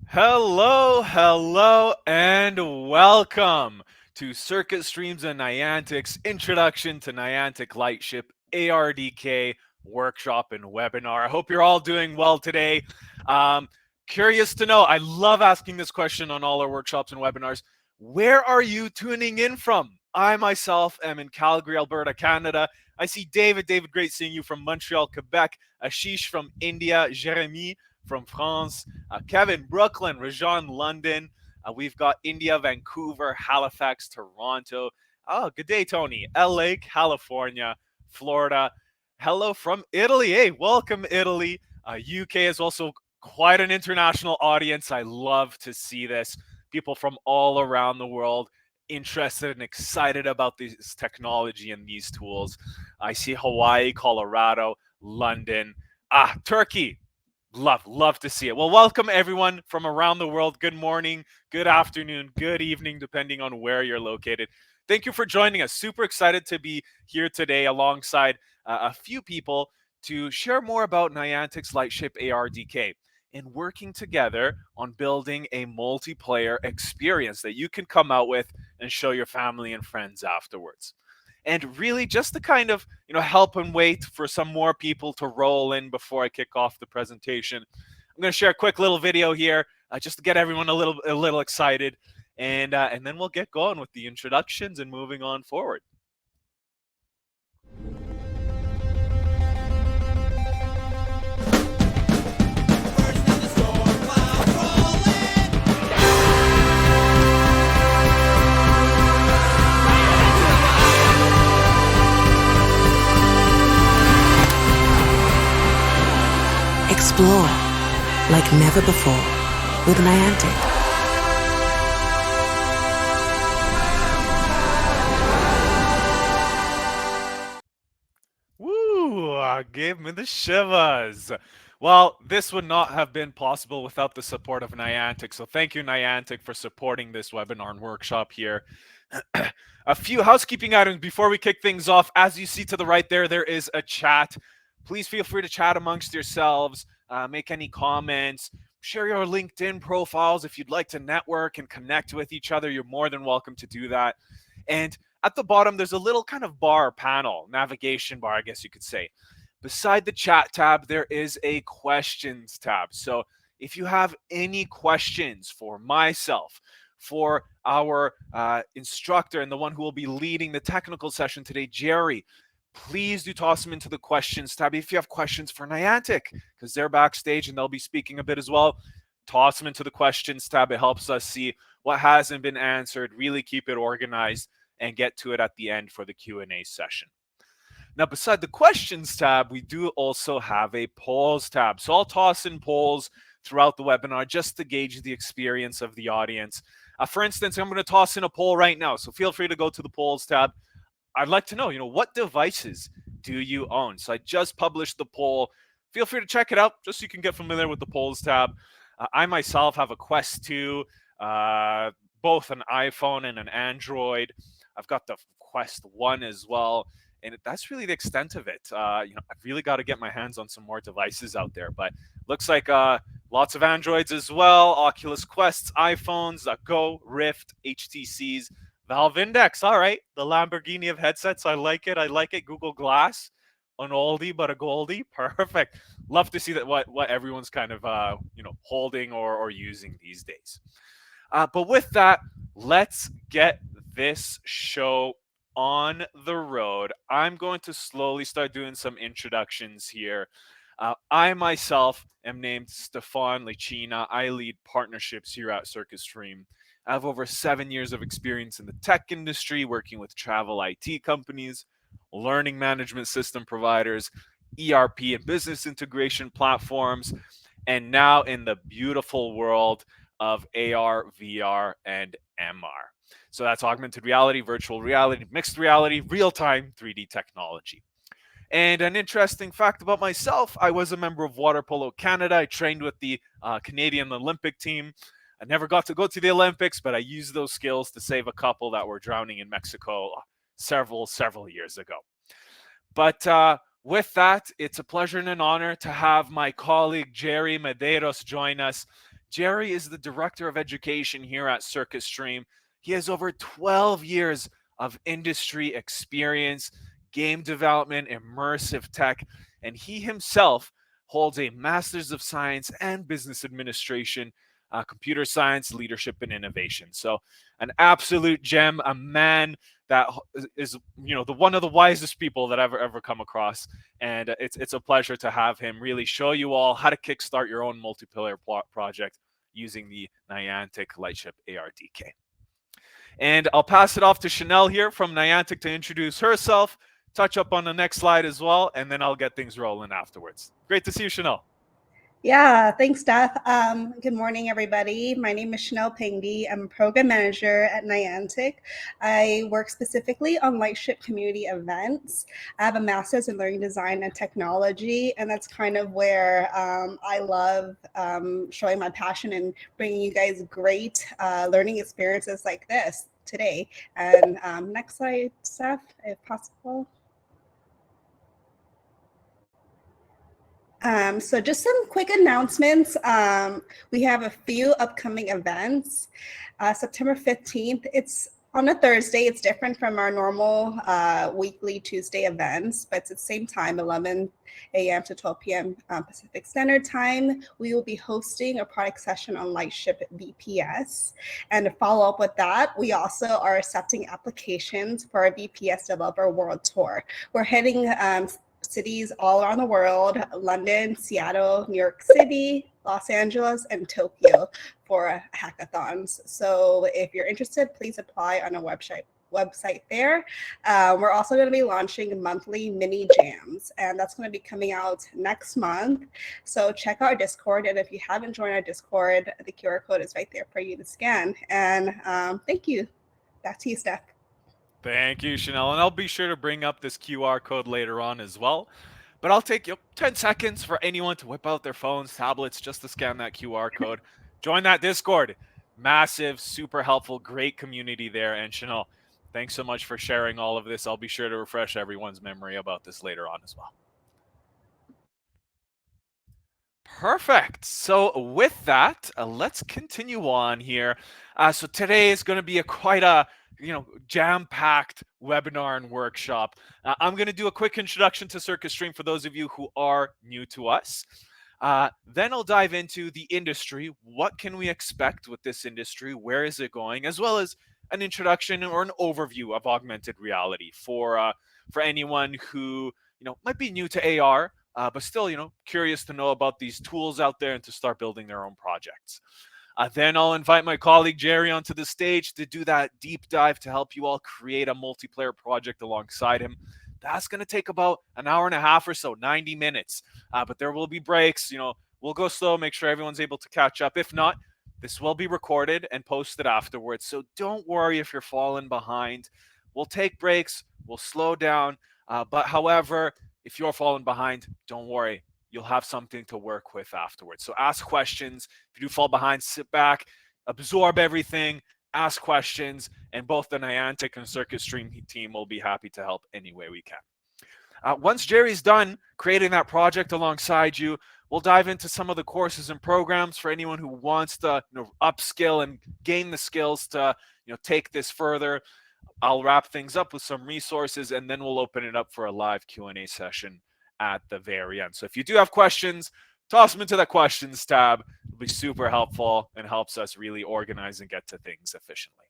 Hello, and welcome to Circuit Streams and Niantic's Introduction to Niantic Lightship ARDK workshop and webinar. I hope you're all doing well today. Um, Curious to know, I love asking this question on all our workshops and webinars. Where are you tuning in from? I myself am in Calgary, Alberta, Canada. I see David. David, great seeing you from Montreal, Quebec. Ashish from India. Jeremy from France. Kevin, Brooklyn, Rajan, London. We've got India, Vancouver, Halifax, Toronto. Oh, good day, Tony. LA, California, Florida. Hello from Italy. Hey, welcome, Italy. UK is also quite an international audience. I love to see this. People from all around the world interested and excited about this technology and these tools. I see Hawaii, Colorado, London, Turkey. Love to see it. Well, welcome everyone from around the world. Good morning, good afternoon, good evening, depending on where you're located. Thank you for joining us. Super excited to be here today alongside a few people to share more about Niantic's Lightship ARDK and working together on building a multiplayer experience that you can come out with and show your family and friends afterwards. And really just to kind of help and wait for some more people to roll in before I kick off the presentation, I'm going to share a quick little video here just to get everyone a little excited, and then we'll get going with the introductions and moving on forward. Explore like never before with Niantic. Woo! Gave me the shivers. Well, this would not have been possible without the support of Niantic. So thank you, Niantic, for supporting this webinar and workshop here. A few housekeeping items before we kick things off. As you see to the right there is a chat. Please feel free to chat amongst yourselves, make any comments, share your LinkedIn profiles. If you'd like to network and connect with each other, you're more than welcome to do that. And at the bottom, there's a little kind of bar panel, navigation bar, I guess you could say. Beside the chat tab, there is a questions tab. So if you have any questions for myself, for our instructor and the one who will be leading the technical session today, Jerry, please do toss them into the questions tab. If you have questions for Niantic, because they're backstage and they'll be speaking a bit as well, toss them into the questions tab. It helps us see what hasn't been answered, really keep it organized, and get to it at the end for the Q&A session. Now, beside the questions tab, we do also have a polls tab. So I'll toss in polls throughout the webinar just to gauge the experience of the audience. For instance, I'm going to toss in a poll right now. So feel free to go to the polls tab. I'd like to know, what devices do you own? So I just published the poll. Feel free to check it out just so you can get familiar with the polls tab. I myself have a Quest 2, both an iPhone and an Android. I've got the Quest 1 as well. And that's really the extent of it. I've really got to get my hands on some more devices out there. But looks like lots of Androids as well. Oculus Quests, iPhones, Go, Rift, HTCs, Valve Index. All right. The Lamborghini of headsets. I like it. Google Glass. An oldie but a goldie. Perfect. Love to see that what everyone's kind of holding or using these days. But with that, let's get this show on the road. I'm going to slowly start doing some introductions here. I myself am named Stefan Lecina. I lead partnerships here at Circus Stream. I have over 7 years of experience in the tech industry, working with travel IT companies, learning management system providers, ERP and business integration platforms, and now in the beautiful world of AR, VR, and MR. So that's augmented reality, virtual reality, mixed reality, real-time 3D technology. And an interesting fact about myself, I was a member of Water Polo Canada. I trained with the Canadian Olympic team. I never got to go to the Olympics, but I used those skills to save a couple that were drowning in Mexico several years ago. But with that, it's a pleasure and an honor to have my colleague Jerry Medeiros join us Jerry is the director of education here at Circuit Stream. He has over 12 years of industry experience, game development, immersive tech, and he himself holds a Master's of Science and Business Administration, Computer Science, Leadership, and Innovation. So, an absolute gem, a man that is, the one of the wisest people that I've ever come across, and it's a pleasure to have him really show you all how to kickstart your own multiplayer project using the Niantic Lightship ARDK. And I'll pass it off to Chanel here from Niantic to introduce herself, touch up on the next slide as well, and then I'll get things rolling afterwards. Great to see you, Chanel. Yeah, thanks, Steph. Good morning, everybody. My name is Chanel Pingdi. I'm a program manager at Niantic. I work specifically on Lightship community events. I have a master's in learning design and technology, and that's kind of where I love showing my passion and bringing you guys great learning experiences like this today. And next slide, Steph, if possible. So just some quick announcements. We have a few upcoming events. September 15th, it's on a Thursday. It's different from our normal weekly Tuesday events, but it's at the same time, 11 a.m. to 12 p.m. Pacific Standard Time. We will be hosting a product session on Lightship VPS. And to follow up with that, we also are accepting applications for our VPS Developer World Tour. We're heading cities all around the world: London, Seattle, New York City, Los Angeles, and Tokyo for hackathons. So if you're interested, please apply on a website there. We're also going to be launching monthly mini jams, and that's going to be coming out next month. So check out our Discord, and if you haven't joined our Discord, the QR code is right there for you to scan. And thank you. Back to you, Steph. Thank you, Chanel. And I'll be sure to bring up this QR code later on as well. But I'll take 10 seconds for anyone to whip out their phones, tablets, just to scan that QR code. Join that Discord. Massive, super helpful, great community there. And Chanel, thanks so much for sharing all of this. I'll be sure to refresh everyone's memory about this later on as well. Perfect. So with that, let's continue on here. So today is going to be quite a jam-packed webinar and workshop. I'm going to do a quick introduction to Circuit Stream for those of you who are new to us. Then I'll dive into the industry. What can we expect with this industry? Where is it going? As well as an introduction or an overview of augmented reality for anyone who might be new to AR. But still, curious to know about these tools out there and to start building their own projects. Then I'll invite my colleague Jerry onto the stage to do that deep dive to help you all create a multiplayer project alongside him. That's going to take about an hour and a half or so, 90 minutes. But there will be breaks. We'll go slow, make sure everyone's able to catch up. If not, this will be recorded and posted afterwards. So don't worry if you're falling behind. We'll take breaks. We'll slow down. But however, if you're falling behind, don't worry. You'll have something to work with afterwards. So ask questions. If you do fall behind, sit back, absorb everything, ask questions, and both the Niantic and Circuit Stream team will be happy to help any way we can. Once Jerry's done creating that project alongside you, we'll dive into some of the courses and programs for anyone who wants to upskill and gain the skills to take this further. I'll wrap things up with some resources, and then we'll open it up for a live Q&A session at the very end. So if you do have questions, toss them into the questions tab. It'll be super helpful and helps us really organize and get to things efficiently.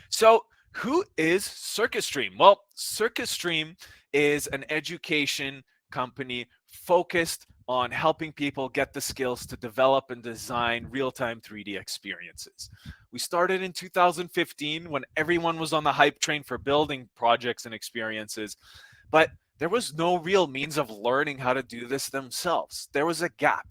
So who is Circuit Stream? Well, Circuit Stream is an education company focused on helping people get the skills to develop and design real-time 3D experiences. We started in 2015 when everyone was on the hype train for building projects and experiences, but there was no real means of learning how to do this themselves. There was a gap.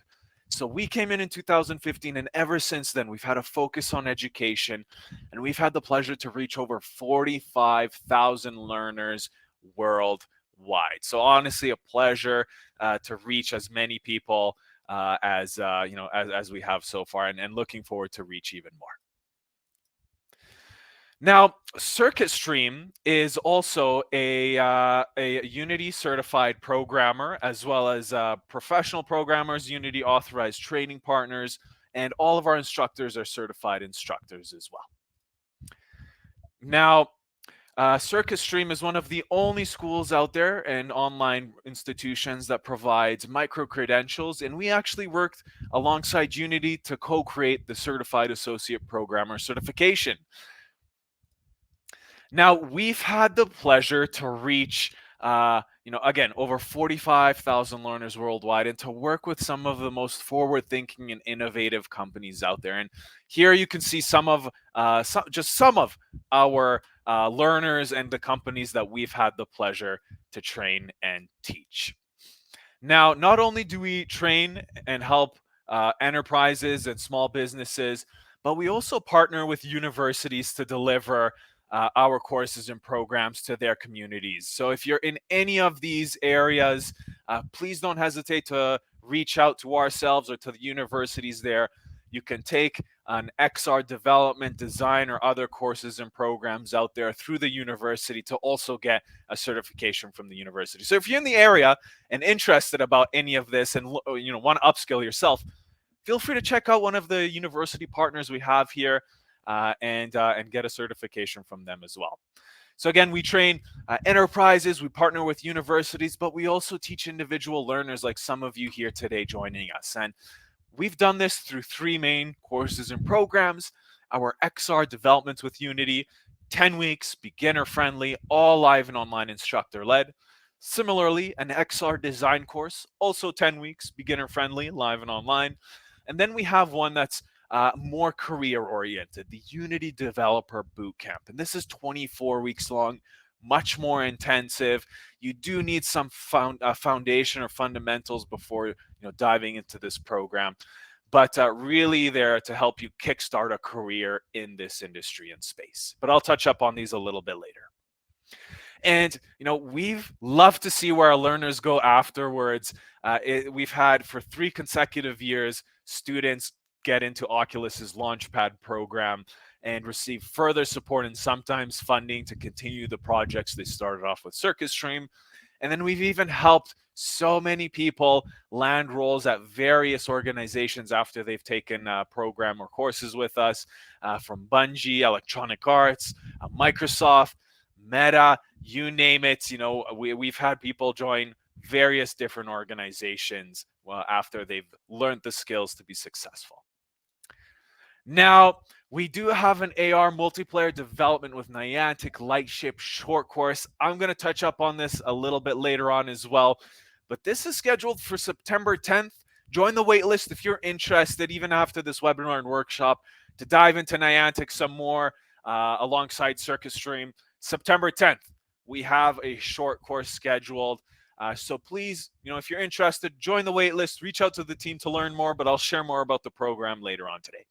So we came in 2015, and ever since then, we've had a focus on education, and we've had the pleasure to reach over 45,000 learners worldwide. So honestly, a pleasure to reach as many people as we have so far, and looking forward to reach even more. Now, Circuit Stream is also a Unity certified programmer, as well as professional programmers, Unity authorized training partners, and all of our instructors are certified instructors as well. Now, Circus Stream is one of the only schools out there and online institutions that provides micro credentials, and we actually worked alongside Unity to co-create the Certified Associate Programmer certification. Now, we've had the pleasure to reach, again, over 45,000 learners worldwide and to work with some of the most forward-thinking and innovative companies out there. And here you can see some of our learners and the companies that we've had the pleasure to train and teach. Now, not only do we train and help enterprises and small businesses, but we also partner with universities to deliver our courses and programs to their communities. So if you're in any of these areas, please don't hesitate to reach out to ourselves or to the universities there. You can take an XR development, design, or other courses and programs out there through the university to also get a certification from the university. So if you're in the area and interested about any of this and want to upskill yourself, feel free to check out one of the university partners we have here and get a certification from them as well. So again, we train enterprises, we partner with universities, but we also teach individual learners like some of you here today joining us. And we've done this through 3 main courses and programs: our XR development with Unity, 10 weeks, beginner friendly, all live and online instructor led. Similarly, an XR design course, also 10 weeks, beginner friendly, live and online. And then we have one that's more career oriented, the Unity Developer Bootcamp. And this is 24 weeks long, much more intensive. You do need some foundation or fundamentals before diving into this program, but really there to help you kickstart a career in this industry and space. But I'll touch up on these a little bit later. And we've loved to see where our learners go afterwards. We've had for 3 consecutive years students get into Oculus's Launchpad program and receive further support and sometimes funding to continue the projects they started off with Circus Stream. And then we've even helped so many people land roles at various organizations after they've taken a program or courses with us, from Bungie, Electronic Arts, Microsoft, Meta, you name it. We've had people join various different organizations after they've learned the skills to be successful. Now, we do have an AR multiplayer development with Niantic Lightship short course. I'm going to touch up on this a little bit later on as well, but this is scheduled for September 10th. Join the waitlist if you're interested, even after this webinar and workshop, to dive into Niantic some more alongside Circus Stream. September 10th, we have a short course scheduled. So please, if you're interested, join the waitlist, reach out to the team to learn more, but I'll share more about the program later on today.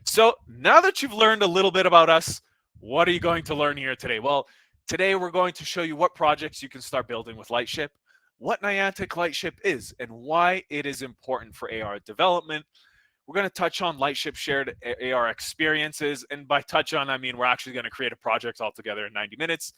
So now that you've learned a little bit about us, what are you going to learn here today? Well, today we're going to show you what projects you can start building with Lightship, what Niantic Lightship is, and why it is important for AR development. We're going to touch on Lightship shared AR experiences. And by touch on, I mean we're actually going to create a project altogether in 90 minutes.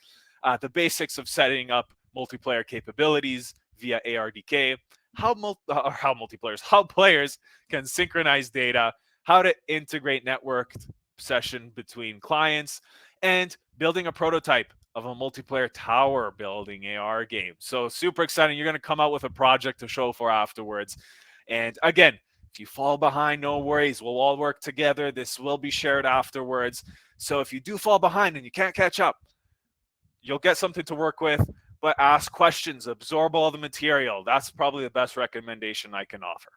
The basics of setting up multiplayer capabilities via ARDK, how players can synchronize data, how to integrate networked session between clients, and building a prototype of a multiplayer tower building AR game. So super exciting. You're going to come out with a project to show for afterwards. And again, if you fall behind, no worries. We'll all work together. This will be shared afterwards. So if you do fall behind and you can't catch up, you'll get something to work with, but ask questions, absorb all the material. That's probably the best recommendation I can offer.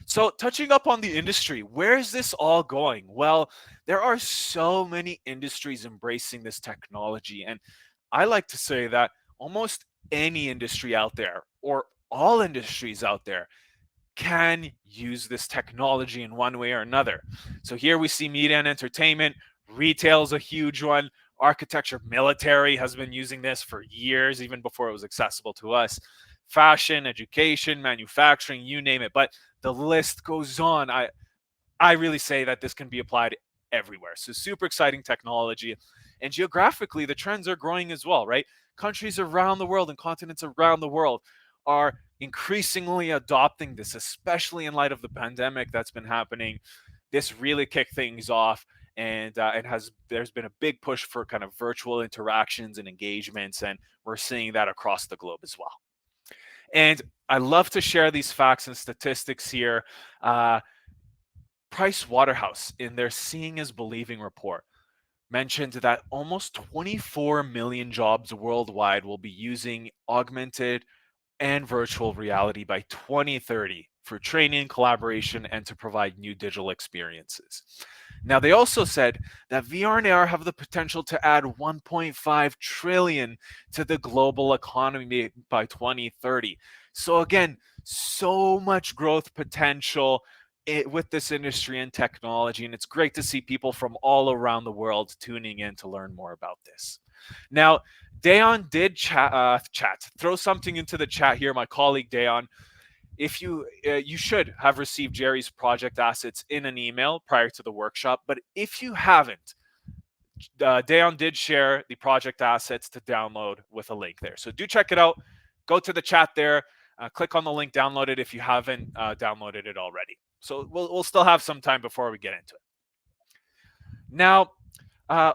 So touching up on the industry, where is this all going? Well, there are so many industries embracing this technology. And I like to say that almost any industry out there, or all industries out there, can use this technology in one way or another. So here we see media and entertainment. Retail is a huge one. Architecture, military has been using this for years, even before it was accessible to us. Fashion, education, manufacturing, you name it. But the list goes on. I really say that this can be applied everywhere. So super exciting technology. And geographically, the trends are growing as well, right? Countries around the world and continents around the world are increasingly adopting this, especially in light of the pandemic that's been happening. This really kicked things off, and it has there's been a big push for kind of virtual interactions and engagements, and we're seeing that across the globe as well. And I love to share these facts and statistics here. Uh, Price Waterhouse, in their Seeing is Believing report, mentioned that almost 24 million jobs worldwide will be using augmented and virtual reality by 2030 for training, collaboration, and to provide new digital experiences. Now, they also said that VR and AR have the potential to add 1.5 trillion to the global economy by 2030. So again, so much growth potential with this industry and technology, and it's great to see people from all around the world tuning in to learn more about this. Now, Dayon did throw something into the chat here. My colleague Dayon, if you should have received Jerry's project assets in an email prior to the workshop, but if you haven't, Dayon did share the project assets to download with a link there. So do check it out. Go to the chat there. Click on the link, download it if you haven't downloaded it already. So we'll still have some time before we get into it. Now,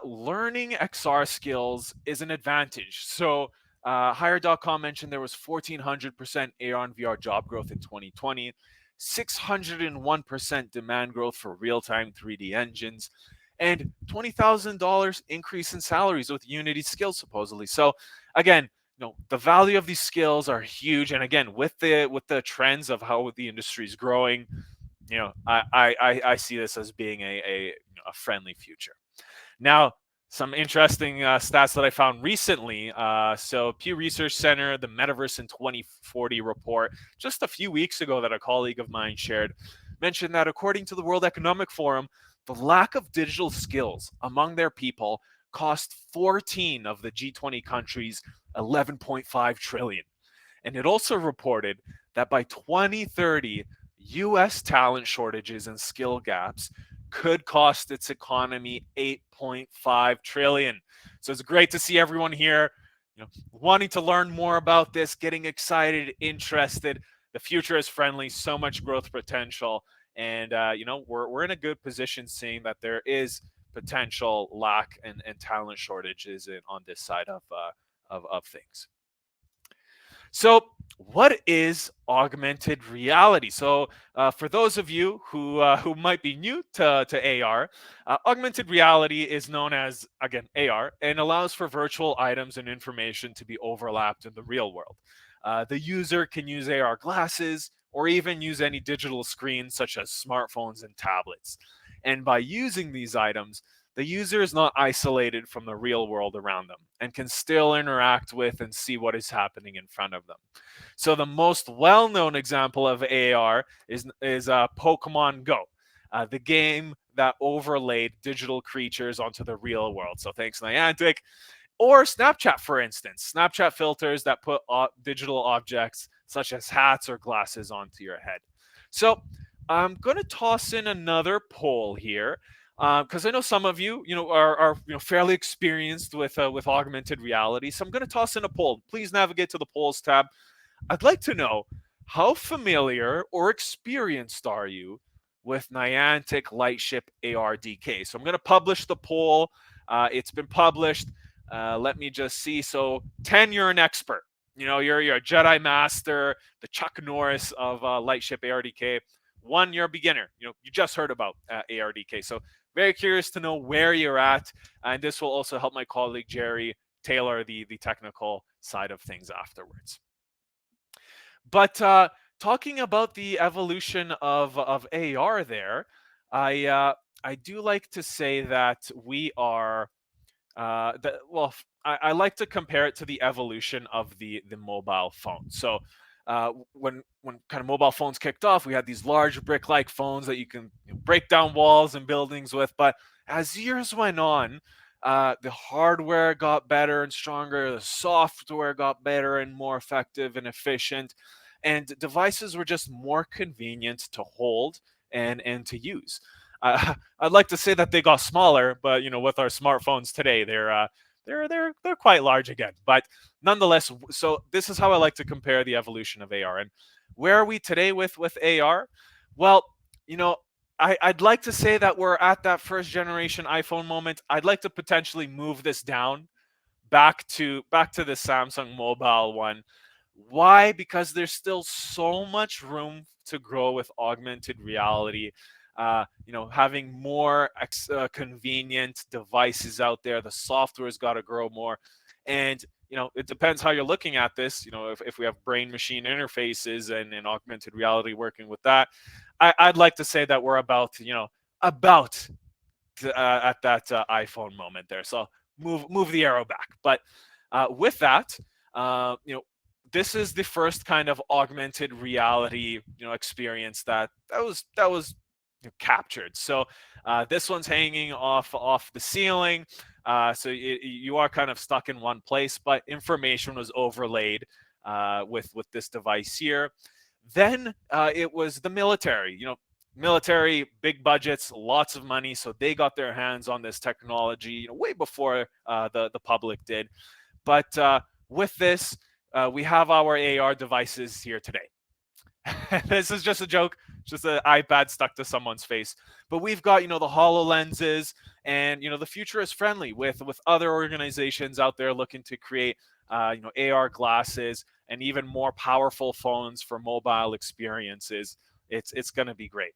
learning XR skills is an advantage. So Hire.com mentioned there was 1,400% AR and VR job growth in 2020, 601% demand growth for real-time 3D engines, and $20,000 increase in salaries with Unity skills supposedly. So again, the value of these skills are huge, and again, with the trends of how the industry is growing, I see this as being a friendly future. Now, some interesting stats that I found recently. So Pew Research Center, the Metaverse in 2040 report, just a few weeks ago that a colleague of mine shared, mentioned that according to the World Economic Forum, the lack of digital skills among their people cost 14 of the G20 countries 11.5 trillion. And it also reported that by 2030, US talent shortages and skill gaps could cost its economy 8.5 trillion. So it's great to see everyone here, wanting to learn more about this, getting excited, interested. The future is friendly, so much growth potential, and we're in a good position, seeing that there is potential lack and talent shortages on this side of things. So, what is augmented reality? So, for those of you who might be new to AR, augmented reality is known as, again, AR, and allows for virtual items and information to be overlapped in the real world. The user can use AR glasses or even use any digital screens such as smartphones and tablets. And by using these items, the user is not isolated from the real world around them and can still interact with and see what is happening in front of them. So the most well-known example of AR is Pokemon Go, the game that overlaid digital creatures onto the real world. So thanks, Niantic. Or Snapchat, for instance. Snapchat filters that put digital objects such as hats or glasses onto your head. So I'm going to toss in another poll here, because I know some of you, are fairly experienced with augmented reality. So I'm going to toss in a poll. Please navigate to the polls tab. I'd like to know, how familiar or experienced are you with Niantic Lightship ARDK? So I'm going to publish the poll. It's been published. Let me just see. So 10, you're an expert. You're a Jedi Master, the Chuck Norris of Lightship ARDK. 1, you're a beginner. You just heard about ARDK. So very curious to know where you're at. And this will also help my colleague Jerry tailor the technical side of things afterwards. But talking about the evolution of AR there, I do like to say that we are I like to compare it to the evolution of the mobile phone. So when kind of mobile phones kicked off, we had these large brick-like phones that you can break down walls and buildings with. But as years went on, the hardware got better and stronger, the software got better and more effective and efficient, and devices were just more convenient to hold and to use. I'd like to say that they got smaller, but with our smartphones today, they're they're quite large again. But nonetheless, so this is how I like to compare the evolution of AR. And where are we today with AR? Well, you know, I'd like to say that we're at that first generation iPhone moment. I'd like to potentially move this down back to the Samsung mobile one. Why? Because there's still so much room to grow with augmented reality. Having more convenient devices out there. The software's got to grow more, and it depends how you're looking at this. If we have brain machine interfaces and augmented reality working with that, I'd like to say that we're about at that iPhone moment there. So move the arrow back. But with that, this is the first kind of augmented reality experience that was captured. So this one's hanging off the ceiling. So you are kind of stuck in one place, but information was overlaid with this device here. Then it was the military. Military, big budgets, lots of money, so they got their hands on this technology way before the public did. But with this, we have our AR devices here today. This is just a joke, just an iPad stuck to someone's face. But we've got the HoloLenses, and the future is friendly with other organizations out there looking to create AR glasses and even more powerful phones for mobile experiences. It's going to be great.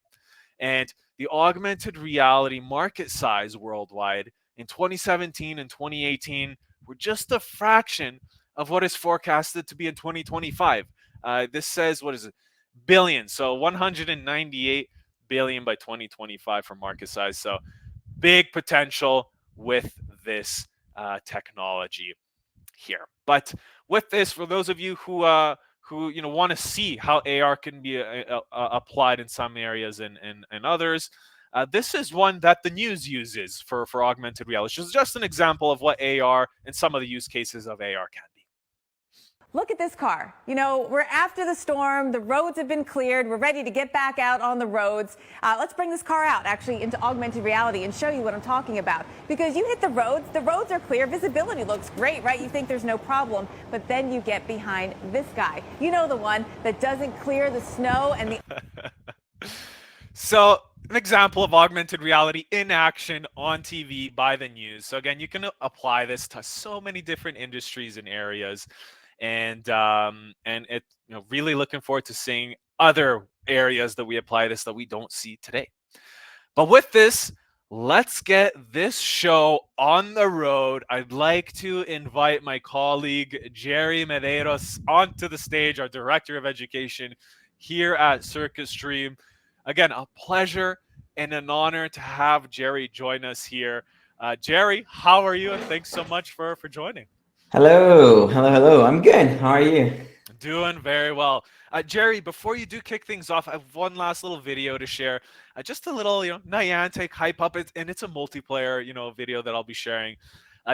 And the augmented reality market size worldwide in 2017 and 2018 were just a fraction of what is forecasted to be in 2025. This says, what is it? Billion. So 198 billion by 2025 for market size. So big potential with this technology here. But with this, for those of you who want to see how AR can be applied in some areas and others, this is one that the news uses for augmented reality. It's just an example of what AR and some of the use cases of AR can be. Look at this car. We're after the storm. The roads have been cleared. We're ready to get back out on the roads. Let's bring this car out, actually, into augmented reality and show you what I'm talking about. Because you hit the roads are clear. Visibility looks great, right? You think there's no problem. But then you get behind this guy. The one that doesn't clear the snow and the... So, an example of augmented reality in action on TV by the news. So again, you can apply this to so many different industries and areas. And it really looking forward to seeing other areas that we apply this that we don't see today. But with this, let's get this show on the road. I'd like to invite my colleague Jerry Medeiros onto the stage, our Director of Education here at Circus Stream. Again, a pleasure and an honor to have Jerry join us here. Jerry, how are you? And thanks so much for joining. Hello. I'm good. How are you? Doing very well. Jerry, before you do kick things off, I have one last little video to share. Just a little, Niantic hype up, and it's a multiplayer, video that I'll be sharing,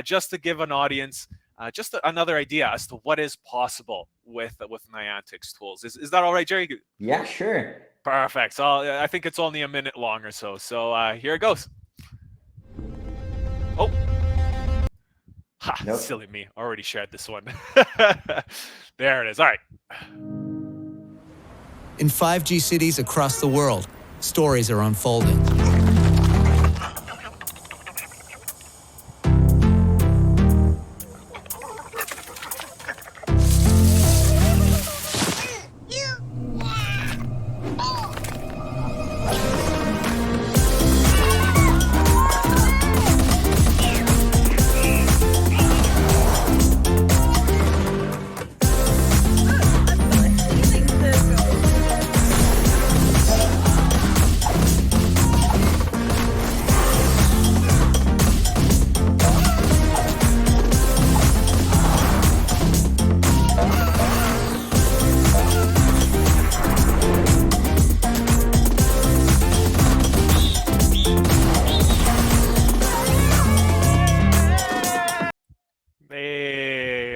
just to give an audience just another idea as to what is possible with Niantic's tools. Is that all right, Jerry? Yeah, sure. Perfect. So I think it's only a minute long or so. So here it goes. Oh. Ha, nope. Silly me. Already shared this one. There it is. All right. In 5G cities across the world, stories are unfolding.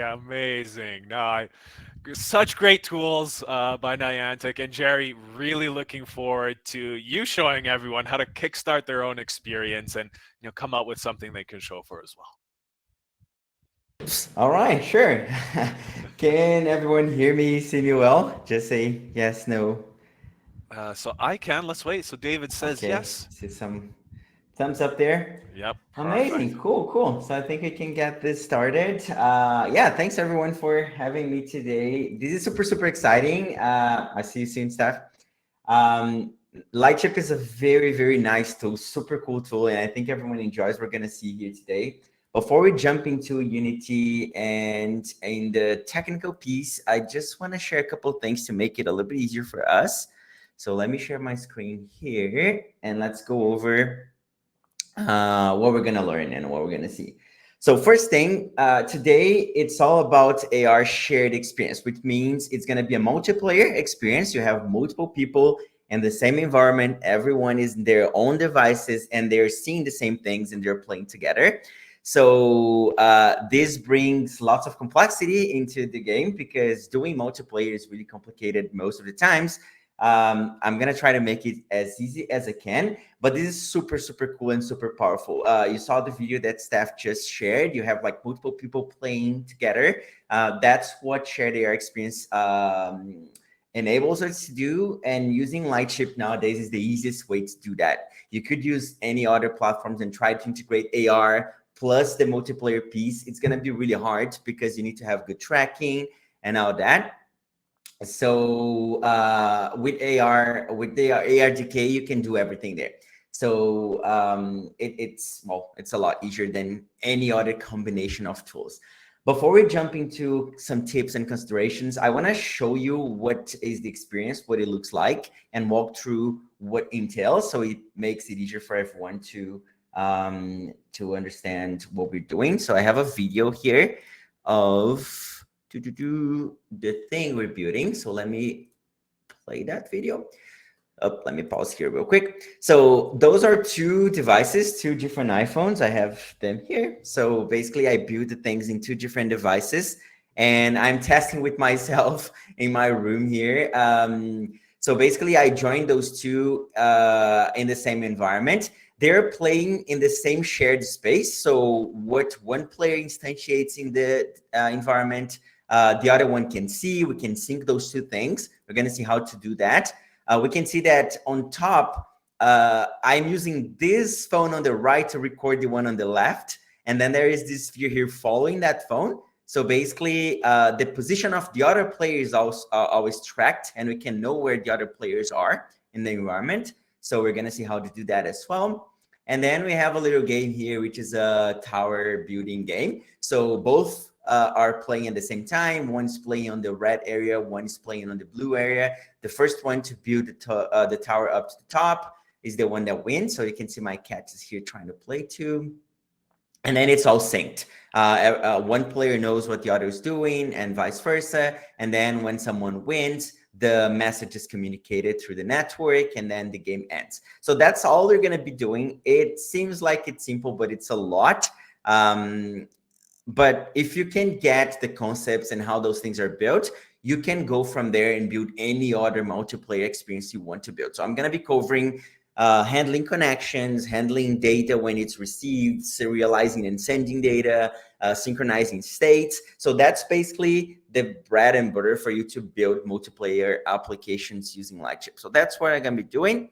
Amazing. No, such great tools by Niantic, and Jerry, really looking forward to you showing everyone how to kickstart their own experience and come out with something they can show for as well. All right, sure. Can everyone hear me, see me well? Just say yes, no. So I can. Let's wait. So David says Okay, yes. see some thumbs up there. Yep, perfect. Amazing, cool. So I think we can get this started. Yeah, thanks everyone for having me today. This is super exciting. I see you soon, Steph. Um, Lightship is a very nice tool, super cool tool, and I think everyone enjoys. We're gonna see here today. Before we jump into Unity and in the technical piece, I just want to share a couple of things to make it a little bit easier for us. So let me share my screen here, and let's go over what we're gonna learn and what we're gonna see. So first thing, today it's all about AR shared experience, which means it's gonna be a multiplayer experience. You have multiple people in the same environment. Everyone is in their own devices and they're seeing the same things and they're playing together. So this brings lots of complexity into the game because doing multiplayer is really complicated most of the times. I'm gonna try to make it as easy as I can, but this is super cool and super powerful. You saw the video that Steph just shared. You have like multiple people playing together. That's what shared AR experience enables us to do. And using Lightship nowadays is the easiest way to do that. You could use any other platforms and try to integrate AR plus the multiplayer piece. It's gonna be really hard because you need to have good tracking and all that. So with the ARDK, you can do everything there. So it's a lot easier than any other combination of tools. Before we jump into some tips and considerations, I want to show you what is the experience, what it looks like, and walk through what entails, so it makes it easier for everyone to understand what we're doing. So I have a video here of to do the thing we're building. So let me play that video. Let me pause here real quick. So those are two devices, two different iPhones. I have them here. So basically I build the things in two different devices and I'm testing with myself in my room here. So basically I joined those two in the same environment. They're playing in the same shared space. So what one player instantiates in the environment, the other one can see. We can sync those two things. We're going to see how to do that. We can see that on top, I'm using this phone on the right to record the one on the left. And then there is this sphere here following that phone. So basically, the position of the other player is also always tracked, and we can know where the other players are in the environment. So we're going to see how to do that as well. And then we have a little game here, which is a tower building game. So both are playing at the same time. One's playing on the red area, one's playing on the blue area. The first one to build the tower up to the top is the one that wins. So you can see my cat is here trying to play too. And then it's all synced. One player knows what the other is doing and vice versa. And then when someone wins, the message is communicated through the network and then the game ends. So that's all they're going to be doing. It seems like it's simple, but it's a lot. But if you can get the concepts and how those things are built, you can go from there and build any other multiplayer experience you want to build. So I'm going to be covering handling connections, handling data when it's received, serializing and sending data, synchronizing states. So that's basically the bread and butter for you to build multiplayer applications using Lightship. So that's what I'm going to be doing.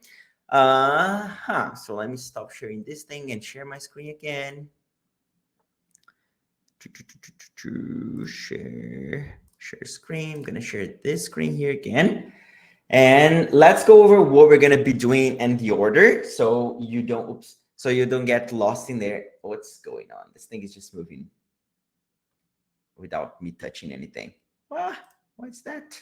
So let me stop sharing this thing and share my screen again. Share screen. I'm going to share this screen here again. And let's go over what we're going to be doing in the order so you don't get lost in there. What's going on? This thing is just moving without me touching anything. What's that?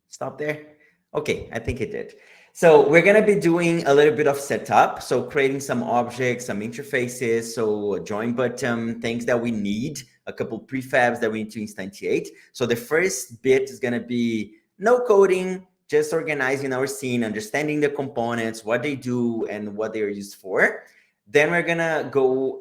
Stop there. Okay, I think it did. So we're going to be doing a little bit of setup. So creating some objects, some interfaces, so a join button, things that we need, a couple prefabs that we need to instantiate. So the first bit is going to be no coding, just organizing our scene, understanding the components, what they do and what they are used for. Then we're going to go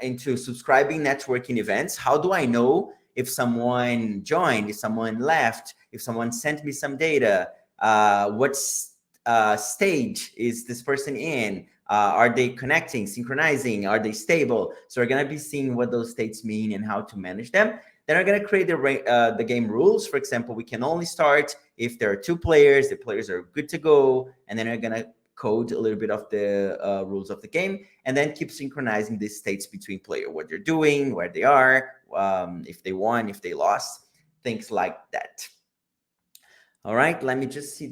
into subscribing networking events. How do I know if someone joined, if someone left, if someone sent me some data, what stage is this person in? Are they connecting, synchronizing? Are they stable? So we're going to be seeing what those states mean and how to manage them. Then we're going to create the game rules. For example, we can only start if there are 2 players, the players are good to go. And then we're going to code a little bit of the rules of the game, and then keep synchronizing these states between player, what they're doing, where they are, if they won, if they lost, things like that. All right, let me just see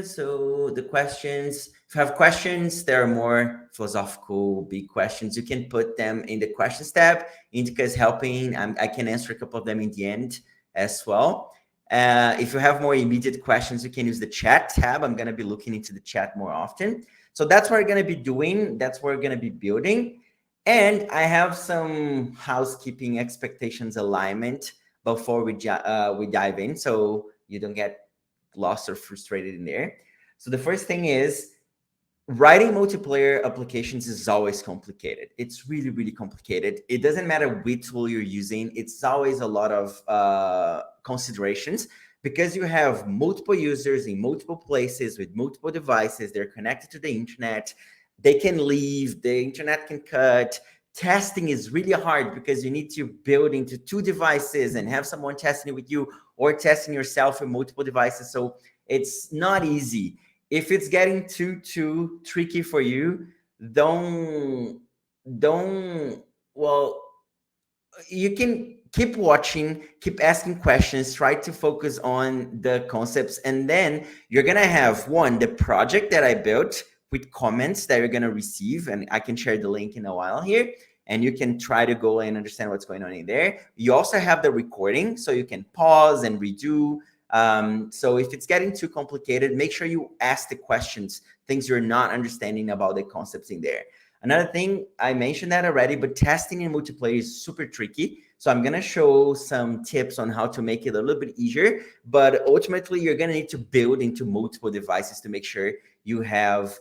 so the questions. If you have questions, there are more philosophical big questions. You can put them in the questions tab. Indica is helping. I can answer a couple of them in the end as well. If you have more immediate questions, you can use the chat tab. I'm going to be looking into the chat more often. So that's what we're going to be doing. That's what we're going to be building. And I have some housekeeping expectations alignment before we dive in, so you don't get lost or frustrated in there. So the first thing is, writing multiplayer applications is always complicated. It's really, really complicated. It doesn't matter which tool you're using. It's always a lot of considerations, because you have multiple users in multiple places with multiple devices. They're connected to the internet. They can leave. The internet can cut. Testing is really hard because you need to build into 2 devices and have someone testing it with you, or testing yourself with multiple devices. So it's not easy. If it's getting too tricky for you, don't well, you can keep watching, keep asking questions, try to focus on the concepts, and then you're gonna have the project that I built with comments that you're gonna receive, and I can share the link in a while here, and you can try to go and understand what's going on in there. You also have the recording, so you can pause and redo. So if it's getting too complicated, make sure you ask the questions, things you're not understanding about the concepts in there. Another thing, I mentioned that already, but testing in multiplayer is super tricky. So I'm going to show some tips on how to make it a little bit easier, but ultimately you're going to need to build into multiple devices to make sure you have,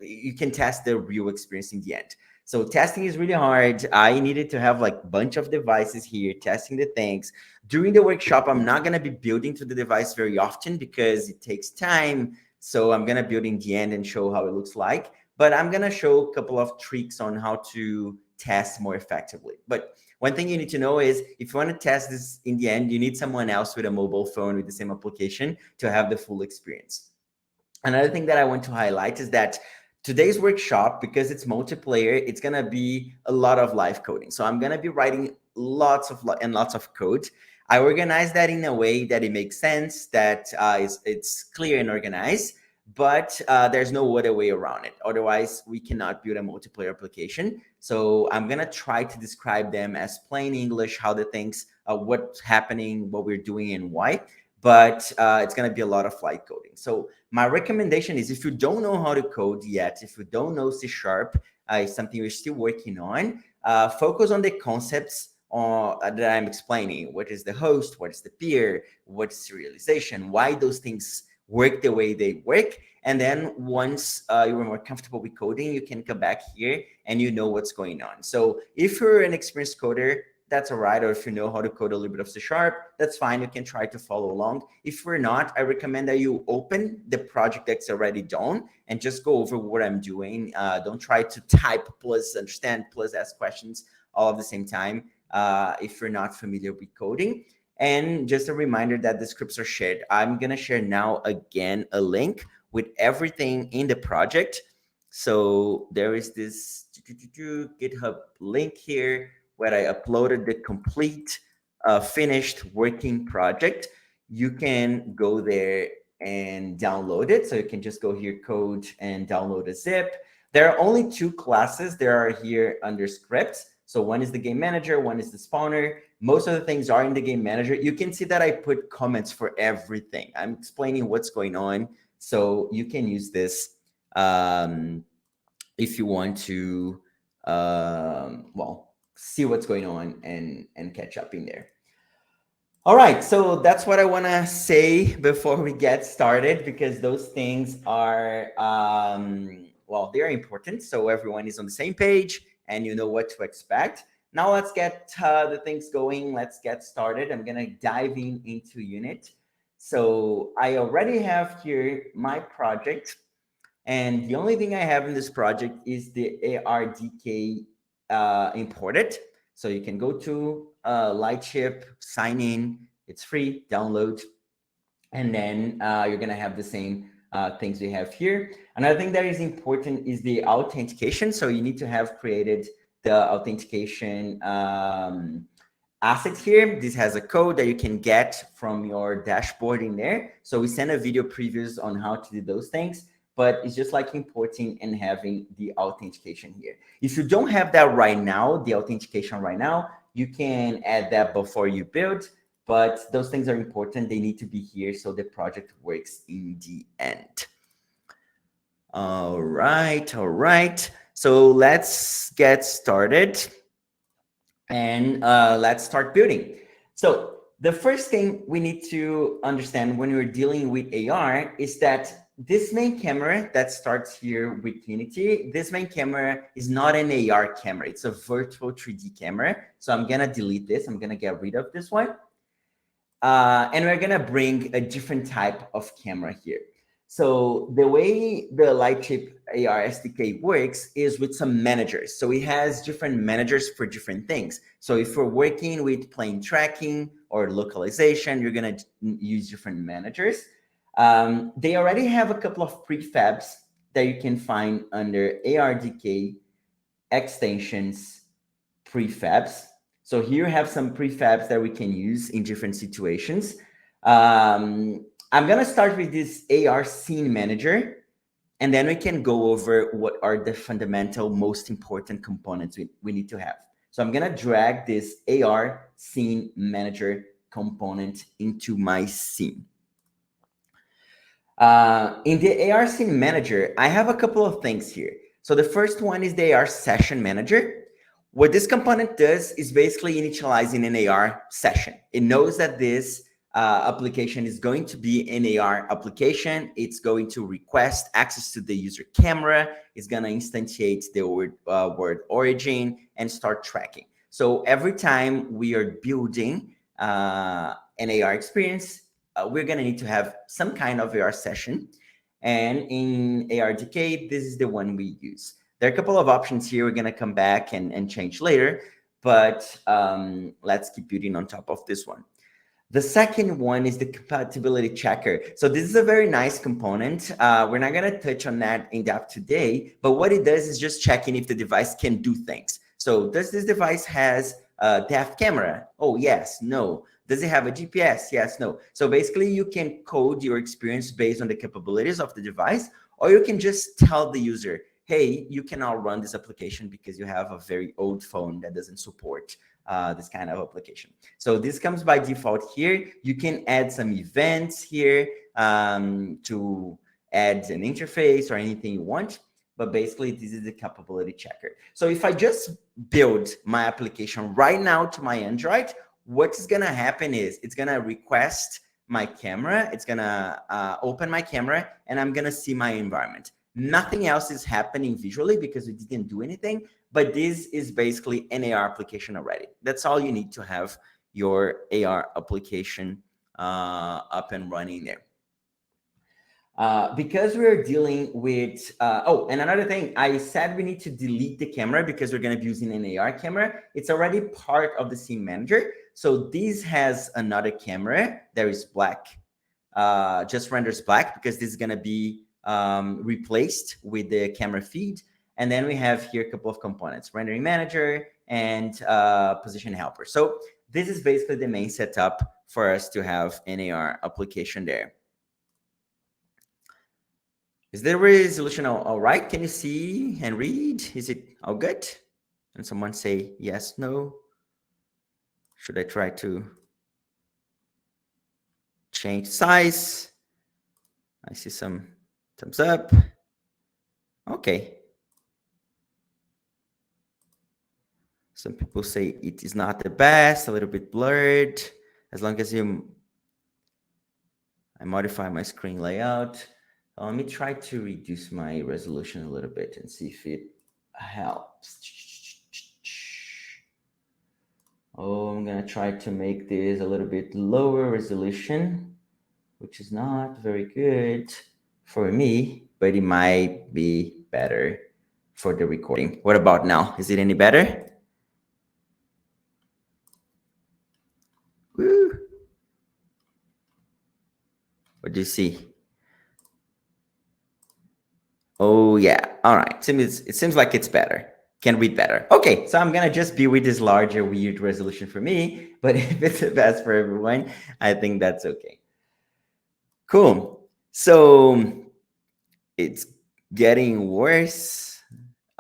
you can test the real experience in the end. So testing is really hard. I needed to have a bunch of devices here, testing the things. During the workshop, I'm not going to be building to the device very often because it takes time. So I'm going to build in the end and show how it looks like. But I'm going to show a couple of tricks on how to test more effectively. But one thing you need to know is, if you want to test this in the end, you need someone else with a mobile phone with the same application to have the full experience. Another thing that I want to highlight is that today's workshop, because it's multiplayer, it's going to be a lot of live coding. So I'm going to be writing lots of code. I organize that in a way that it makes sense, that it's clear and organized, but there's no other way around it. Otherwise, we cannot build a multiplayer application. So I'm going to try to describe them as plain English, how the things, what's happening, what we're doing, and why. But it's going to be a lot of flight coding. So my recommendation is, if you don't know how to code yet, if you don't know C#, it's something we're still working on, focus on the concepts that I'm explaining. What is the host? What is the peer? What's serialization? Why those things work the way they work. And then once you are more comfortable with coding, you can come back here and you know what's going on. So if you're an experienced coder, that's all right. Or if you know how to code a little bit of C#, that's fine. You can try to follow along. If you're not, I recommend that you open the project that's already done and just go over what I'm doing. Don't try to type plus understand plus ask questions all at the same time if you're not familiar with coding. And just a reminder that the scripts are shared. I'm going to share now again a link with everything in the project. So there is this GitHub link here where I uploaded the complete finished working project. You can go there and download it. So you can just go here, code, and download a zip. There are only 2 classes. There are here under scripts. So one is the game manager, one is the spawner. Most of the things are in the game manager. You can see that I put comments for everything. I'm explaining what's going on. So you can use this if you want to, see what's going on and catch up in there. All right, so that's what I want to say before we get started, because those things are, they're important. So everyone is on the same page and you know what to expect. Now let's get the things going. Let's get started. I'm going to dive into Unit. So I already have here my project. And the only thing I have in this project is the ARDK imported. So you can go to Lightship, sign in, it's free, download, and then you're gonna have the same things we have here. Another thing that is important is the authentication. So you need to have created the authentication asset here. This has a code that you can get from your dashboard in there. So we send a video previews on how to do those things, but it's just like importing and having the authentication here. If you don't have that right now, the authentication right now, you can add that before you build, but those things are important. They need to be here so the project works in the end. All right. So let's get started and let's start building. So the first thing we need to understand when we're dealing with AR is that this main camera that starts here with Unity, this main camera is not an AR camera. It's a virtual 3D camera. So I'm gonna delete this. I'm gonna get rid of this one. And we're gonna bring a different type of camera here. So the way the Lightship AR SDK works is with some managers. So it has different managers for different things. So if we're working with plane tracking or localization, you're gonna use different managers. They already have a couple of prefabs that you can find under ARDK extensions prefabs. So here we have some prefabs that we can use in different situations. I'm gonna start with this AR scene manager, and then we can go over what are the fundamental, most important components we need to have. So I'm gonna drag this AR scene manager component into my scene. In the AR scene manager, I have a couple of things here. So the first one is the AR session manager. What this component does is basically initializing an AR session. It knows that this application is going to be an AR application. It's going to request access to the user camera. It's going to instantiate the word origin and start tracking. So every time we are building an AR experience, we're going to need to have some kind of AR session. And in ARDK, this is the one we use. There are a couple of options here. We're going to come back and change later, but let's keep building on top of this one. The second one is the compatibility checker. So this is a very nice component. We're not going to touch on that in depth today, but what it does is just checking if the device can do things. So does this device has a depth camera? Oh, yes, no. Does it have a GPS? Yes, no. So basically you can code your experience based on the capabilities of the device, or you can just tell the user, hey, you cannot run this application because you have a very old phone that doesn't support this kind of application. So this comes by default here. You can add some events here to add an interface or anything you want. But basically, this is the capability checker. So if I just build my application right now to my Android, what's going to happen is it's going to request my camera. It's going to open my camera, and I'm going to see my environment. Nothing else is happening visually because we didn't do anything, but this is basically an AR application already. That's all you need to have your AR application up and running there. Because we're dealing with, and another thing, I said we need to delete the camera because we're going to be using an AR camera. It's already part of the scene manager. So this has another camera. There is black, just renders black because this is going to be replaced with the camera feed. And then we have here a couple of components, rendering manager and position helper. So this is basically the main setup for us to have an AR application there. Is the resolution all right? Can you see and read? Is it all good? And someone say yes, no. Should I try to change size? I see some thumbs up. Okay. Some people say it is not the best, a little bit blurred. As long as I modify my screen layout. Let me try to reduce my resolution a little bit and see if it helps. Oh, I'm gonna try to make this a little bit lower resolution, which is not very good for me. but it might be better for the recording. What about now? Is it any better? Woo. What do you see? Oh yeah, all right. It seems like it's better. Can read better. Okay, so I'm gonna just be with this larger weird resolution for me, but if it's the best for everyone, I think that's okay. Cool. So it's getting worse.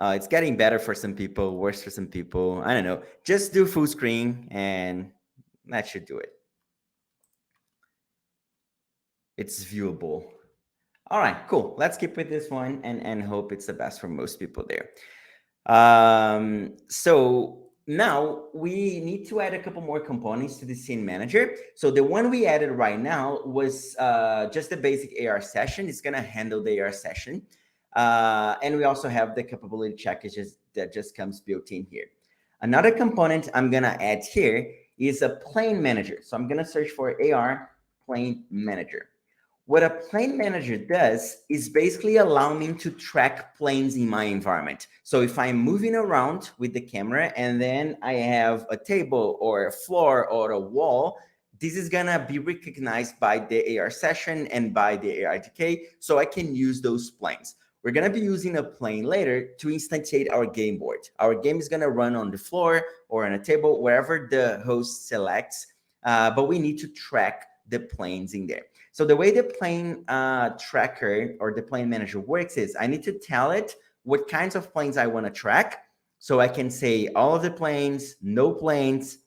It's getting better for some people, worse for some people. I don't know. Just do full screen and that should do it. It's viewable. All right, cool. Let's keep with this one and hope it's the best for most people there. So now we need to add a couple more components to the scene manager. So the one we added right now was just the basic AR session. It's gonna handle the AR session. And we also have the capability check that just comes built in here. Another component I'm gonna add here is a plane manager. So I'm gonna search for AR plane manager. What a plane manager does is basically allow me to track planes in my environment. So if I'm moving around with the camera and then I have a table or a floor or a wall, this is gonna be recognized by the AR session and by the AR decay, so I can use those planes. We're gonna be using a plane later to instantiate our game board. Our game is gonna run on the floor or on a table, wherever the host selects, but we need to track the planes in there. So the way the plane tracker or the plane manager works is I need to tell it what kinds of planes I want to track. So I can say all of the planes, no planes,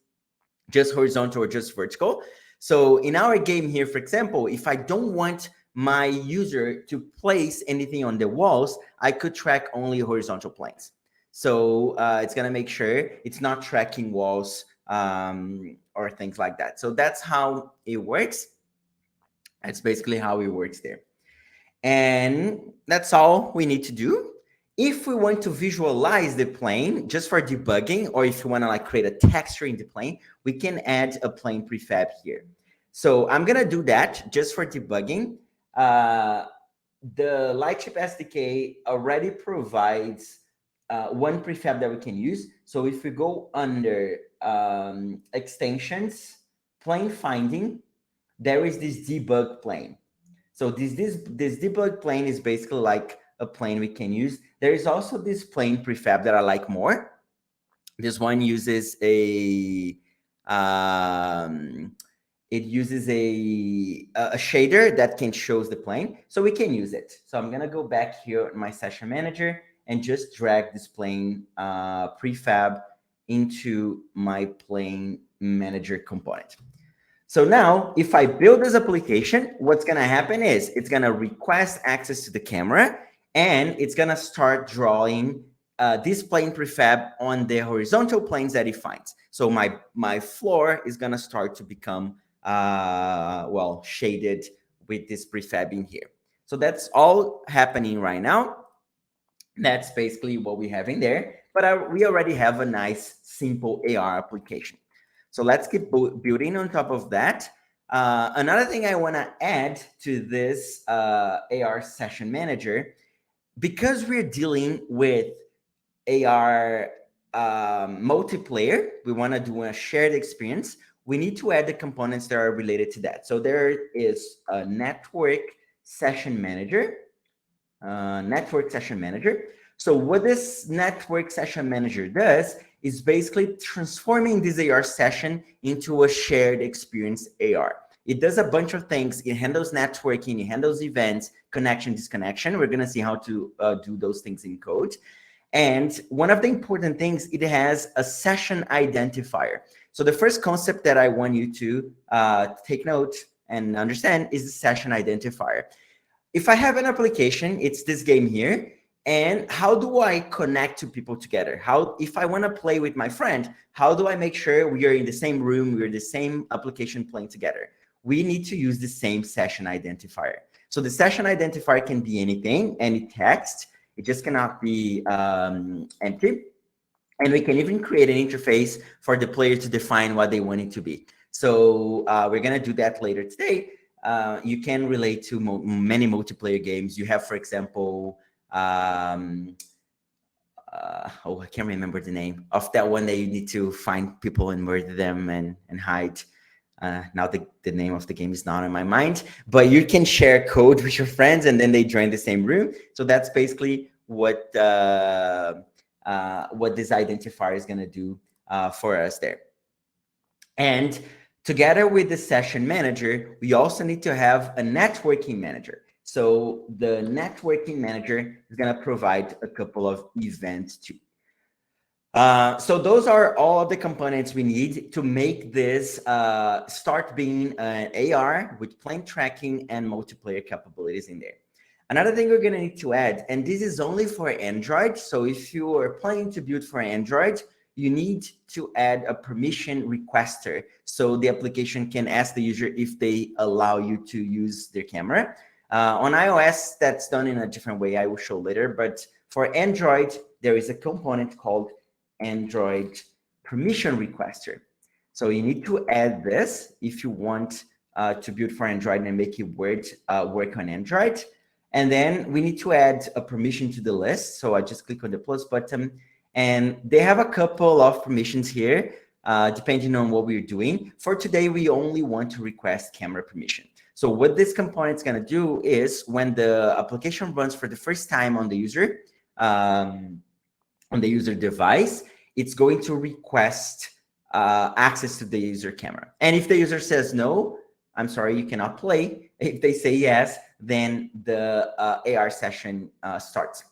just horizontal or just vertical. So in our game here, for example, if I don't want my user to place anything on the walls, I could track only horizontal planes. So it's going to make sure it's not tracking walls or things like that. So that's how it works. That's basically how it works there. And that's all we need to do. If we want to visualize the plane just for debugging, or if you want to like create a texture in the plane, we can add a plane prefab here. So I'm going to do that just for debugging. The Lightship SDK already provides one prefab that we can use. So if we go under extensions, plane finding, there is this debug plane. So this debug plane is basically like a plane we can use. There is also this plane prefab that I like more. This one uses a shader that can shows the plane, so we can use it. So I'm gonna go back here in my session manager and just drag this plane prefab into my plane manager component. So now, if I build this application, what's going to happen is it's going to request access to the camera, and it's going to start drawing this plane prefab on the horizontal planes that it finds. So my floor is going to start to become, well, shaded with this prefab in here. So that's all happening right now. That's basically what we have in there. But we already have a nice, simple AR application. So let's keep building on top of that. Another thing I want to add to this AR session manager, because we're dealing with AR multiplayer, we want to do a shared experience. We need to add the components that are related to that. So there is a network session manager. So what this network session manager does is basically transforming this AR session into a shared experience AR. It does a bunch of things. It handles networking, it handles events, connection, disconnection. We're going to see how to do those things in code. And one of the important things, it has a session identifier. So the first concept that I want you to take note and understand is the session identifier. If I have an application, it's this game here. And how do I connect two people together? If I want to play with my friend, how do I make sure we are in the same room, we're the same application playing together? We need to use the same session identifier. So the session identifier can be anything, any text. It just cannot be empty. And we can even create an interface for the player to define what they want it to be. So we're going to do that later today. you can relate to many multiplayer games. You have, for example, I can't remember the name of that one that you need to find people and murder them and hide. Now the name of the game is not in my mind, but you can share code with your friends and then they join the same room. So that's basically what this identifier is going to do for us there. And together with the session manager, we also need to have a networking manager. So the networking manager is going to provide a couple of events too. So those are all of the components we need to make this start being an AR with plane tracking and multiplayer capabilities in there. Another thing we're going to need to add, and this is only for Android. So if you are planning to build for Android, you need to add a permission requester so the application can ask the user if they allow you to use their camera. On iOS, that's done in a different way. I will show later. But for Android, there is a component called Android permission requester. So you need to add this if you want to build for Android and make it work on Android. And then we need to add a permission to the list. So I just click on the plus button, and they have a couple of permissions here, depending on what we're doing. For today, we only want to request camera permission. So what this component is going to do is when the application runs for the first time on the user device, it's going to request access to the user camera. And if the user says no, I'm sorry, you cannot play. If they say yes, then the AR session starts.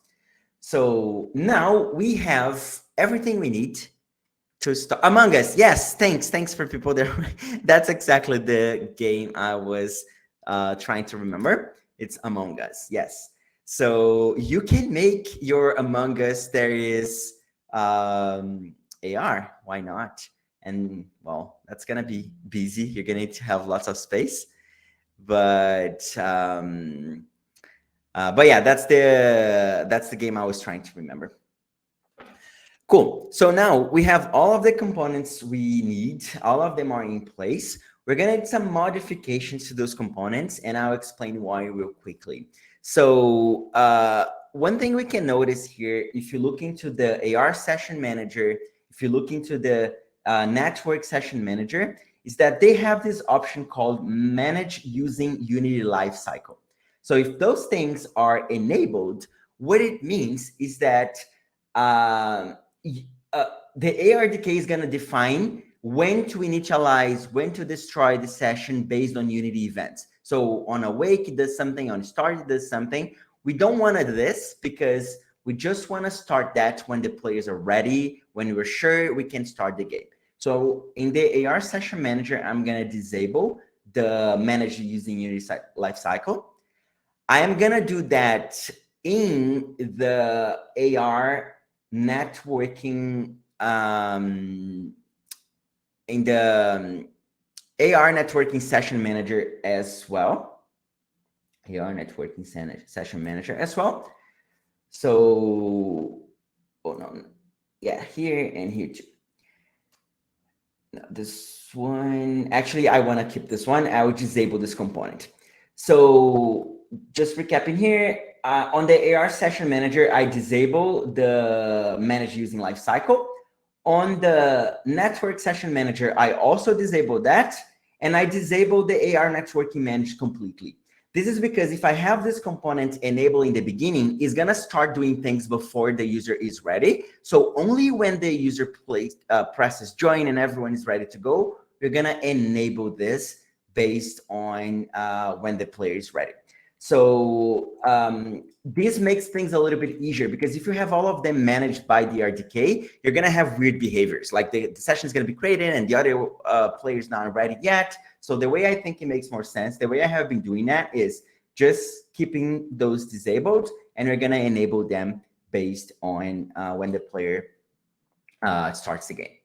So now we have everything we need to start. Among Us, yes, thanks for people there. That's exactly the game I was trying to remember. It's Among Us, yes. So you can make your Among Us. There is AR, why not? And well, that's gonna be busy. You're gonna need to have lots of space, but yeah, that's the game I was trying to remember. Cool. So now we have all of the components we need. All of them are in place. We're gonna need some modifications to those components, and I'll explain why real quickly. So one thing we can notice here, if you look into the AR session manager, if you look into the network session manager, is that they have this option called manage using Unity lifecycle. So if those things are enabled, what it means is that the ARDK is going to define when to initialize, when to destroy the session based on Unity events. So on awake, it does something, on start, it does something. We don't want to do this because we just want to start that when the players are ready, when we're sure we can start the game. So in the AR session manager, I'm going to disable the manage using Unity lifecycle. I am going to do that in the AR networking, in the AR networking session manager as well. AR networking session manager as well. So, oh no, yeah, here and here too. No, this one, actually, I want to keep this one. I will disable this component. So just recapping here, on the AR session manager, I disable the manage using lifecycle. On the network session manager, I also disable that, and I disable the AR networking manage completely. This is because if I have this component enabled in the beginning, it's gonna start doing things before the user is ready. So only when the user presses join and everyone is ready to go, we're gonna enable this based on when the player is ready. So this makes things a little bit easier because if you have all of them managed by the RDK, you're gonna have weird behaviors. Like the session is gonna be created and the other player is not ready yet. So the way I think it makes more sense, the way I have been doing that is just keeping those disabled, and we're gonna enable them based on when the player starts the game.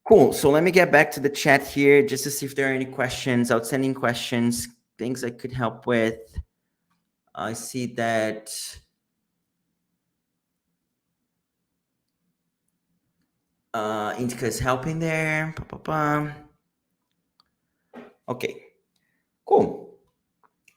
Cool, so let me get back to the chat here just to see if there are any questions, outstanding questions, things I could help with. I see that Indica is helping there. Okay, Cool.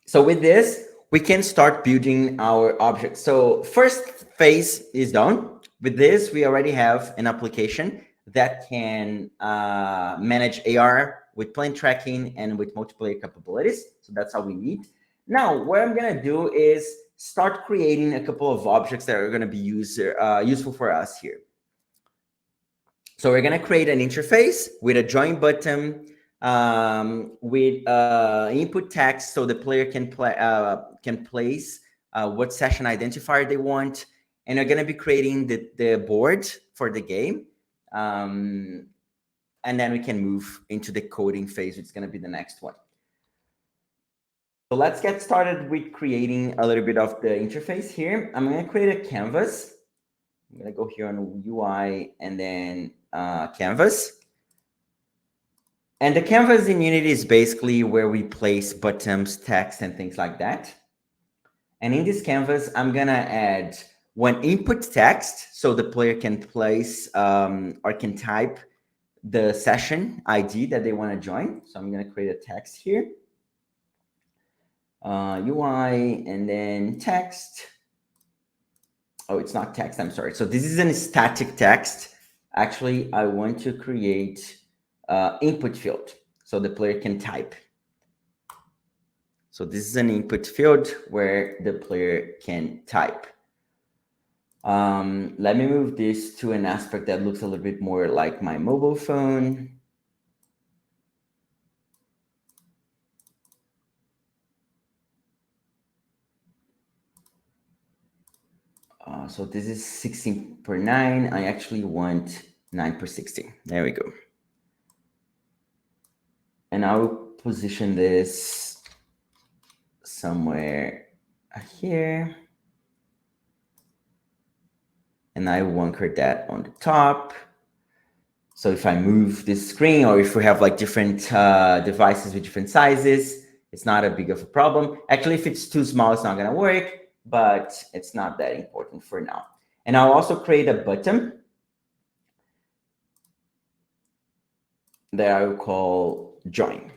So with this, we can start building our objects. So first phase is done. With this, we already have an application that can manage AR with plane tracking and with multiplayer capabilities. So that's all we need. Now, what I'm gonna do is start creating a couple of objects that are gonna be useful for us here. So we're gonna create an interface with a join button, with input text, so the player can place what session identifier they want, and we're gonna be creating the board for the game, and then we can move into the coding phase, which is gonna be the next one. So let's get started with creating a little bit of the interface here. I'm gonna create a canvas. I'm gonna go here on UI and then canvas. And the canvas in Unity is basically where we place buttons, text, and things like that. And in this canvas, I'm gonna add one input text so the player can place or can type the session ID that they want to join. So I'm gonna create a text here. UI and then text. Oh, it's not text, I'm sorry. So this is a static text. Actually, I want to create input field so the player can type. So this is an input field where the player can type. Let me move this to an aspect that looks a little bit more like my mobile phone. So this is 16 per 9. I actually want 9 per 16. There we go. And I will position this somewhere here. And I will anchor that on the top. So if I move this screen, or if we have like different devices with different sizes, it's not a big of a problem. Actually, if it's too small, it's not gonna work, but it's not that important for now. And I'll also create a button that I will call join.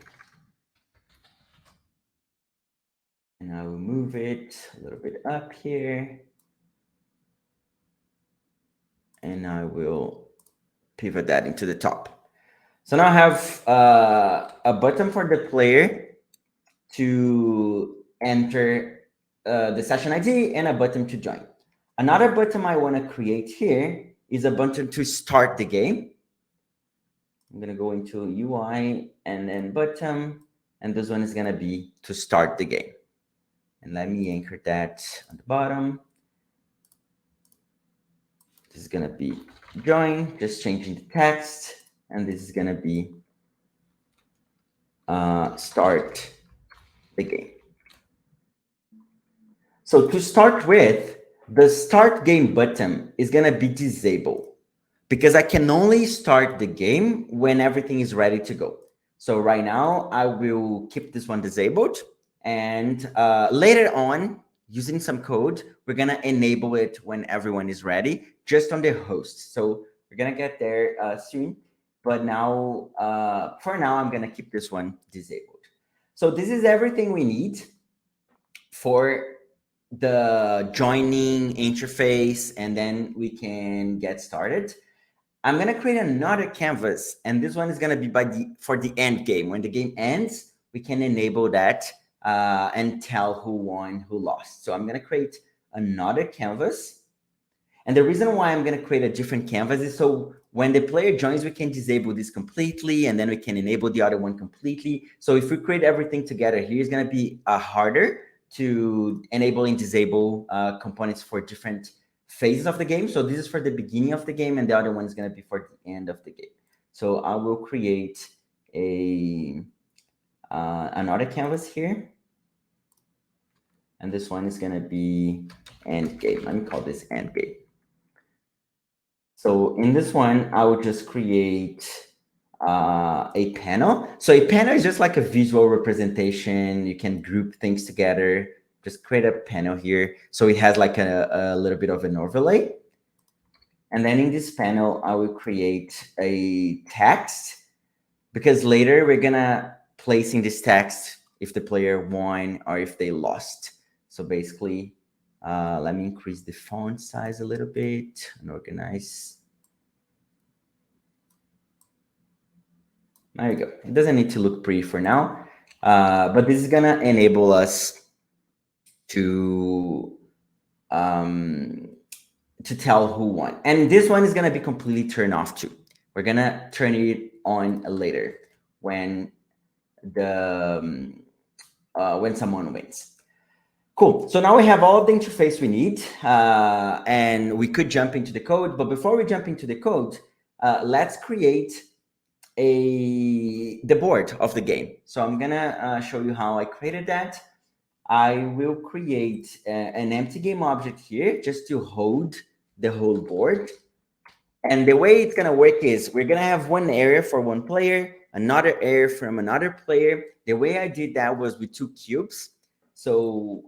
And I will move it a little bit up here. And I will pivot that into the top. So now I have a button for the player to enter the session ID and a button to join. Another button I want to create here is a button to start the game. I'm going to go into UI and then button, and this one is going to be to start the game. And let me anchor that on the bottom. This is going to be join, just changing the text, and this is going to be start the game. So to start with, the start game button is going to be disabled because I can only start the game when everything is ready to go. So right now I will keep this one disabled, and later on, using some code, we're going to enable it when everyone is ready, just on the host. So we're going to get there soon. But now, for now, I'm going to keep this one disabled. So this is everything we need for the joining interface, and then we can get started. I'm going to create another canvas, and this one is going to be for the end game. When the game ends, we can enable that and tell who won, who lost. So I'm going to create another canvas. And the reason why I'm going to create a different canvas is so when the player joins, we can disable this completely, and then we can enable the other one completely. So if we create everything together here, it's going to be harder to enable and disable components for different phases of the game. So this is for the beginning of the game, and the other one is going to be for the end of the game. So I will create another canvas here. And this one is going to be end game. Let me call this end game. So in this one, I will just create a panel. So a panel is just like a visual representation. You can group things together. Just create a panel here. So it has like a little bit of an overlay. And then in this panel, I will create a text, because later we're going to place in this text if the player won or if they lost. So basically, let me increase the font size a little bit and organize. There you go. It doesn't need to look pretty for now, but this is gonna enable us to tell who won. And this one is gonna be completely turned off too. We're gonna turn it on later when when someone wins. Cool. So now we have all of the interface we need, and we could jump into the code. But before we jump into the code, let's create the board of the game. So I'm gonna show you how I created that. I will create an empty game object here just to hold the whole board. And the way it's gonna work is we're gonna have one area for one player, another area from another player. The way I did that was with 2 cubes. So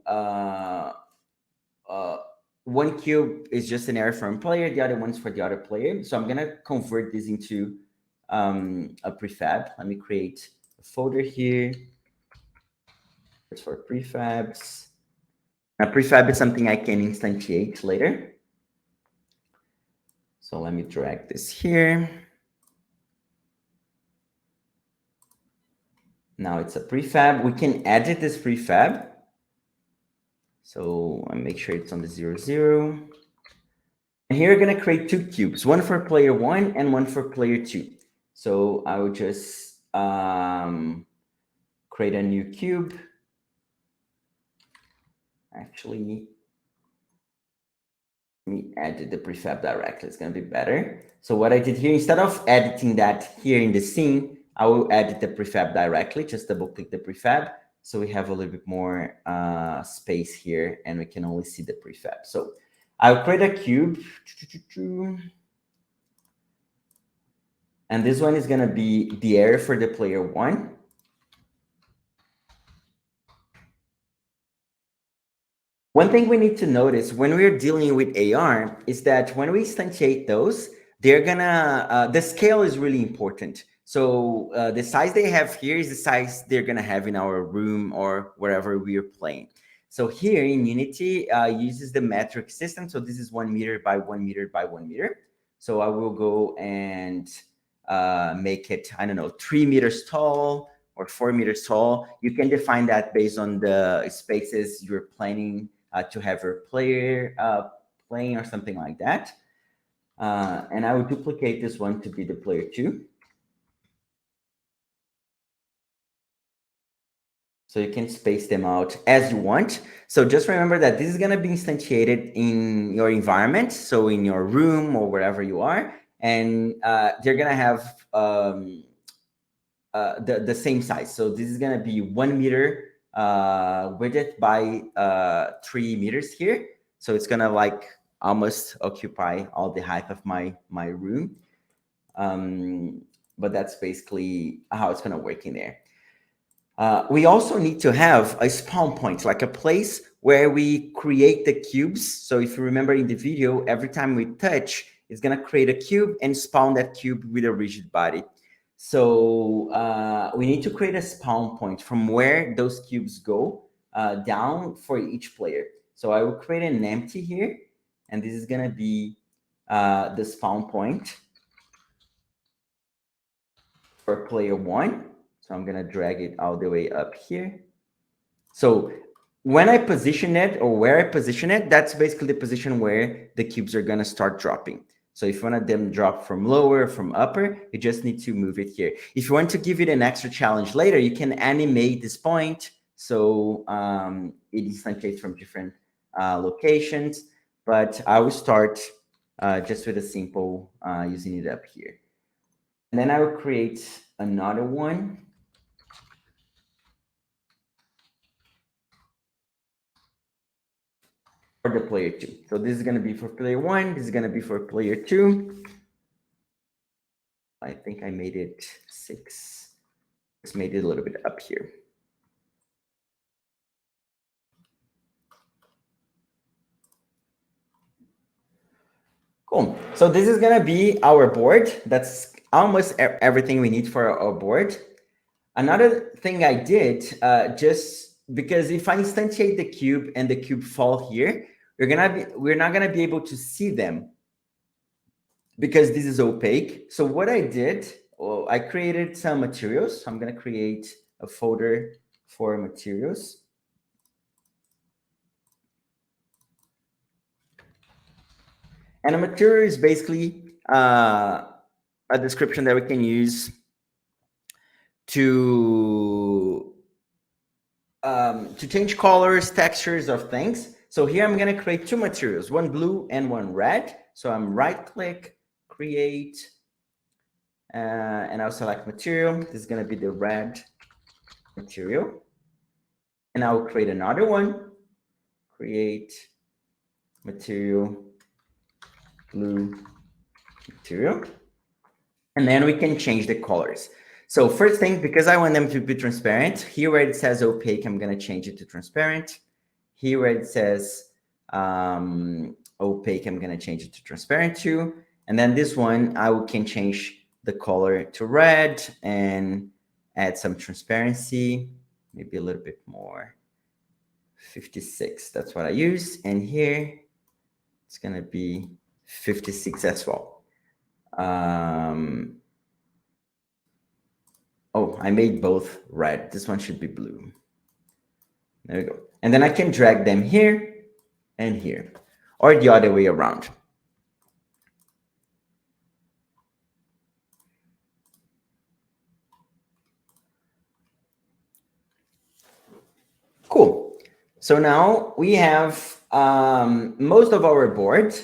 one cube is just an area for one player, the other one's for the other player. So I'm gonna convert this into a prefab. Let me create a folder here. It's for prefabs. A prefab is something I can instantiate later. So let me drag this here. Now it's a prefab. We can edit this prefab. So I make sure it's on the 0, 0. And here we're gonna create 2 cubes, one for player 1 and one for player 2. So I will just create a new cube. Actually, let me edit the prefab directly. It's gonna be better. So what I did here, instead of editing that here in the scene, I will edit the prefab directly. Just double click the prefab. So we have a little bit more space here and we can only see the prefab. So I'll create a cube. And this one is gonna be the area for the player 1. One thing we need to notice when we're dealing with AR is that when we instantiate those, they're gonna, the scale is really important. So the size they have here is the size they're gonna have in our room or wherever we are playing. So here in Unity uses the metric system. So this is 1 meter by 1 meter by 1 meter. So I will go and make it, I don't know, 3 meters tall or 4 meters tall. You can define that based on the spaces you're planning to have your player playing or something like that. And I will duplicate this one to be the player 2. So you can space them out as you want. So just remember that this is going to be instantiated in your environment. So in your room or wherever you are. And they're going to have the same size. So this is going to be 1 meter width by 3 meters here. So it's going to like almost occupy all the height of my room. But that's basically how it's going to work in there. We also need to have a spawn point, like a place where we create the cubes. So if you remember in the video, every time we touch, it's going to create a cube and spawn that cube with a rigid body. So we need to create a spawn point from where those cubes go down for each player. So I will create an empty here, and this is going to be the spawn point for player 1. So I'm going to drag it all the way up here. So when I position it or where I position it, that's basically the position where the cubes are going to start dropping. So if you want them drop from lower, from upper, you just need to move it here. If you want to give it an extra challenge later, you can animate this point. So it instantiates from different locations. But I will start just with a simple using it up here. And then I will create another one. For the player 2. So this is going to be for player 1. This is going to be for player 2. I think I made it 6. Just made it a little bit up here. Cool. So this is going to be our board. That's almost everything we need for our board. Another thing I did, just because if I instantiate the cube and the cube fall here, we're not gonna be able to see them because this is opaque. So what I did, well, I created some materials. So I'm gonna create a folder for materials. And a material is basically a description that we can use to change colors, textures of things. So here I'm going to create two materials, one blue and one red. So I'm right click, create, and I'll select material. This is going to be the red material. And I'll create another one, create material, blue material. And then we can change the colors. So first thing, because I want them to be transparent, here where it says opaque, I'm going to change it to transparent. Here where it says opaque, I'm going to change it to transparent too. And then this one, can change the color to red and add some transparency, maybe a little bit more. 56, that's what I use. And here, it's going to be 56 as well. Oh, I made both red. This one should be blue. There we go. And then I can drag them here and here, or the other way around. Cool. So now we have most of our board,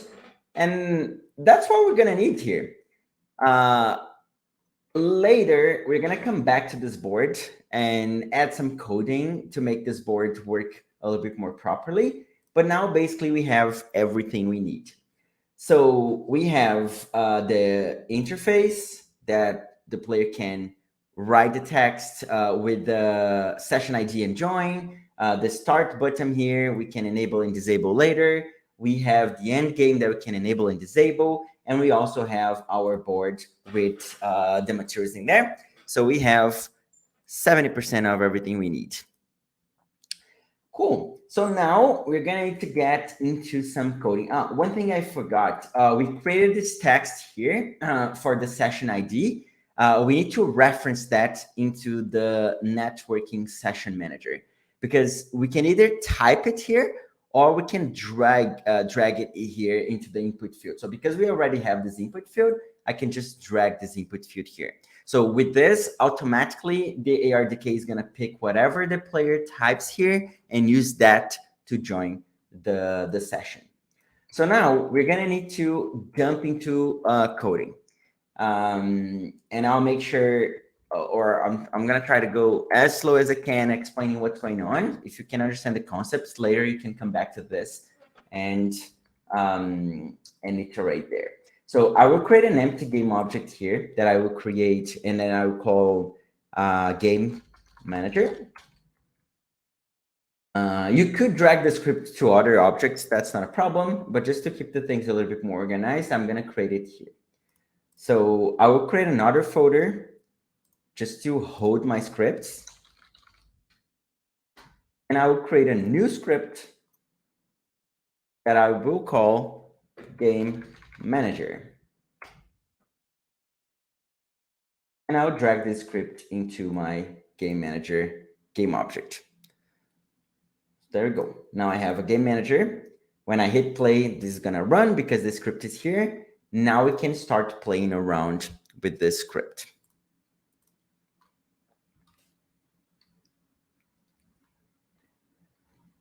and that's what we're going to need here. Later, we're going to come back to this board and add some coding to make this board work a little bit more properly. But now, basically, we have everything we need. So we have the interface that the player can write the text with the session ID and join. The start button here, we can enable and disable later. We have the end game that we can enable and disable. And we also have our board with the materials in there. So we have 70% of everything we need. Cool. So now we're going to get into some coding. One thing I forgot, we created this text here for the session ID. We need to reference that into the networking session manager, because we can either type it here or we can drag it here into the input field. So because we already have this input field, I can just drag this input field here. So with this, automatically, the ARDK is going to pick whatever the player types here and use that to join the session. So now we're going to need to jump into coding. And I'll make sure, or I'm going to try to go as slow as I can explaining what's going on. If you can understand the concepts later, you can come back to this and iterate there. So I will create an empty game object here that I will create, and then I will call game manager. You could drag the script to other objects. That's not a problem. But just to keep the things a little bit more organized, I'm going to create it here. So I will create another folder just to hold my scripts. And I will create a new script that I will call game manager. And I'll drag this script into my game manager game object. There we go. Now I have a game manager. When I hit play, this is going to run because the script is here. Now we can start playing around with this script.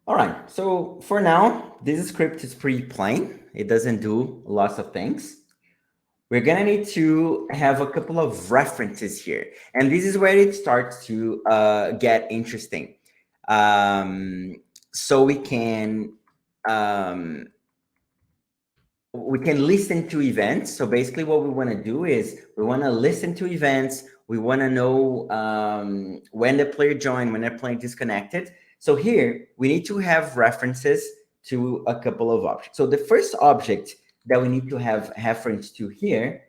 All right, so for now, this script is pretty plain. It doesn't do lots of things. We're gonna need to have a couple of references here. And this is where it starts to get interesting. So we can listen to events. So basically what we wanna do is we wanna listen to events. We wanna know when the player joined, when the player disconnected. So here, we need to have references to a couple of objects. So the first object that we need to have reference to here,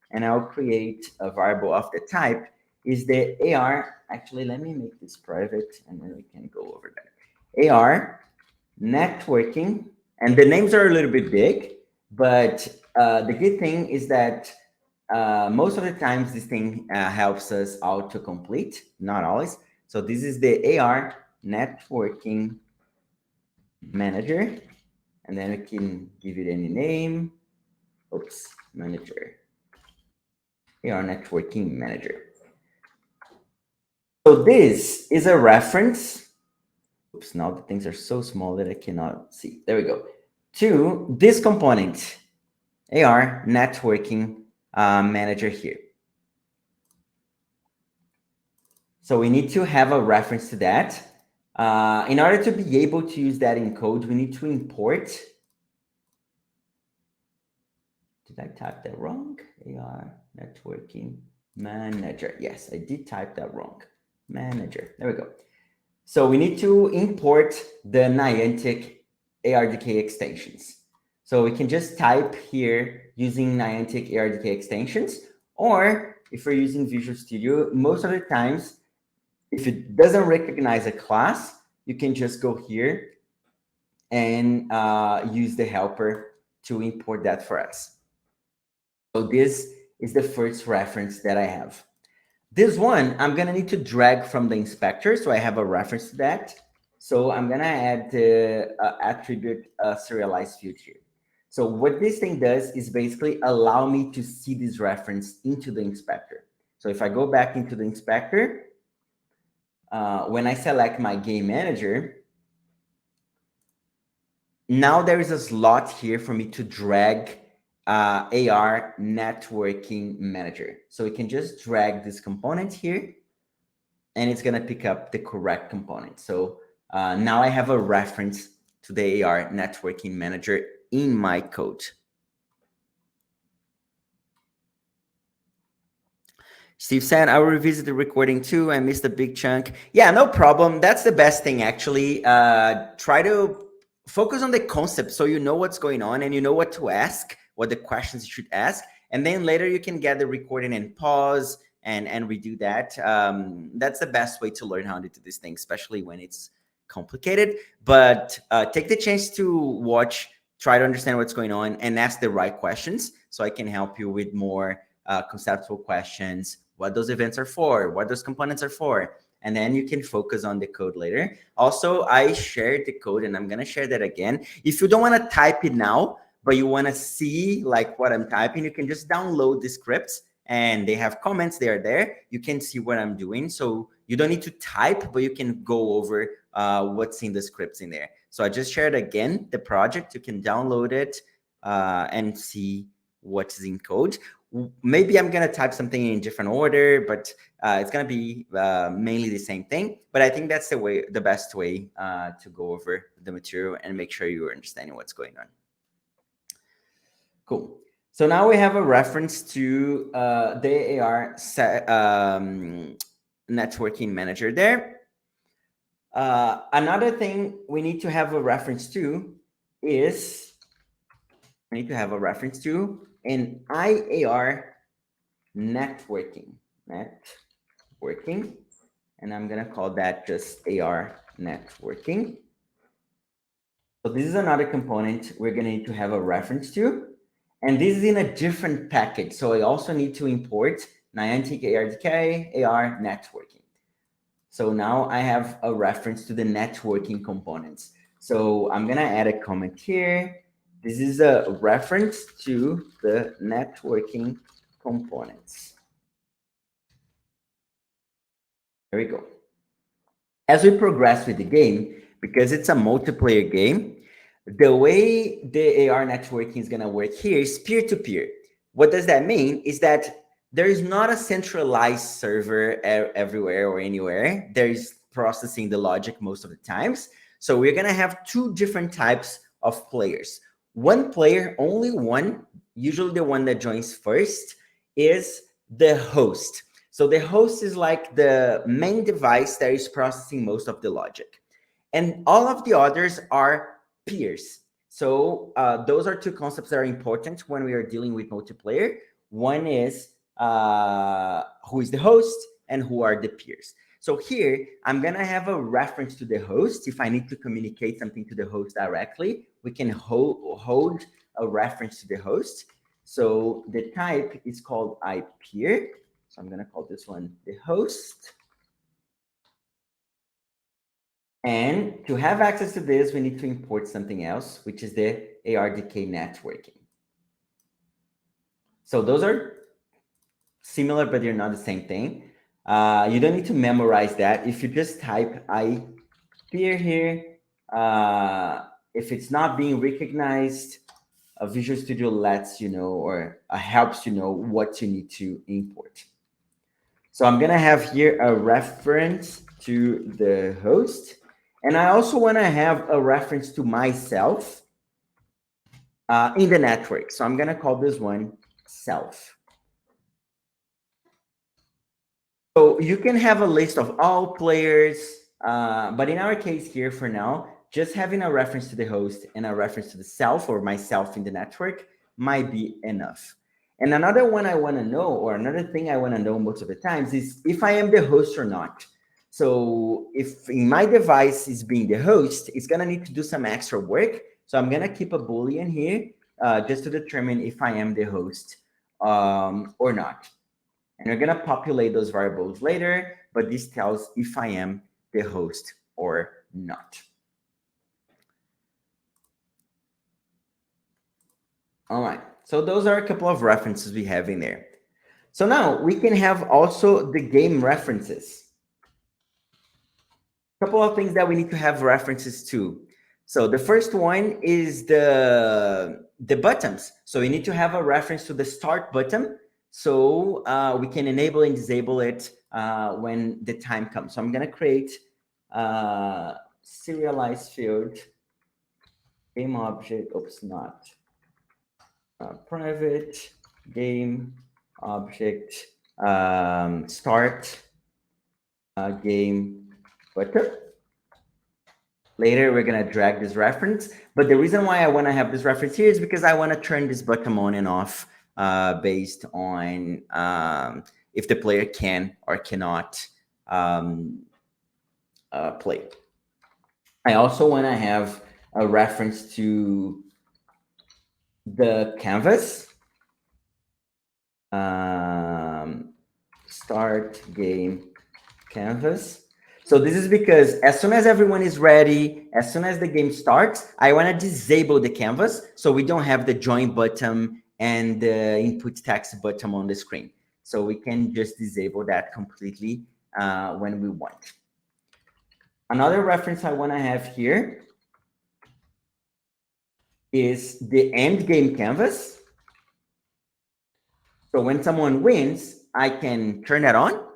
and I'll create a variable of the type, is the AR. Actually, let me make this private and then we can go over that. AR networking, and the names are a little bit big, but the good thing is that most of the times this thing helps us autocomplete, not always. So this is the AR networking manager, and then we can give it any name. Oops, manager. AR networking manager. So this is a reference. Oops, now the things are so small that I cannot see. There we go. To this component, AR networking manager here. So we need to have a reference to that. In order to be able to use that in code, we need to import. Did I type that wrong? AR networking manager. Yes, I did type that wrong. Manager. There we go. So we need to import the Niantic ARDK extensions. So we can just type here using Niantic ARDK extensions, or if we're using Visual Studio, most of the times, if it doesn't recognize a class, you can just go here and use the helper to import that for us. So this is the first reference that I have. This one, I'm gonna need to drag from the inspector, so I have a reference to that. So I'm gonna add the attribute serialized field here. So what this thing does is basically allow me to see this reference into the inspector. So if I go back into the inspector, when I select my game manager, now there is a slot here for me to drag AR networking manager. So we can just drag this component here and it's going to pick up the correct component. So now I have a reference to the AR networking manager in my code. Steve said, I will revisit the recording too. I missed a big chunk. Yeah, no problem. That's the best thing, actually. Try to focus on the concept so you know what's going on and you know what to ask, what the questions you should ask. And then later you can get the recording and pause and redo that. That's the best way to learn how to do this thing, especially when it's complicated. But take the chance to watch, try to understand what's going on and ask the right questions so I can help you with more conceptual questions, what those events are for, what those components are for, and then you can focus on the code later. Also, I shared the code and I'm gonna share that again. If you don't wanna type it now, but you wanna see like what I'm typing, you can just download the scripts and they have comments, they are there. You can see what I'm doing. So you don't need to type, but you can go over what's in the scripts in there. So I just shared again the project, you can download it and see what's in code. Maybe I'm going to type something in different order, but it's going to be mainly the same thing. But I think that's the best way to go over the material and make sure you're understanding what's going on. Cool. So now we have a reference to the AR networking manager there. Another thing we need to have a reference to is an IAR networking, and I'm gonna call that just AR networking. So this is another component we're gonna need to have a reference to, and this is in a different package. So I also need to import Niantic ARDK AR networking. So now I have a reference to the networking components. So I'm gonna add a comment here. This is a reference to the networking components. There we go. As we progress with the game, because it's a multiplayer game, the way the AR networking is going to work here is peer-to-peer. What does that mean? Is that there is not a centralized server everywhere or anywhere. There is processing the logic most of the times. So we're going to have two different types of players. One player, only one, usually the one that joins first, is the host. So the host is like the main device that is processing most of the logic. And all of the others are peers. So those are two concepts that are important when we are dealing with multiplayer. One is who is the host, and who are the peers. So here, I'm going to have a reference to the host. If I need to communicate something to the host directly, we can hold a reference to the host. So the type is called iPeer. So I'm going to call this one the host. And to have access to this, we need to import something else, which is the ARDK networking. So those are similar, but they're not the same thing. You don't need to memorize that. If you just type iPeer here, if it's not being recognized, Visual Studio lets you know or helps you know what you need to import. So I'm going to have here a reference to the host. And I also want to have a reference to myself in the network. So I'm going to call this one self. So you can have a list of all players, but in our case here for now, just having a reference to the host and a reference to the self or myself in the network might be enough. And another one I want to know, or another thing I want to know most of the times, is if I am the host or not. So if in my device is being the host, it's going to need to do some extra work. So I'm going to keep a Boolean here just to determine if I am the host or not. And we're going to populate those variables later, but this tells if I am the host or not. All right, so those are a couple of references we have in there. So now we can have also the game references. A couple of things that we need to have references to. So the first one is the buttons. So we need to have a reference to the start button. So we can enable and disable it when the time comes. So I'm going to create a serialized field, game object, oops, not private, game object, start game button. Later, we're going to drag this reference. But the reason why I want to have this reference here is because I want to turn this button on and off based on if the player can or cannot play. I also want to have a reference to the canvas. Start game canvas. So this is because as soon as everyone is ready, as soon as the game starts, I want to disable the canvas so we don't have the join button and the input text button on the screen. So we can just disable that completely when we want. Another reference I want to have here is the end game canvas. So when someone wins, I can turn that on.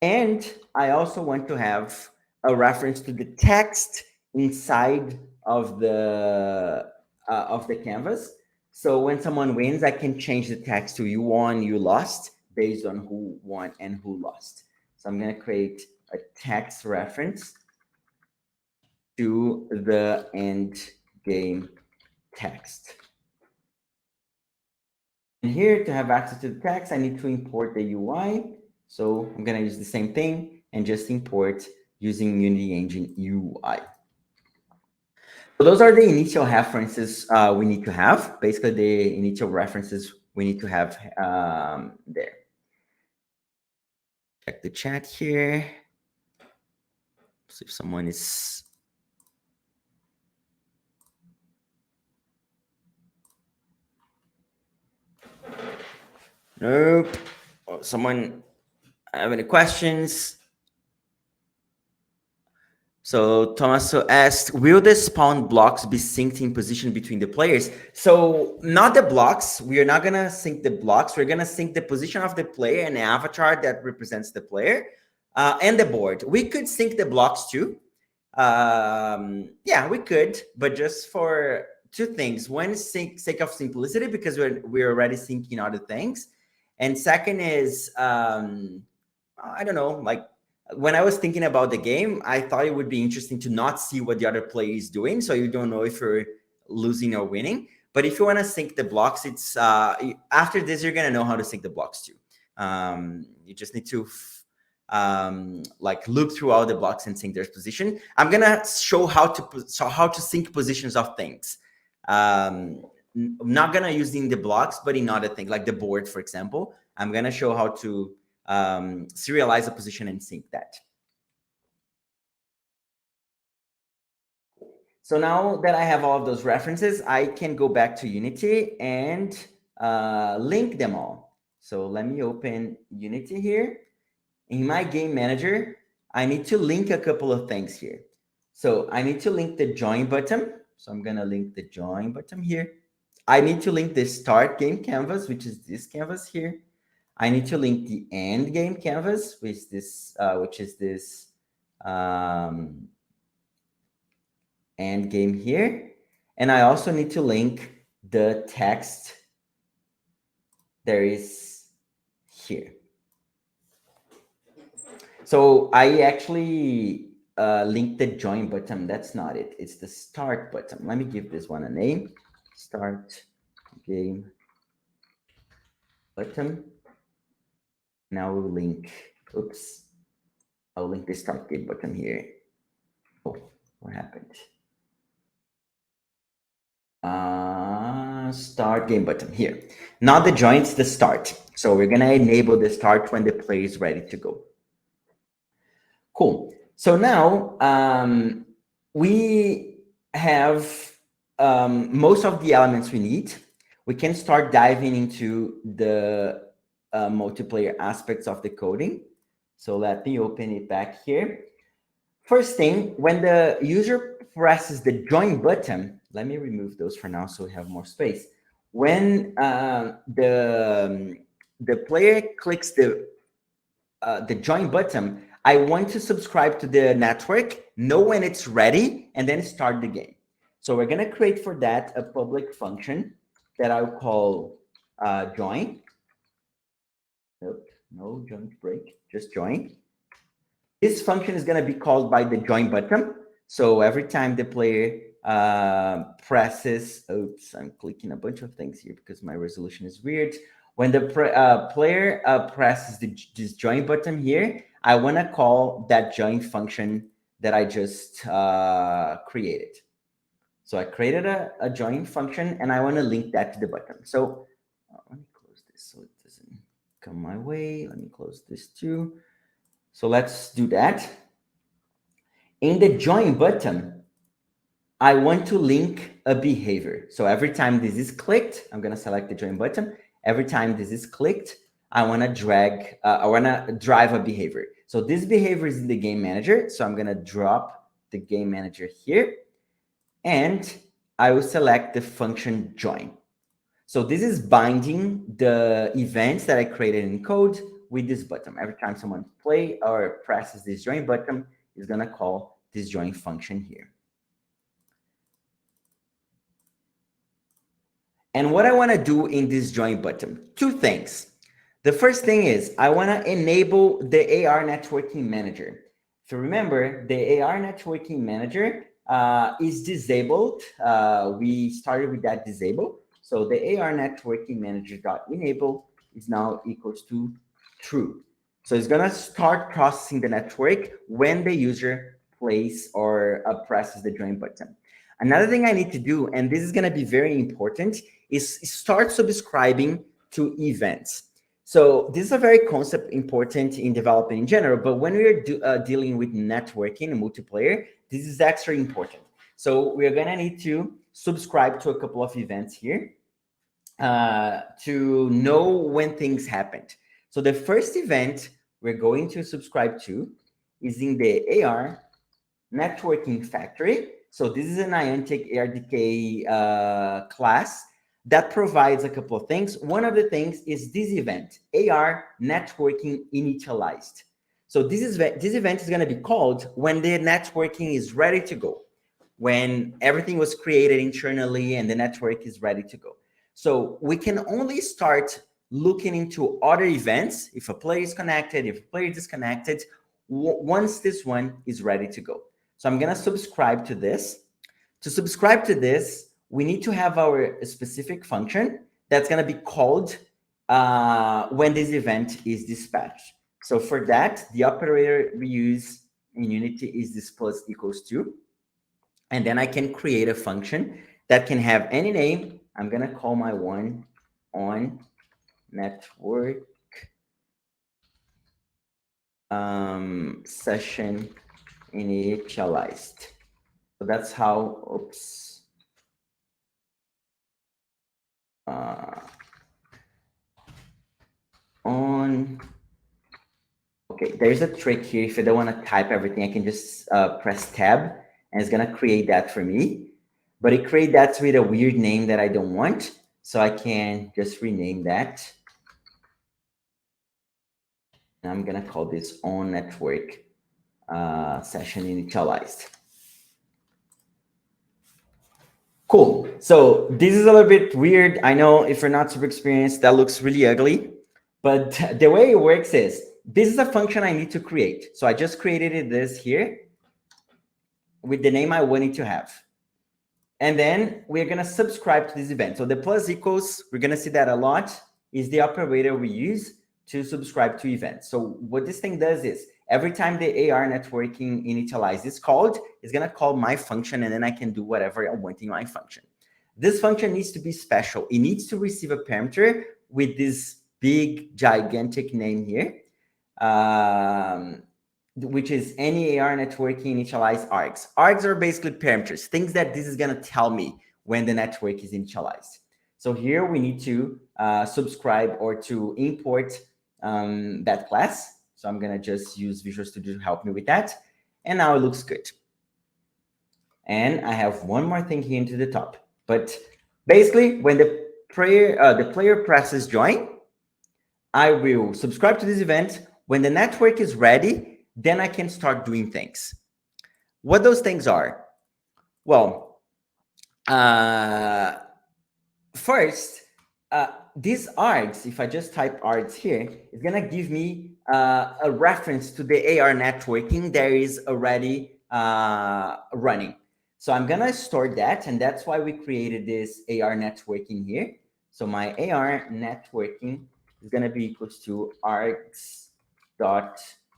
And I also want to have a reference to the text inside of the canvas. So when someone wins, I can change the text to you won, you lost, based on who won and who lost. So I'm going to create a text reference to the end game text. And here, to have access to the text, I need to import the UI. So I'm going to use the same thing and just import using Unity Engine UI. So those are the initial references we need to have. Basically, the initial references we need to have there. Check the chat here. See if someone is... Nope. Oh, someone have any questions? So Tommaso asked, will the spawn blocks be synced in position between the players? So not the blocks. We are not going to sync the blocks. We're going to sync the position of the player and the avatar that represents the player and the board. We could sync the blocks too. Yeah, we could, but just for two things. One, sake of simplicity, because we're already syncing other things. And second is, I don't know, like when I was thinking about the game, I thought it would be interesting to not see what the other player is doing. So you don't know if you're losing or winning. But if you want to sync the blocks, it's after this, you're going to know how to sync the blocks too. You just need to like look through all the blocks and sync their position. I'm gonna show how to sync positions of things. I'm not gonna use in the blocks, but in other things like the board, for example. I'm gonna show how to serialize a position and sync that. So now that I have all of those references, I can go back to Unity and link them all. So let me open Unity here. In my game manager, I need to link a couple of things here. So I need to link the join button. So I'm gonna link the join button here. I need to link the start game canvas, which is this canvas here. I need to link the end game canvas, which is this end game here. And I also need to link the text there is here. So I actually linked the join button. That's not it. It's the start button. Let me give this one a name. Start game button. Now we'll link, oops. I'll link the start game button here. Oh, what happened? Start game button here. Not the join, it's the start. So we're gonna enable the start when the player is ready to go. Cool. So now we have most of the elements we need. We can start diving into the multiplayer aspects of the coding. So let me open it back here. First thing, when the user presses the join button, let me remove those for now so we have more space. When the player clicks the join button, I want to subscribe to the network, know when it's ready, and then start the game. So we're going to create for that a public function that I'll call join. Nope, no join break, just join. This function is going to be called by the join button. So every time the player presses, oops, I'm clicking a bunch of things here because my resolution is weird. When the player presses this join button here, I want to call that join function that I just created. So I created a join function and I want to link that to the button. So let me close this so it doesn't come my way. Let me close this too. So let's do that. In the join button, I want to link a behavior. So every time this is clicked, I'm going to select the join button. Every time this is clicked, I want to drive a behavior. So this behavior is in the game manager. So I'm going to drop the game manager here and I will select the function join. So this is binding the events that I created in code with this button. Every time someone plays or presses this join button, it's going to call this join function here. And what I want to do in this join button, two things. The first thing is I want to enable the AR networking manager. If you remember, the AR networking manager is disabled. We started with that disable. So the AR networking manager.enable is now equals to true. So it's going to start processing the network when the user plays or presses the join button. Another thing I need to do, and this is going to be very important, is start subscribing to events. So this is a very concept important in developing in general, but when we're dealing with networking and multiplayer, this is extra important. So we're going to need to subscribe to a couple of events here to know when things happened. So the first event we're going to subscribe to is in the AR networking factory. So this is a Niantic ARDK class that provides a couple of things. One of the things is this event, AR networking initialized. So this event is going to be called when the networking is ready to go, when everything was created internally and the network is ready to go. So we can only start looking into other events if a player is connected, if a player is disconnected, once this one is ready to go. So I'm going to subscribe to this. To subscribe to this, we need to have our specific function that's going to be called when this event is dispatched. So for that, the operator we use in Unity is this plus equals to. And then I can create a function that can have any name. I'm going to call my one on network session initialized. So that's how, oops. On, okay, there's a trick here. If I don't want to type everything, I can just press tab and it's going to create that for me. But it creates that with a weird name that I don't want. So I can just rename that. And I'm going to call this on network session initialized. Cool. So this is a little bit weird. I know if you're not super experienced, that looks really ugly. But the way it works is, this is a function I need to create. So I just created this here with the name I wanted to have. And then we're going to subscribe to this event. So the plus equals, we're going to see that a lot, is the operator we use to subscribe to events. So what this thing does is, every time the AR networking initialize is called, it's going to call my function, and then I can do whatever I want in my function. This function needs to be special. It needs to receive a parameter with this big, gigantic name here, which is any AR networking initialize args. Args are basically parameters, things that this is going to tell me when the network is initialized. So here we need to subscribe or to import that class. So I'm going to just use Visual Studio to help me with that. And now it looks good. And I have one more thing here into the top. But basically, when the player presses join, I will subscribe to this event. When the network is ready, then I can start doing things. What those things are? Well, first, these args, if I just type args here, it's going to give me a reference to the AR networking that is already running. So I'm going to store that, and that's why we created this AR networking here. So my AR networking is going to be equals to args.AR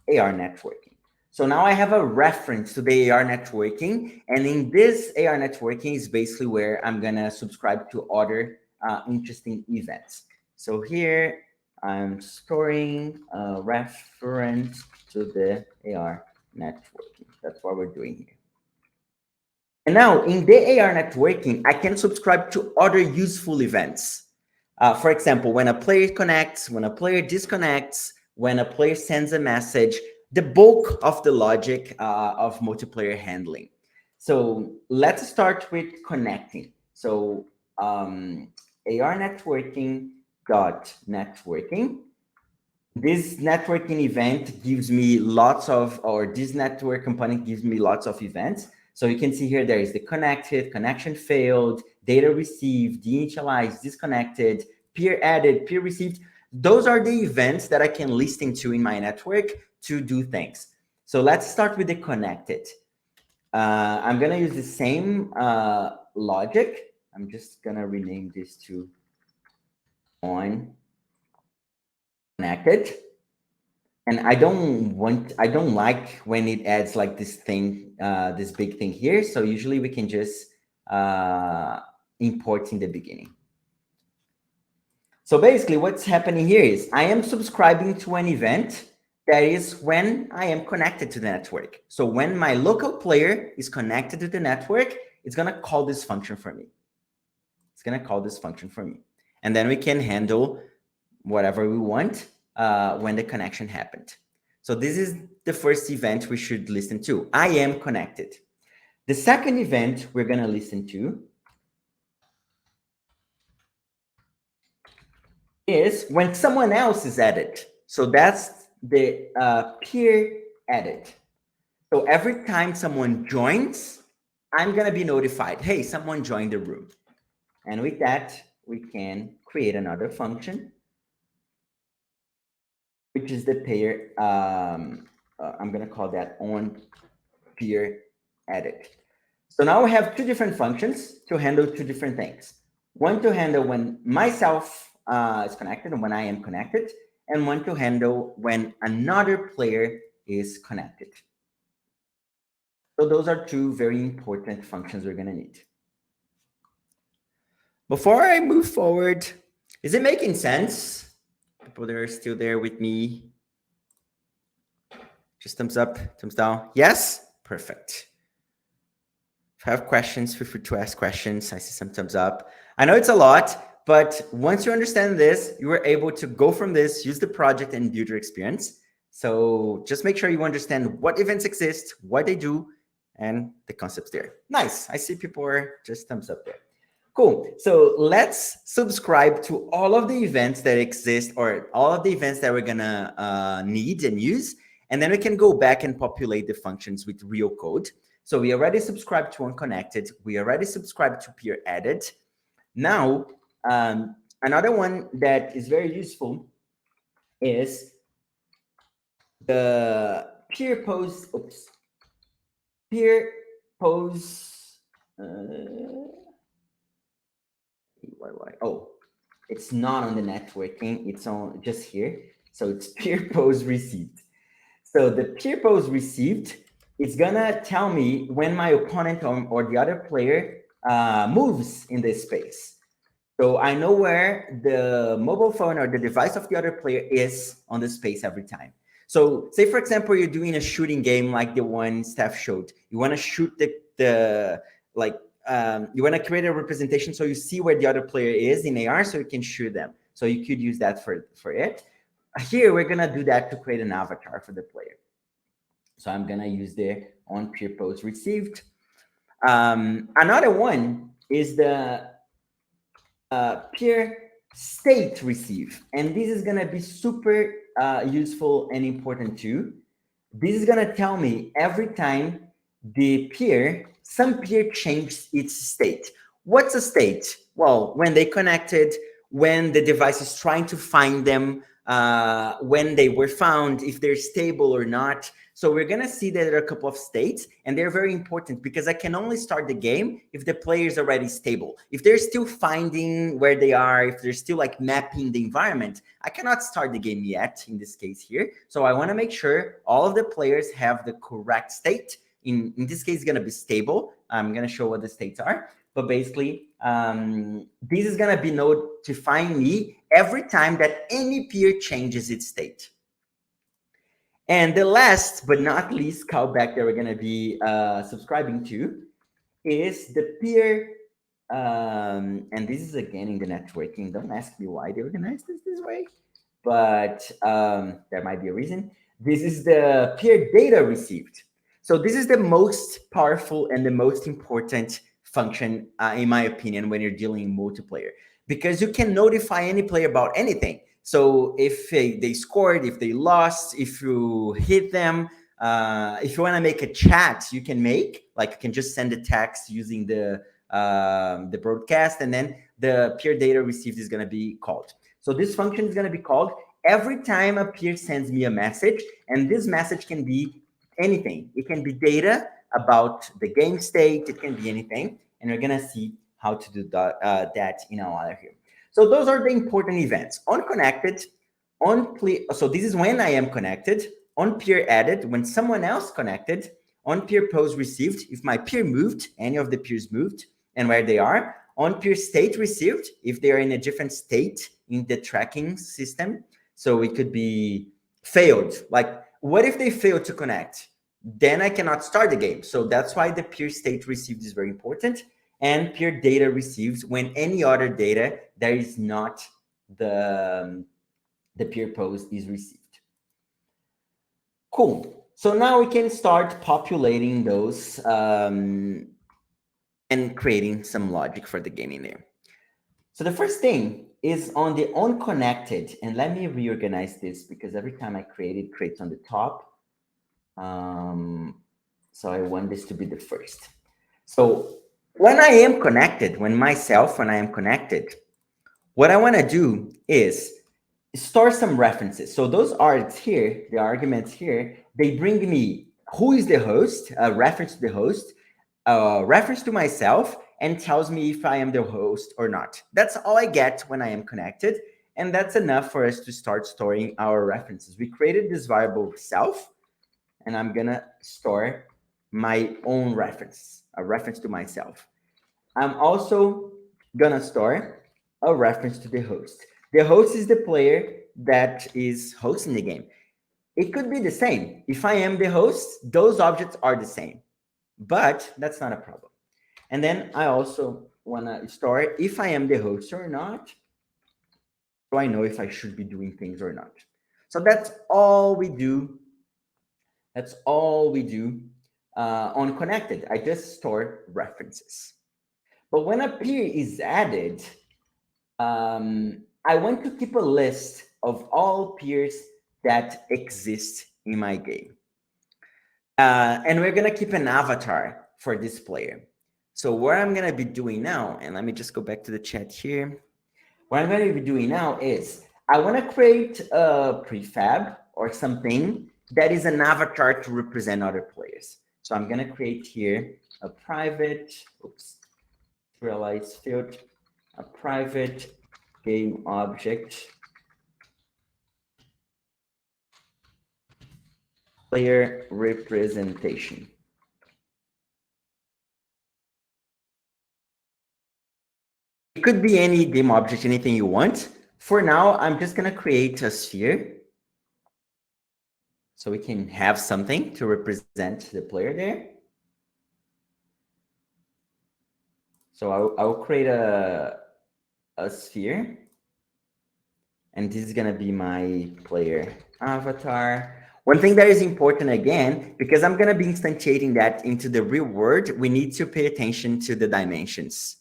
networking. So now I have a reference to the AR networking, and in this AR networking is basically where I'm going to subscribe to other interesting events. So here I'm storing a reference to the AR networking. That's what we're doing here. And now in the AR networking, I can subscribe to other useful events. For example, when a player connects, when a player disconnects, when a player sends a message, the bulk of the logic of multiplayer handling. So let's start with connecting. So AR networking dot networking. This networking event gives me lots of, or this network component gives me lots of events. So you can see here, there is the connected, connection failed, data received, deinitialized, disconnected, peer added, peer received. Those are the events that I can listen to in my network to do things. So let's start with the connected. I'm going to use the same logic. I'm just going to rename this to on connected. And I don't like when it adds like this thing, this big thing here. So usually we can just import in the beginning. So basically what's happening here is I am subscribing to an event that is when I am connected to the network. So when my local player is connected to the network, it's going to call this function for me. It's going to call this function for me. And then we can handle whatever we want when the connection happened. So this is the first event we should listen to. I am connected. The second event we're going to listen to is when someone else is added. So that's the peer added. So every time someone joins, I'm going to be notified, hey, someone joined the room. And with that, we can create another function, which is the pair. I'm going to call that on peer added. So now we have two different functions to handle two different things. One to handle when myself is connected and when I am connected, and one to handle when another player is connected. So those are two very important functions we're going to need. Before I move forward, is it making sense? People that are still there with me, just thumbs up, thumbs down. Yes? Perfect. If you have questions, feel free to ask questions. I see some thumbs up. I know it's a lot, but once you understand this, you are able to go from this, use the project, and build your experience. So just make sure you understand what events exist, what they do, and the concepts there. Nice. I see people are just thumbs up there. Cool. So let's subscribe to all of the events that exist, or all of the events that we're gonna need and use. And then we can go back and populate the functions with real code. So we already subscribed to unconnected. We already subscribed to peer added. Now, another one that is very useful is the peer pose. Oops. Peer pose. Oh, it's not on the networking. It's on just here. So it's peer pose received. So the peer pose received is gonna tell me when my opponent or the other player moves in this space. So I know where the mobile phone or the device of the other player is on the space every time. So say, for example, you're doing a shooting game like the one Steph showed. You want to shoot you want to create a representation so you see where the other player is in AR so you can shoot them. So you could use that for it. Here, we're going to do that to create an avatar for the player. So I'm going to use the on peer pose received. Another one is the peer state receive. And this is going to be super useful and important too. This is going to tell me every time some peer changes its state. What's a state? Well, when they connected, when the device is trying to find them, when they were found, if they're stable or not. So we're going to see that there are a couple of states, and they're very important because I can only start the game if the player is already stable. If they're still finding where they are, if they're still like mapping the environment, I cannot start the game yet in this case here. So I want to make sure all of the players have the correct state. In this case, it's going to be stable. I'm going to show what the states are. But basically, this is going to be notifying me every time that any peer changes its state. And the last but not least callback that we're going to be subscribing to is the peer. And this is again in the networking. Don't ask me why they organized this way, but there might be a reason. This is the peer data received. So this is the most powerful and the most important function, in my opinion, when you're dealing multiplayer, because you can notify any player about anything. So if they scored, if they lost, if you hit them, if you want to make a chat, you can you can just send a text using the broadcast, and then the peer data received is going to be called. So this function is going to be called every time a peer sends me a message, and this message can be anything. It can be data about the game state. It can be anything. And we're going to see how to do that in a while here. So those are the important events. On connected, so this is when I am connected. On peer added, when someone else connected. On peer pose received, if my peer moved, any of the peers moved, and where they are. On peer state received, if they are in a different state in the tracking system. So it could be failed. Like, what if they fail to connect? Then I cannot start the game. So that's why the peer state received is very important. And peer data received when any other data that is not the peer pose is received. Cool. So now we can start populating those and creating some logic for the game in there. So the first thing is on the unconnected. And let me reorganize this because every time I create it creates on the top. So I want this to be the first. So when I am connected, when I am connected, what I want to do is store some references. So those args here, the arguments here, they bring me who is the host, a reference to the host, a reference to myself, and tells me if I am the host or not. That's all I get when I am connected. And that's enough for us to start storing our references. We created this variable self, and I'm gonna store my own reference, a reference to myself. I'm also gonna store a reference to the host. The host is the player that is hosting the game. It could be the same. If I am the host, those objects are the same, but that's not a problem. And then I also wanna store if I am the host or not, so I know if I should be doing things or not. So that's all we do. That's all we do on connected. I just store references. But when a peer is added, I want to keep a list of all peers that exist in my game. And we're gonna keep an avatar for this player. So what I'm gonna be doing now, and let me just go back to the chat here. What I'm gonna be doing now is I wanna create a prefab or something that is an avatar to represent other players. So I'm gonna create here a private, realize field, a private game object player representation. It could be any game object, anything you want. For now, I'm just gonna create a sphere so we can have something to represent the player there. So I'll create a sphere, and this is gonna be my player avatar. One thing that is important again, because I'm gonna be instantiating that into the real world, we need to pay attention to the dimensions.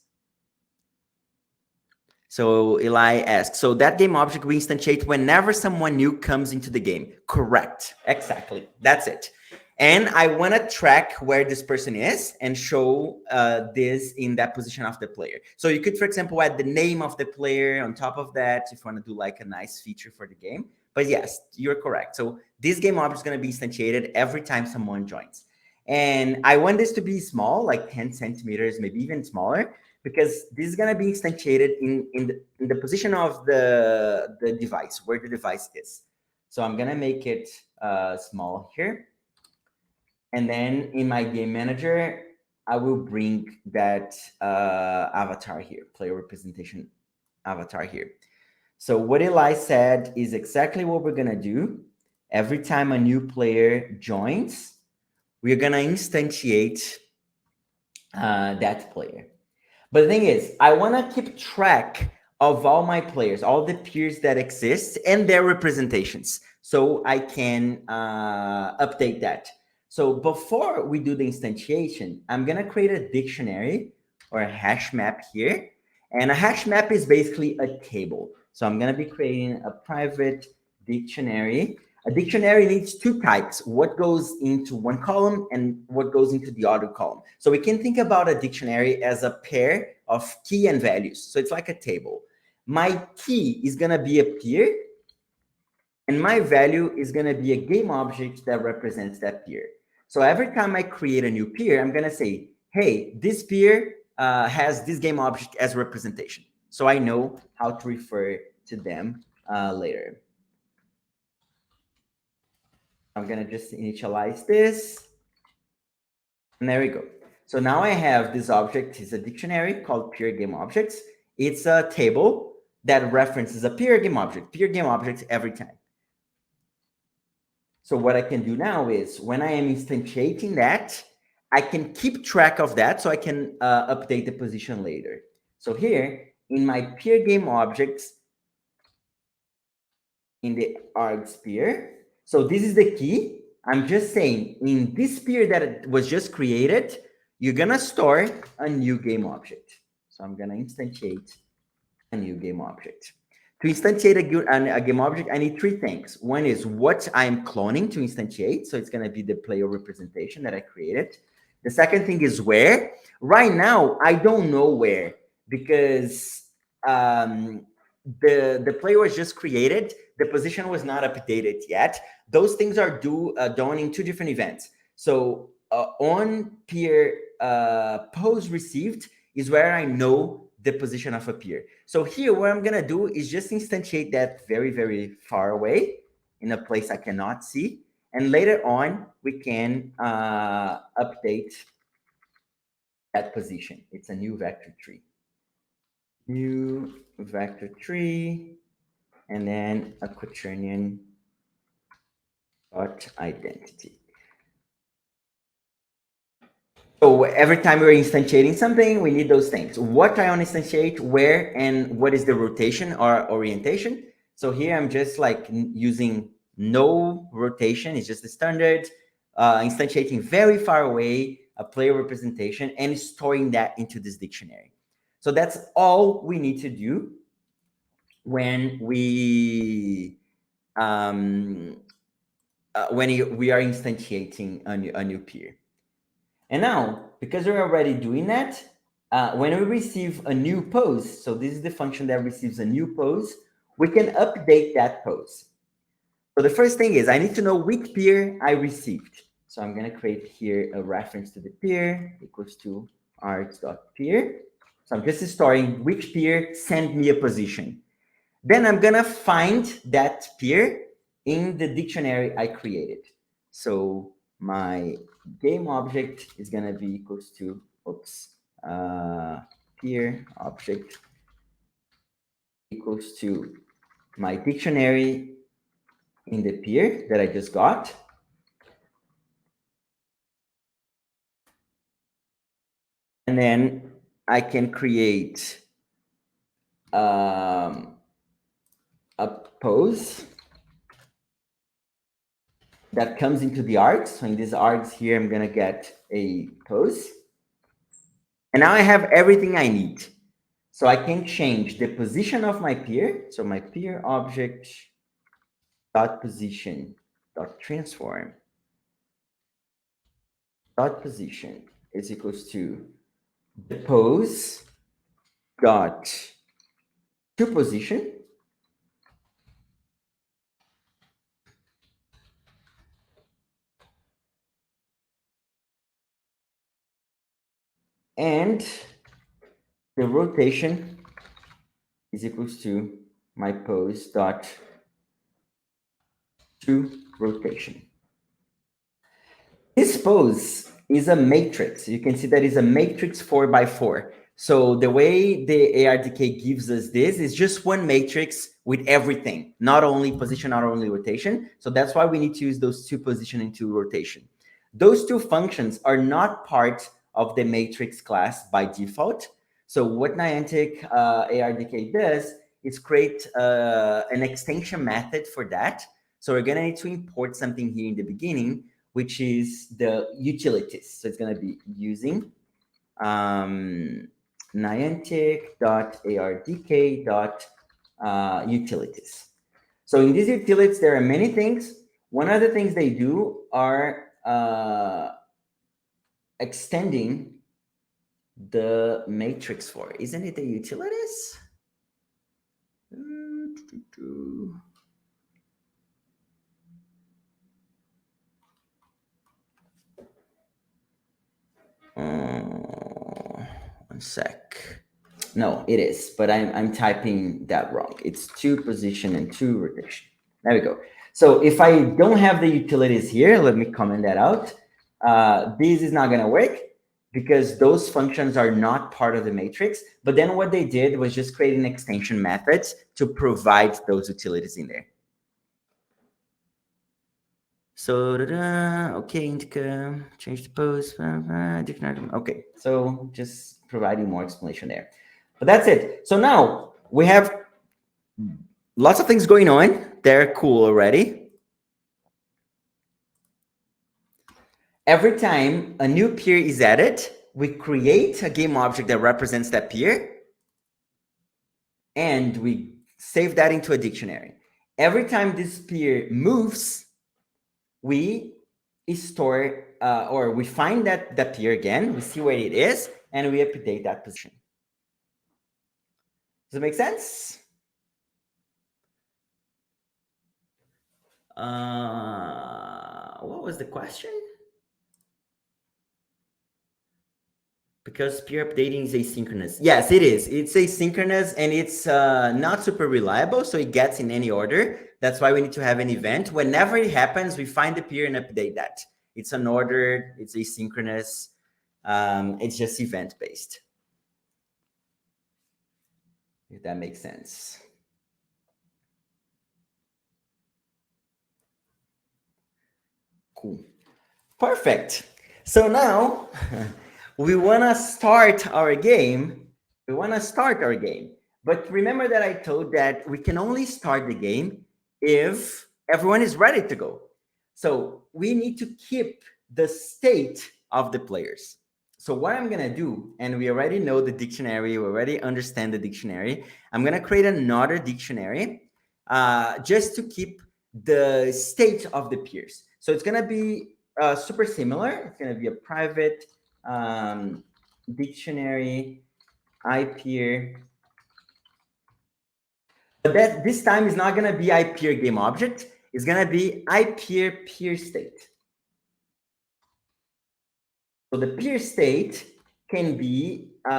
So Eli asks, so that game object we instantiate whenever someone new comes into the game. Correct, exactly, that's it. And I wanna track where this person is and show this in that position of the player. So you could, for example, add the name of the player on top of that if you wanna do like a nice feature for the game. But yes, you're correct. So this game object is gonna be instantiated every time someone joins. And I want this to be small, like 10 centimeters, maybe even smaller, because this is going to be instantiated in the position of the device, where the device is. So I'm going to make it small here. And then in my game manager, I will bring that avatar here, player representation avatar here. So what Eli said is exactly what we're going to do. Every time a new player joins, we're going to instantiate that player. But the thing is, I want to keep track of all my players, all the peers that exist and their representations, so I can update that. So before we do the instantiation, I'm going to create a dictionary or a hash map here. And a hash map is basically a table. So I'm going to be creating a private dictionary. A dictionary needs two types, what goes into one column and what goes into the other column. So we can think about a dictionary as a pair of key and values. So it's like a table. My key is going to be a peer, and my value is going to be a game object that represents that peer. So every time I create a new peer, I'm going to say, hey, this peer has this game object as representation. So I know how to refer to them later. I'm going to just initialize this. And there we go. So now I have this object is a dictionary called peer game objects. It's a table that references a peer game object every time. So what I can do now is when I am instantiating that, I can keep track of that so I can update the position later. So here in my peer game objects, in the args peer, so this is the key. I'm just saying in this peer that was just created, you're gonna store a new game object. So I'm gonna instantiate a new game object. To instantiate a game object, I need three things. One is what I'm cloning to instantiate. So it's gonna be the player representation that I created. The second thing is where. Right now, I don't know where because the player was just created. The position was not updated yet. Those things are done in two different events. So on peer pose received is where I know the position of a peer. So here, what I'm gonna do is just instantiate that very, very far away in a place I cannot see. And later on, we can update that position. It's a new vector tree. New vector tree, and then a quaternion dot identity. So every time we're instantiating something, we need those things. What I want to instantiate, where, and what is the rotation or orientation. So here I'm just like using no rotation. It's just the standard, instantiating very far away, a player representation, and storing that into this dictionary. So that's all we need to do when we we are instantiating a new peer. And now, because we're already doing that, when we receive a new pose, so this is the function that receives a new pose, we can update that pose. So the first thing is I need to know which peer I received. So I'm going to create here a reference to the peer equals to args.peer. So I'm just storing which peer sent me a position. Then I'm going to find that peer in the dictionary I created. So my game object is going to be equals to, peer object equals to my dictionary in the peer that I just got. And then I can create a pose that comes into the args. So in these args here, I'm going to get a pose. And now I have everything I need. So I can change the position of my peer. So my peer object dot position dot transform dot position is equals to the pose dot to position and the rotation is equals to my pose dot to rotation. This pose is a matrix. You can see that is a matrix 4x4. So the way the ARDK gives us this is just one matrix with everything, not only position, not only rotation. So that's why we need to use those two position and two rotation. Those two functions are not part of the matrix class by default. So what Niantic ARDK does is create an extension method for that. So we're gonna need to import something here in the beginning, which is the utilities. So it's going to be using Niantic.ardk.utilities. So in these utilities, there are many things. One of the things they do are extending the matrix for. Isn't it the utilities? One sec. No, it is, but I'm typing that wrong. It's two position and two rotation. There we go. So if I don't have the utilities here, let me comment that out. This is not going to work because those functions are not part of the matrix. But then what they did was just create an extension methods to provide those utilities in there. So, okay, Indica, change the pose, okay. So just providing more explanation there. But that's it. So now we have lots of things going on. They're cool already. Every time a new peer is added, we create a game object that represents that peer, and we save that into a dictionary. Every time this peer moves, we store or we find that peer again, we see where it is, and we update that position. Does it make sense? What was the question? Because peer updating is asynchronous. Yes, it is. It's asynchronous and it's not super reliable, so it gets in any order. That's why we need to have an event. Whenever it happens, we find the peer and update that. It's unordered, it's asynchronous, it's just event-based. If that makes sense. Cool. Perfect. So now we want to start our game. But remember that I told that we can only start the game if everyone is ready to go. So we need to keep the state of the players. So what I'm going to do, and we already know the dictionary, we already understand the dictionary. I'm going to create another dictionary just to keep the state of the peers. So it's going to be super similar. It's going to be a private dictionary iPeer. But that this time is not going to be iPeer game object. It's going to be iPeer peer state. So the peer state can be, it's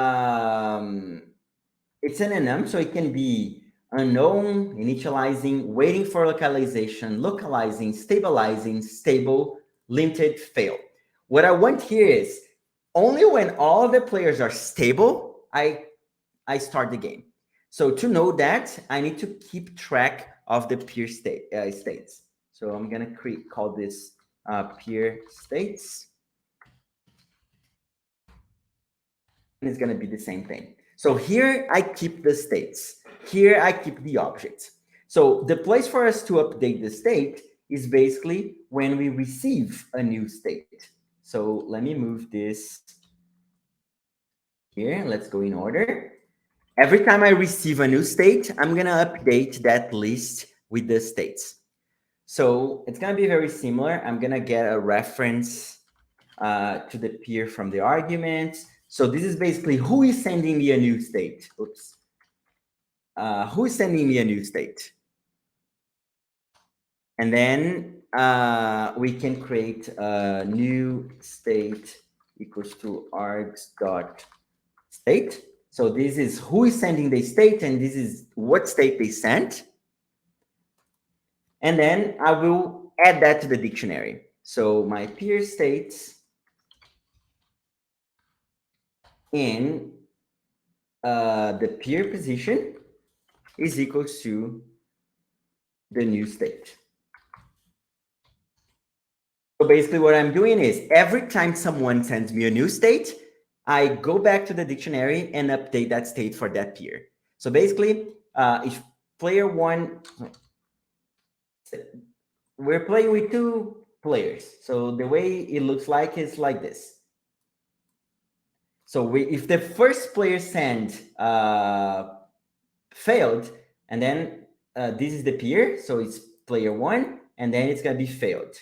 an enum, so it can be unknown, initializing, waiting for localization, localizing, stabilizing, stable, limited, fail. What I want here is only when all the players are stable, I start the game. So to know that, I need to keep track of the peer states. So I'm going to call this peer states. And it's going to be the same thing. So here I keep the states. Here I keep the objects. So the place for us to update the state is basically when we receive a new state. So let me move this here. Let's go in order. Every time I receive a new state, I'm going to update that list with the states. So it's going to be very similar. I'm going to get a reference to the peer from the arguments. So this is basically who is sending me a new state. Oops. Who is sending me a new state? And then we can create a new state equals to args.state. So this is who is sending the state, and this is what state they sent. And then I will add that to the dictionary. So my peer states in the peer position is equals to the new state. So basically what I'm doing is every time someone sends me a new state, I go back to the dictionary and update that state for that peer. So basically, if player one, we're playing with two players. So the way it looks like is like this. So if the first player sent failed, and then this is the peer, so it's player one, and then it's gonna be failed.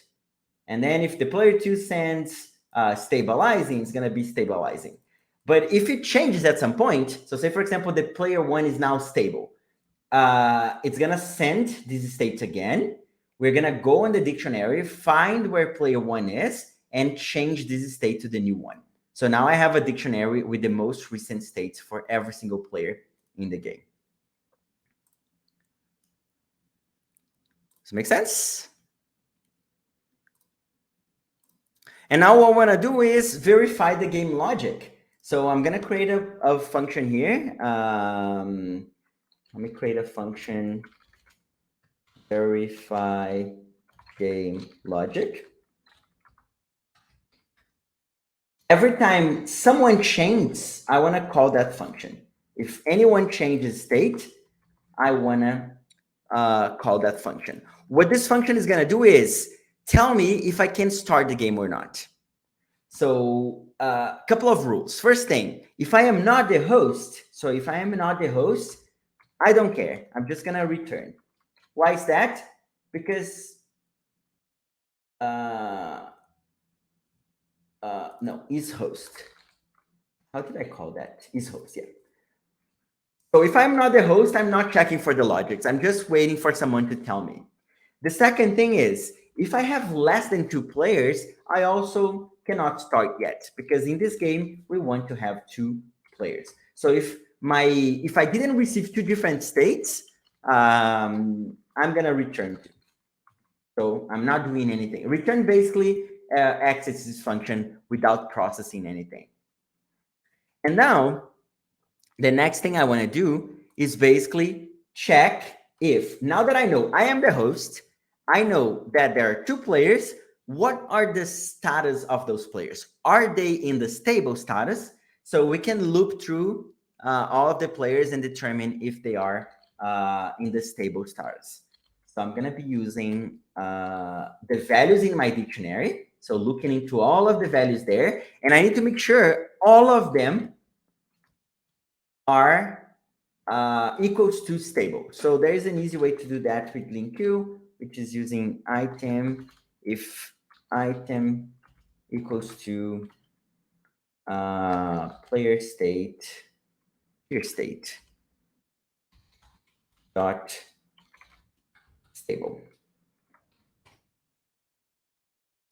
And then if the player two sends stabilizing, it's gonna be stabilizing. But if it changes at some point, so say for example, the player one is now stable, it's gonna send these states again. We're gonna go in the dictionary, find where player one is, and change this state to the new one. So now I have a dictionary with the most recent states for every single player in the game. Does it make sense? And now what I want to do is verify the game logic. So I'm going to create a function here. Let me create a function, verify game logic. Every time someone changes, I want to call that function. If anyone changes state, I want to call that function. What this function is going to do is tell me if I can start the game or not. So a couple of rules. First thing, if I am not the host, so if I am not the host, I don't care. I'm just going to return. Why is that? Because no, is host. How did I call that? Is host, yeah. So if I'm not the host, I'm not checking for the logics. I'm just waiting for someone to tell me. The second thing is, if I have less than 2 players, I also cannot start yet, because in this game we want to have 2 players. So if I didn't receive 2 different states, I'm gonna return 2. So I'm not doing anything. Return basically exits this function without processing anything. And now the next thing I want to do is basically check if, now that I know I am the host, I know that there are 2 players, what are the status of those players? Are they in the stable status? So we can loop through all of the players and determine if they are in the stable status. So I'm going to be using the values in my dictionary. So looking into all of the values there, and I need to make sure all of them are equals to stable. So there is an easy way to do that with LINQ, which is using item if item equals to player state dot stable.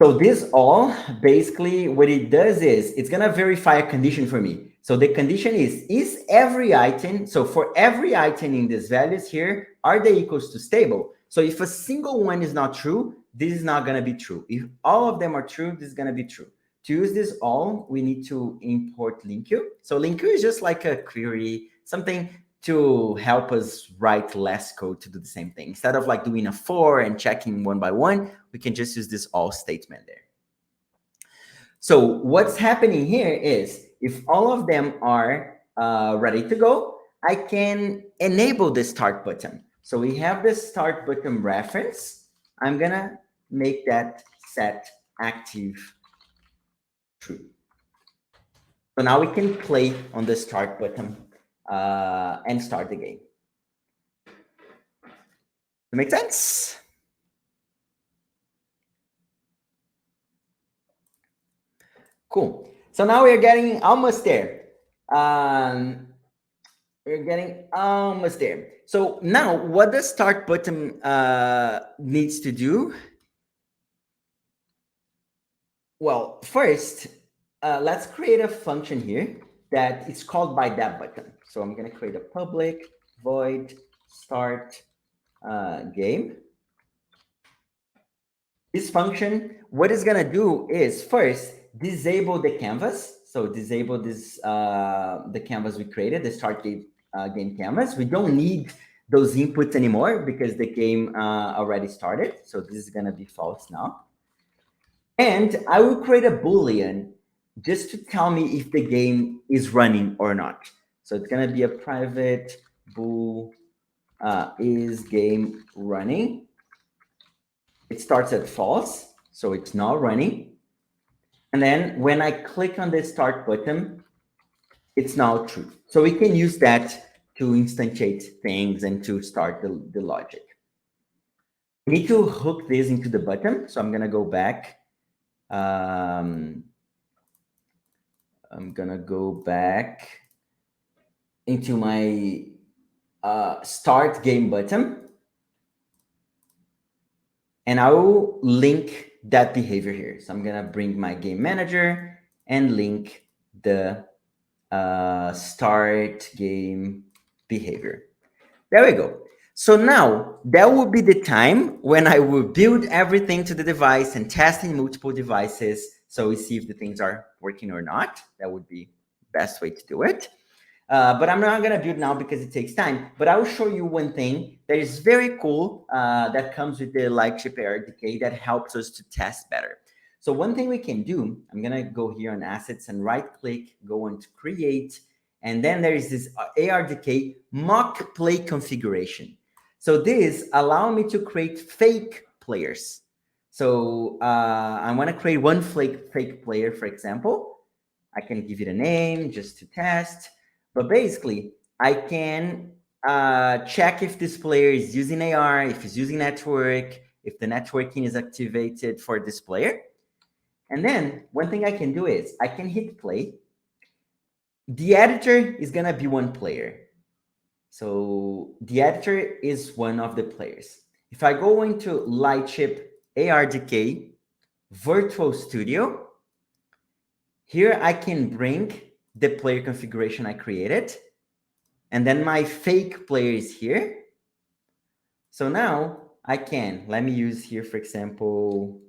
So this all basically what it does is it's gonna verify a condition for me. So the condition is every item, so for every item in these values here, are they equals to stable? So if a single one is not true, this is not gonna be true. If all of them are true, this is gonna be true. To use this all, we need to import LINQ. So LINQ is just like a query, something to help us write less code to do the same thing. Instead of like doing a for and checking one by one, we can just use this all statement there. So what's happening here is if all of them are ready to go, I can enable the start button. So we have the start button reference. I'm gonna make that set active true. So now we can play on the start button and start the game. Does that make sense? Cool. So now we're getting almost there. We're getting almost there. So now what the start button needs to do? Well, first, let's create a function here that is called by that button. So I'm going to create a public void start game. This function, what it's going to do is first disable the canvas. So disable this the canvas we created, the start game canvas. We don't need those inputs anymore because the game already started. So this is going to be false now. And I will create a Boolean just to tell me if the game is running or not. So it's going to be a private bool is game running. It starts at false, so it's not running. And then when I click on the start button, it's now true. So we can use that to instantiate things and to start the logic. We need to hook this into the button. So I'm going to go back. I'm gonna go back into my start game button, and I will link that behavior here. So I'm gonna bring my game manager and link the start game behavior. There we go. So now that will be the time when I will build everything to the device and test in multiple devices. So we see if the things are working or not. That would be the best way to do it. But I'm not going to build now because it takes time. But I will show you one thing that is very cool that comes with the Lightship ARDK that helps us to test better. So one thing we can do, I'm going to go here on assets and right click, go on to create. And then there is this ARDK mock play configuration. So this allows me to create fake players. So I want to create one fake player, for example. I can give it a name just to test. But basically, I can check if this player is using AR, if he's using network, if the networking is activated for this player. And then one thing I can do is I can hit play. The editor is going to be one player. So the editor is one of the players. If I go into Lightship ARDK Virtual Studio, Here I can bring the player configuration I created, and then my fake player is here. So now I can, let me use here, for example,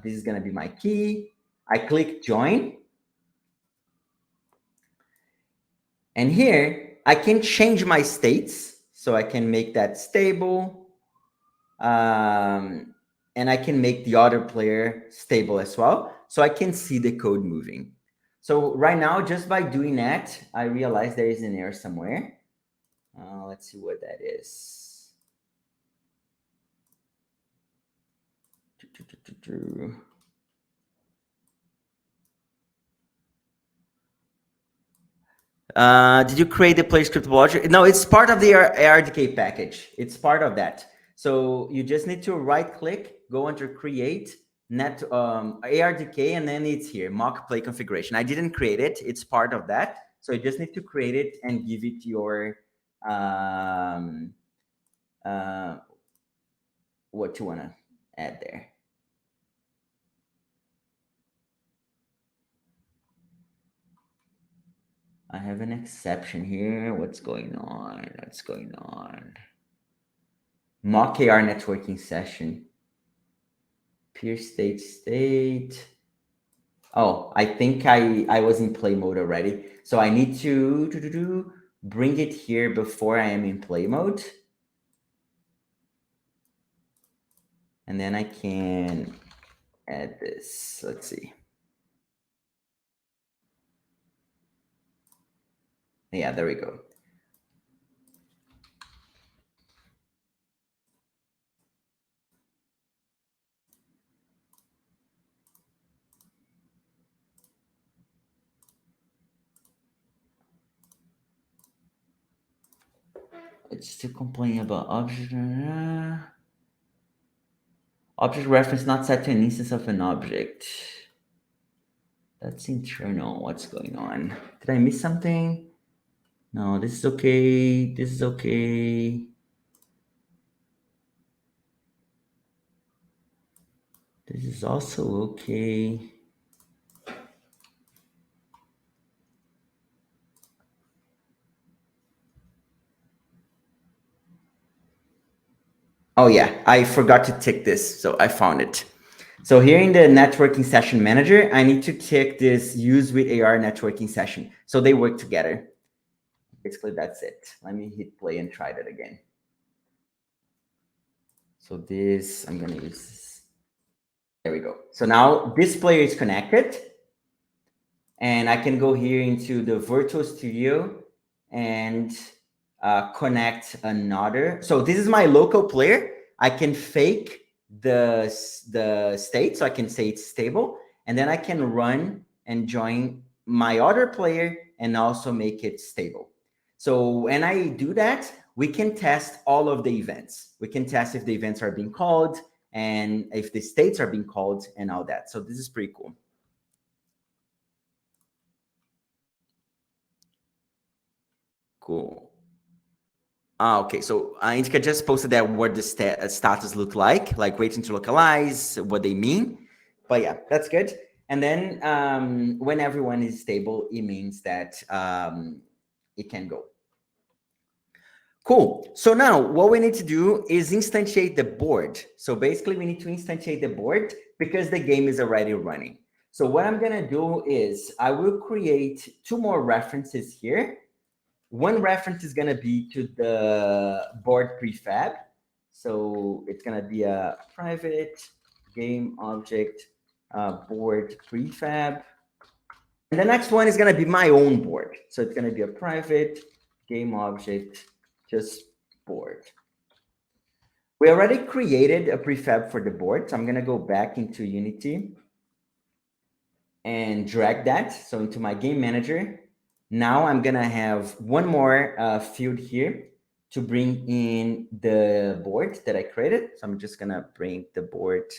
this is gonna be my key. I click join. And here I can change my states. So I can make that stable. And I can make the other player stable as well. So I can see the code moving. So right now, just by doing that, I realize there is an error somewhere. Let's see what that is. Did you create the player script logic? No, it's part of the ARDK package. It's part of that. So you just need to right click, go under create, net ARDK, and then it's here, mock play configuration. I didn't create it. It's part of that. So you just need to create it and give it your what you want to add there. I have an exception here. What's going on? What's going on? Mock AR networking session. Peer state. Oh, I think I was in play mode already. So I need to bring it here before I am in play mode. And then I can add this. Let's see. Yeah, there we go. It's still complaining about object. Object reference not set to an instance of an object. That's internal. What's going on? Did I miss something? No, this is okay. This is okay. This is also okay. Oh yeah, I forgot to tick this, so I found it. So here in the networking session manager, I need to tick this use with AR networking session. So they work together. Basically, that's it. Let me hit play and try that again. So this, I'm gonna use this. There we go. So now this player is connected. And I can go here into the virtual studio and connect another. So this is my local player. I can fake the state, so I can say it's stable, and then I can run and join my other player and also make it stable. So when I do that, we can test all of the events. We can test if the events are being called and if the states are being called and all that. So this is pretty cool. Cool. Okay, so Indica just posted that what the status look like waiting to localize, what they mean. But yeah, that's good. And then when everyone is stable, it means that it can go. Cool. So now what we need to do is instantiate the board. So basically we need to instantiate the board because the game is already running. So what I'm going to do is I will create 2 more references here. One reference is going to be to the board prefab. So it's going to be a private game object board prefab. And the next one is going to be my own board. So it's going to be a private game object, just board. We already created a prefab for the board. So I'm going to go back into Unity and drag that. So into my game manager. Now I'm going to have one more field here to bring in the board that I created. So I'm just going to bring the board.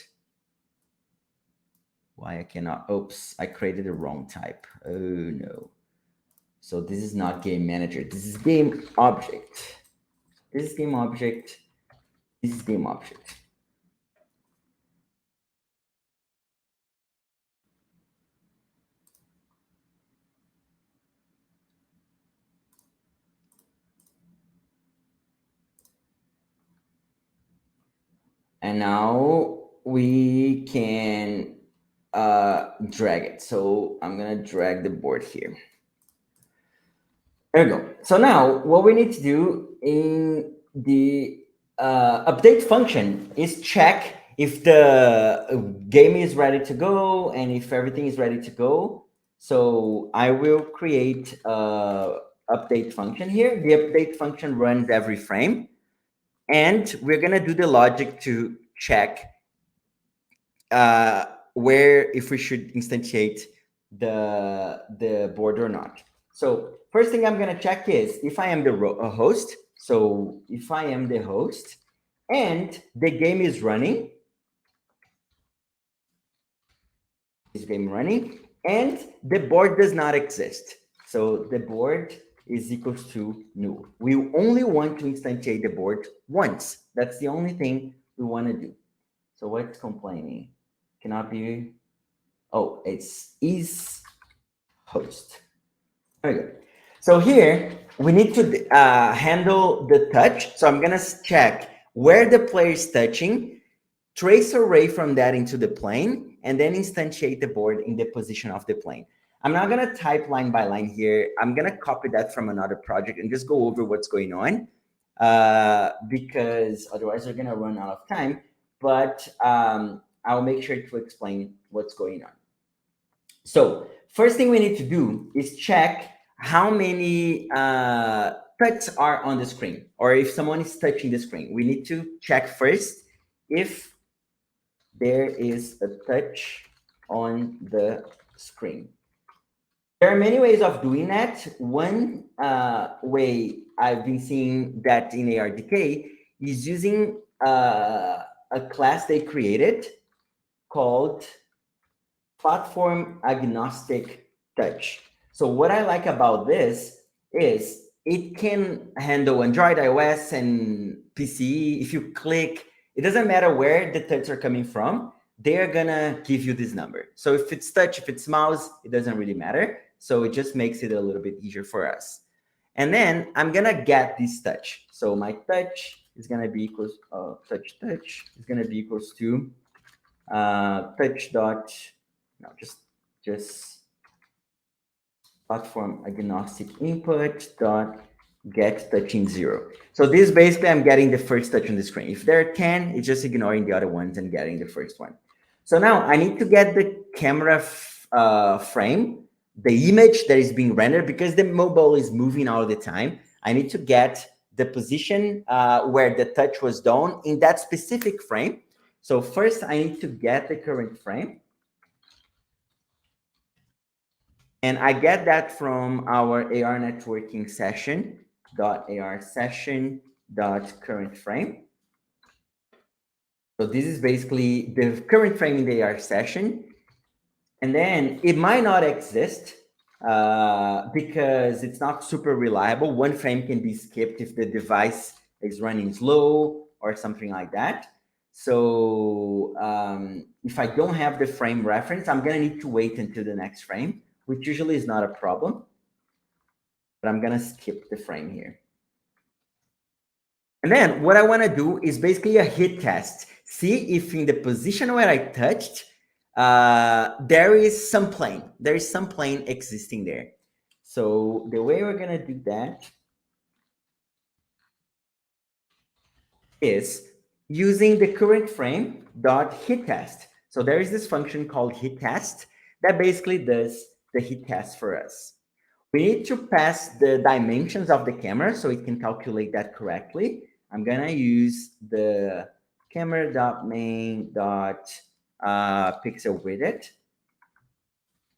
Why I cannot? Oops, I created the wrong type. Oh, no. So this is not game manager. This is game object. This is game object. This is game object. And now we can drag it. So I'm gonna drag the board here. There we go. So now what we need to do in the update function is check if the game is ready to go and if everything is ready to go. So I will create a update function here. The update function runs every frame, and we're gonna do the logic to check where if we should instantiate the board or not. So first thing I'm gonna check is if I am the host. So if I am the host and the game is running, and the board does not exist. So the board is equals to null. We only want to instantiate the board once. That's the only thing we want to do. So what's complaining? Cannot be. Oh, it's is host. There we go. So here we need to handle the touch. So I'm gonna check where the player is touching, trace array from that into the plane, and then instantiate the board in the position of the plane. I'm not gonna type line by line here. I'm gonna copy that from another project and just go over what's going on, because otherwise we're gonna run out of time. But I'll make sure to explain what's going on. So first thing we need to do is check how many touches are on the screen, or if someone is touching the screen. We need to check first if there is a touch on the screen. There are many ways of doing that. One way I've been seeing that in ARDK is using a class they created called platform agnostic touch. So what I like about this is it can handle Android, iOS, and PC. If you click, it doesn't matter where the touches are coming from, they're gonna give you this number. So if it's touch, if it's mouse, it doesn't really matter. So it just makes it a little bit easier for us. And then I'm gonna get this touch. So my touch is gonna be equals touch is gonna be equals to touch dot, no, just platform agnostic input dot get touching 0. So this basically I'm getting the first touch on the screen. If there are 10, it's just ignoring the other ones and getting the first one. So now I need to get the camera frame, the image that is being rendered, because the mobile is moving all the time. I need to get the position where the touch was done in that specific frame. So first I need to get the current frame. And I get that from our AR networking session, .ar session .current frame. So this is basically the current frame in the AR session. And then it might not exist because it's not super reliable. One frame can be skipped if the device is running slow or something like that. So if I don't have the frame reference, I'm gonna need to wait until the next frame, which usually is not a problem, but I'm gonna skip the frame here. And then what I wanna do is basically a hit test. See if in the position where I touched, there is some plane. There is some plane existing there. So the way we're gonna do that is using the current frame dot hit test. So there is this function called hit test that basically does the hit test for us. We need to pass the dimensions of the camera so it can calculate that correctly. I'm gonna use the camera.main.pixel widget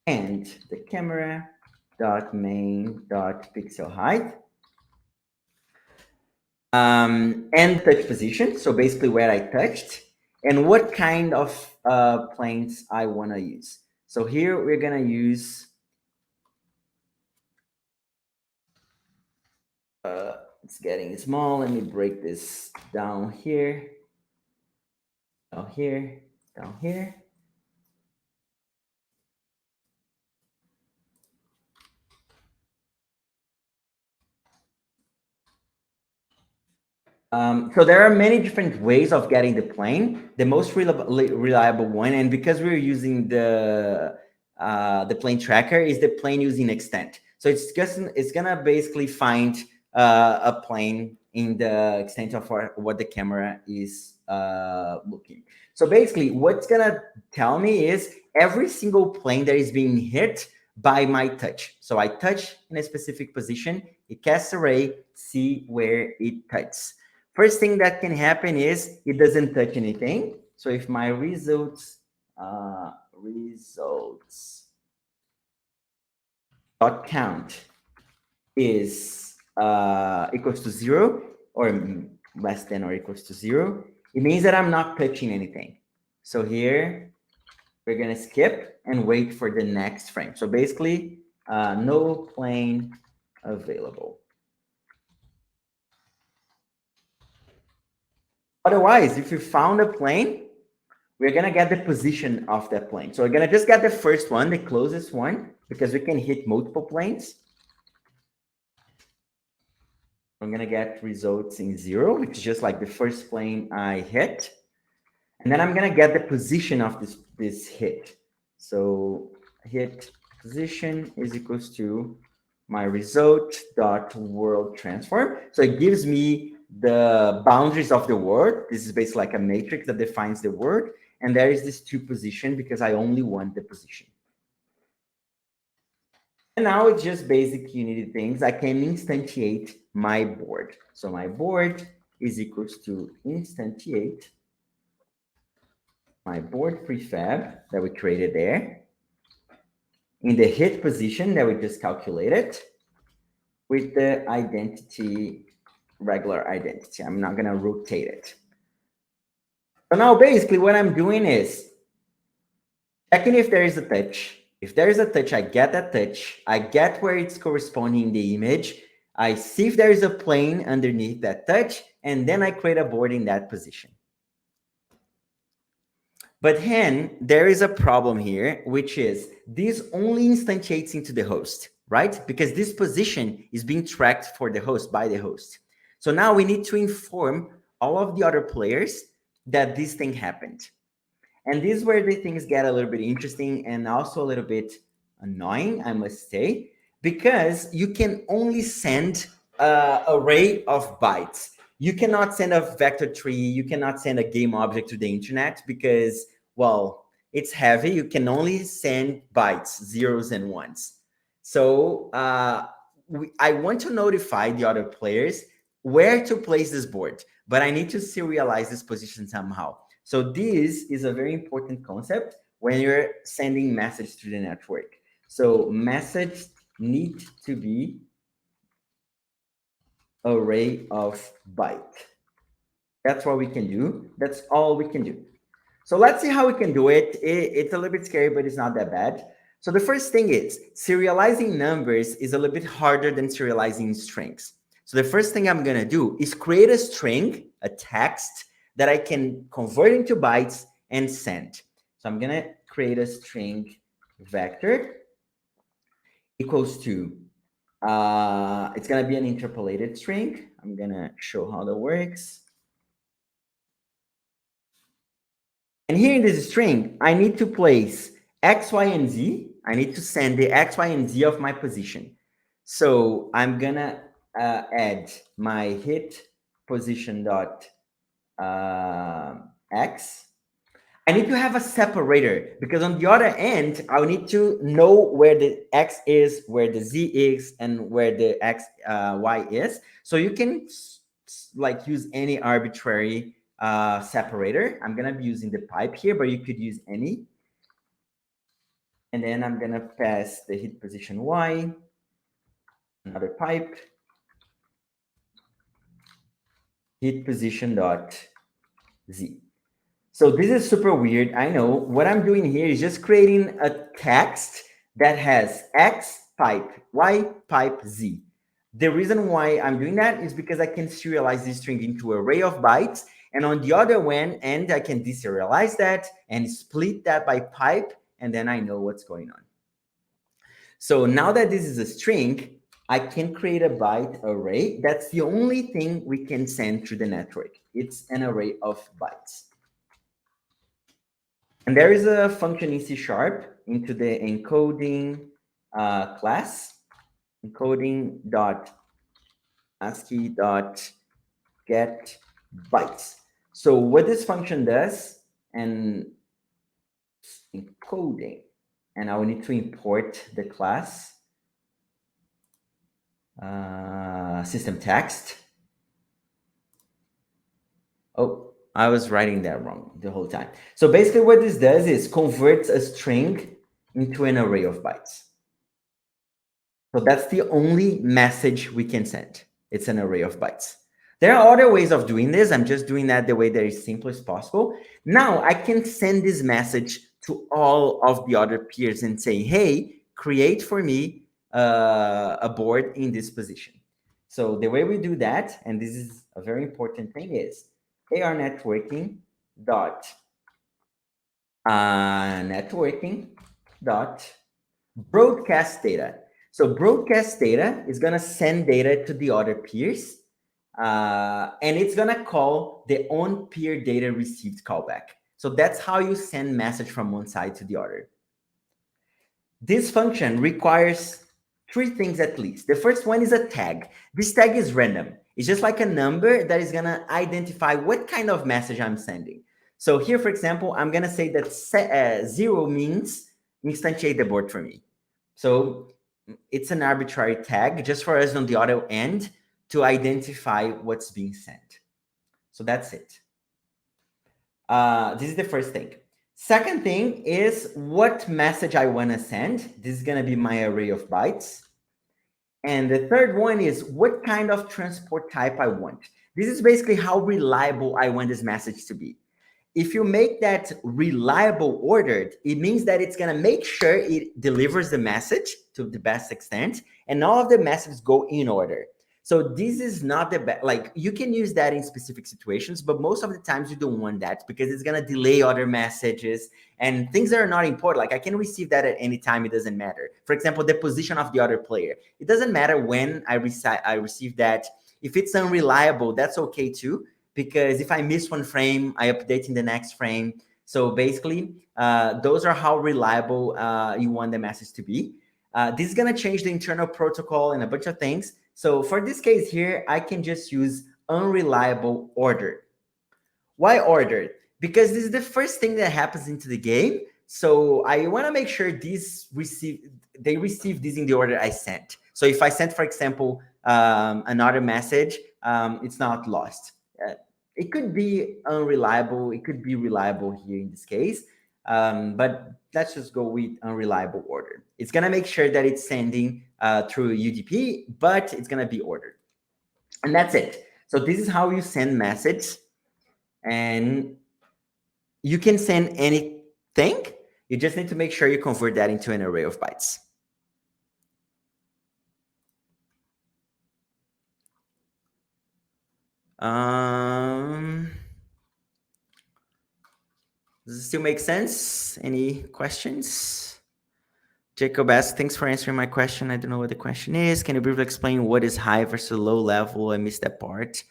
and the camera.main.pixel height. And touch position, so basically where I touched, and what kind of planes I want to use. So here we're gonna use it's getting small. Let me break this down here, down here, down here. So there are many different ways of getting the plane. The most reliable one, and because we're using the plane tracker, is the plane using extent. So it's gonna basically find a plane in the extent of what the camera is looking. So basically, what's gonna tell me is every single plane that is being hit by my touch. So I touch in a specific position, it casts a ray, see where it touches. First thing that can happen is it doesn't touch anything. So if my results dot count is equals to 0 or less than or equals to 0, it means that I'm not touching anything. So here we're gonna skip and wait for the next frame. So basically, no plane available. Otherwise, if you found a plane, we're gonna get the position of that plane. So we're gonna just get the first one, the closest one, because we can hit multiple planes. I'm gonna get results in 0, which is just like the first plane I hit. And then I'm gonna get the position of this hit. So hit position is equals to my result dot world transform. So it gives me the boundaries of the world. This is basically like a matrix that defines the world. And there is this to position because I only want the position. And now it's just basic Unity things. I can instantiate my board. So my board is equals to instantiate my board prefab that we created there in the hit position that we just calculated with the identity, regular identity. I'm not gonna rotate it. So now basically what I'm doing is checking if there is a touch. If there is a touch, I get that touch. I get where it's corresponding in the image. I see if there is a plane underneath that touch, and then I create a board in that position. But then there is a problem here, which is this only instantiates into the host, right? Because this position is being tracked for the host by the host. So now we need to inform all of the other players that this thing happened. And this is where the things get a little bit interesting and also a little bit annoying, I must say, because you can only send an array of bytes. You cannot send a vector tree. You cannot send a game object to the internet because, well, it's heavy. You can only send bytes, zeros and ones. So I want to notify the other players where to place this board, but I need to serialize this position somehow. So this is a very important concept when you're sending message to the network. So message need to be array of byte. That's what we can do. That's all we can do. So let's see how we can do it. It's a little bit scary, but it's not that bad. So the first thing is serializing numbers is a little bit harder than serializing strings. So the first thing I'm going to do is create a string, a text that I can convert into bytes and send. So I'm going to create a string vector equals to, it's going to be an interpolated string. I'm going to show how that works. And here in this string, I need to place X, Y, and Z. I need to send the X, Y, and Z of my position. So I'm going to add my hit position dot X. I need to have a separator because on the other end, I need to know where the X is, where the Z is, and where the X, Y is. So you can like use any arbitrary separator. I'm going to be using the pipe here, but you could use any. And then I'm going to pass the hit position Y, another pipe, hit position dot Z. So this is super weird. I know what I'm doing here is just creating a text that has X pipe, Y pipe, Z. The reason why I'm doing that is because I can serialize this string into an array of bytes. And on the other end, I can deserialize that and split that by pipe. And then I know what's going on. So now that this is a string, I can create a byte array. That's the only thing we can send through the network. It's an array of bytes. And there is a function in C# into the encoding class, encoding dot ASCII dot get bytes. So what this function does, and encoding, and I will need to import the class system text. Oh, I was writing that wrong the whole time. So basically what this does is converts a string into an array of bytes. So that's the only message we can send. It's an array of bytes. There are other ways of doing this. I'm just doing that the way that is simple as possible. Now I can send this message to all of the other peers and say, hey, create for me a board in this position. So the way we do that, and this is a very important thing, is AR networking dot networking dot broadcast data. So broadcast data is going to send data to the other peers, and it's going to call the on peer data received callback. So that's how you send message from one side to the other. This function requires three things at least. The first one is a tag. This tag is random. It's just like a number that is going to identify what kind of message I'm sending. So here, for example, I'm going to say that 0 means instantiate the board for me. So it's an arbitrary tag just for us on the other end to identify what's being sent. So that's it. This is the first thing. Second thing is what message I want to send. This is going to be my array of bytes. And the third one is what kind of transport type I want. This is basically how reliable I want this message to be. If you make that reliable ordered, it means that it's going to make sure it delivers the message to the best extent, and all of the messages go in order. So this is not the best. Like, you can use that in specific situations, but most of the times you don't want that because it's going to delay other messages and things that are not important. Like, I can receive that at any time. It doesn't matter. For example, the position of the other player. It doesn't matter when I receive that. If it's unreliable, that's okay too, because if I miss one frame, I update in the next frame. So basically, those are how reliable you want the message to be. This is going to change the internal protocol and a bunch of things. So for this case here, I can just use unreliable ordered. Why ordered? Because this is the first thing that happens into the game. So I want to make sure they receive this in the order I sent. So if I sent, for example, another message, it's not lost. It could be unreliable. It could be reliable here in this case. But let's just go with unreliable order. It's going to make sure that it's sending through UDP, but it's going to be ordered. And that's it. So this is how you send message. And you can send anything. You just need to make sure you convert that into an array of bytes. Does it still make sense? Any questions? Jacob asks, thanks for answering my question. I don't know what the question is. Can you briefly explain what is high versus low level? I missed that part.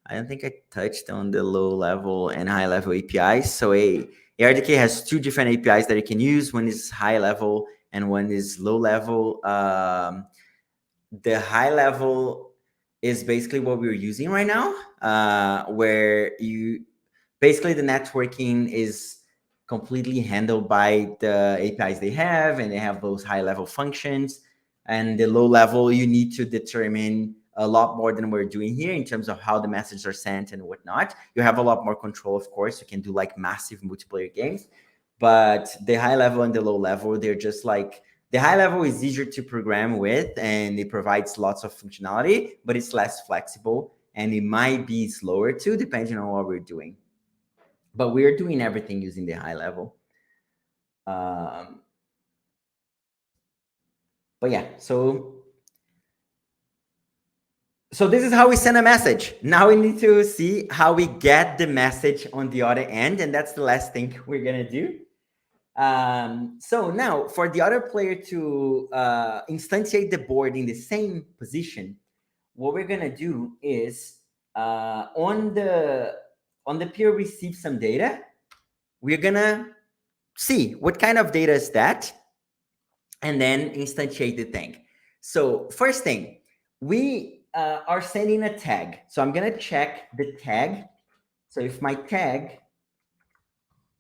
I don't think I touched on the low level and high level APIs. So ARDK has two different APIs that you can use. One is high level and one is low level. The high level is basically what we're using right now, where basically the networking is completely handled by the APIs they have, and they have those high level functions. And the low level, you need to determine a lot more than we're doing here in terms of how the messages are sent and whatnot. You have a lot more control, of course. You can do like massive multiplayer games, but the high level and the low level, they're just like, the high level is easier to program with and it provides lots of functionality, but it's less flexible and it might be slower too, depending on what we're doing. But we're doing everything using the high level. But yeah, so this is how we send a message. Now we need to see how we get the message on the other end. And that's the last thing we're going to do. So now for the other player to instantiate the board in the same position, what we're gonna do is on the peer receive some data, we're gonna see what kind of data is that, and then instantiate the thing. So first thing, we are sending a tag. So I'm gonna check the tag. So if my tag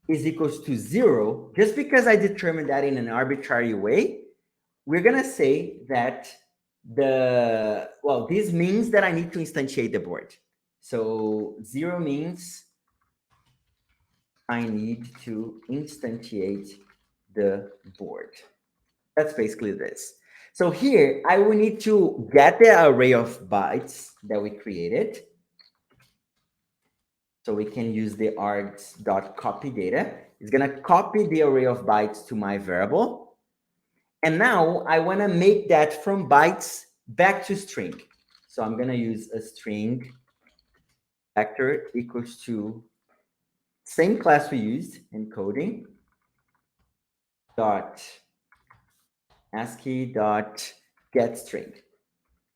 is equals to 0, just because I determined that in an arbitrary way, we're gonna say that this means that I need to instantiate the board. So 0 means I need to instantiate the board. That's basically this. So here I will need to get the array of bytes that we created. So we can use the args.copy data. It's gonna copy the array of bytes to my variable. And now I wanna make that from bytes back to string. So I'm gonna use a string vector equals to same class we used, encoding, dot ASCII dot get string.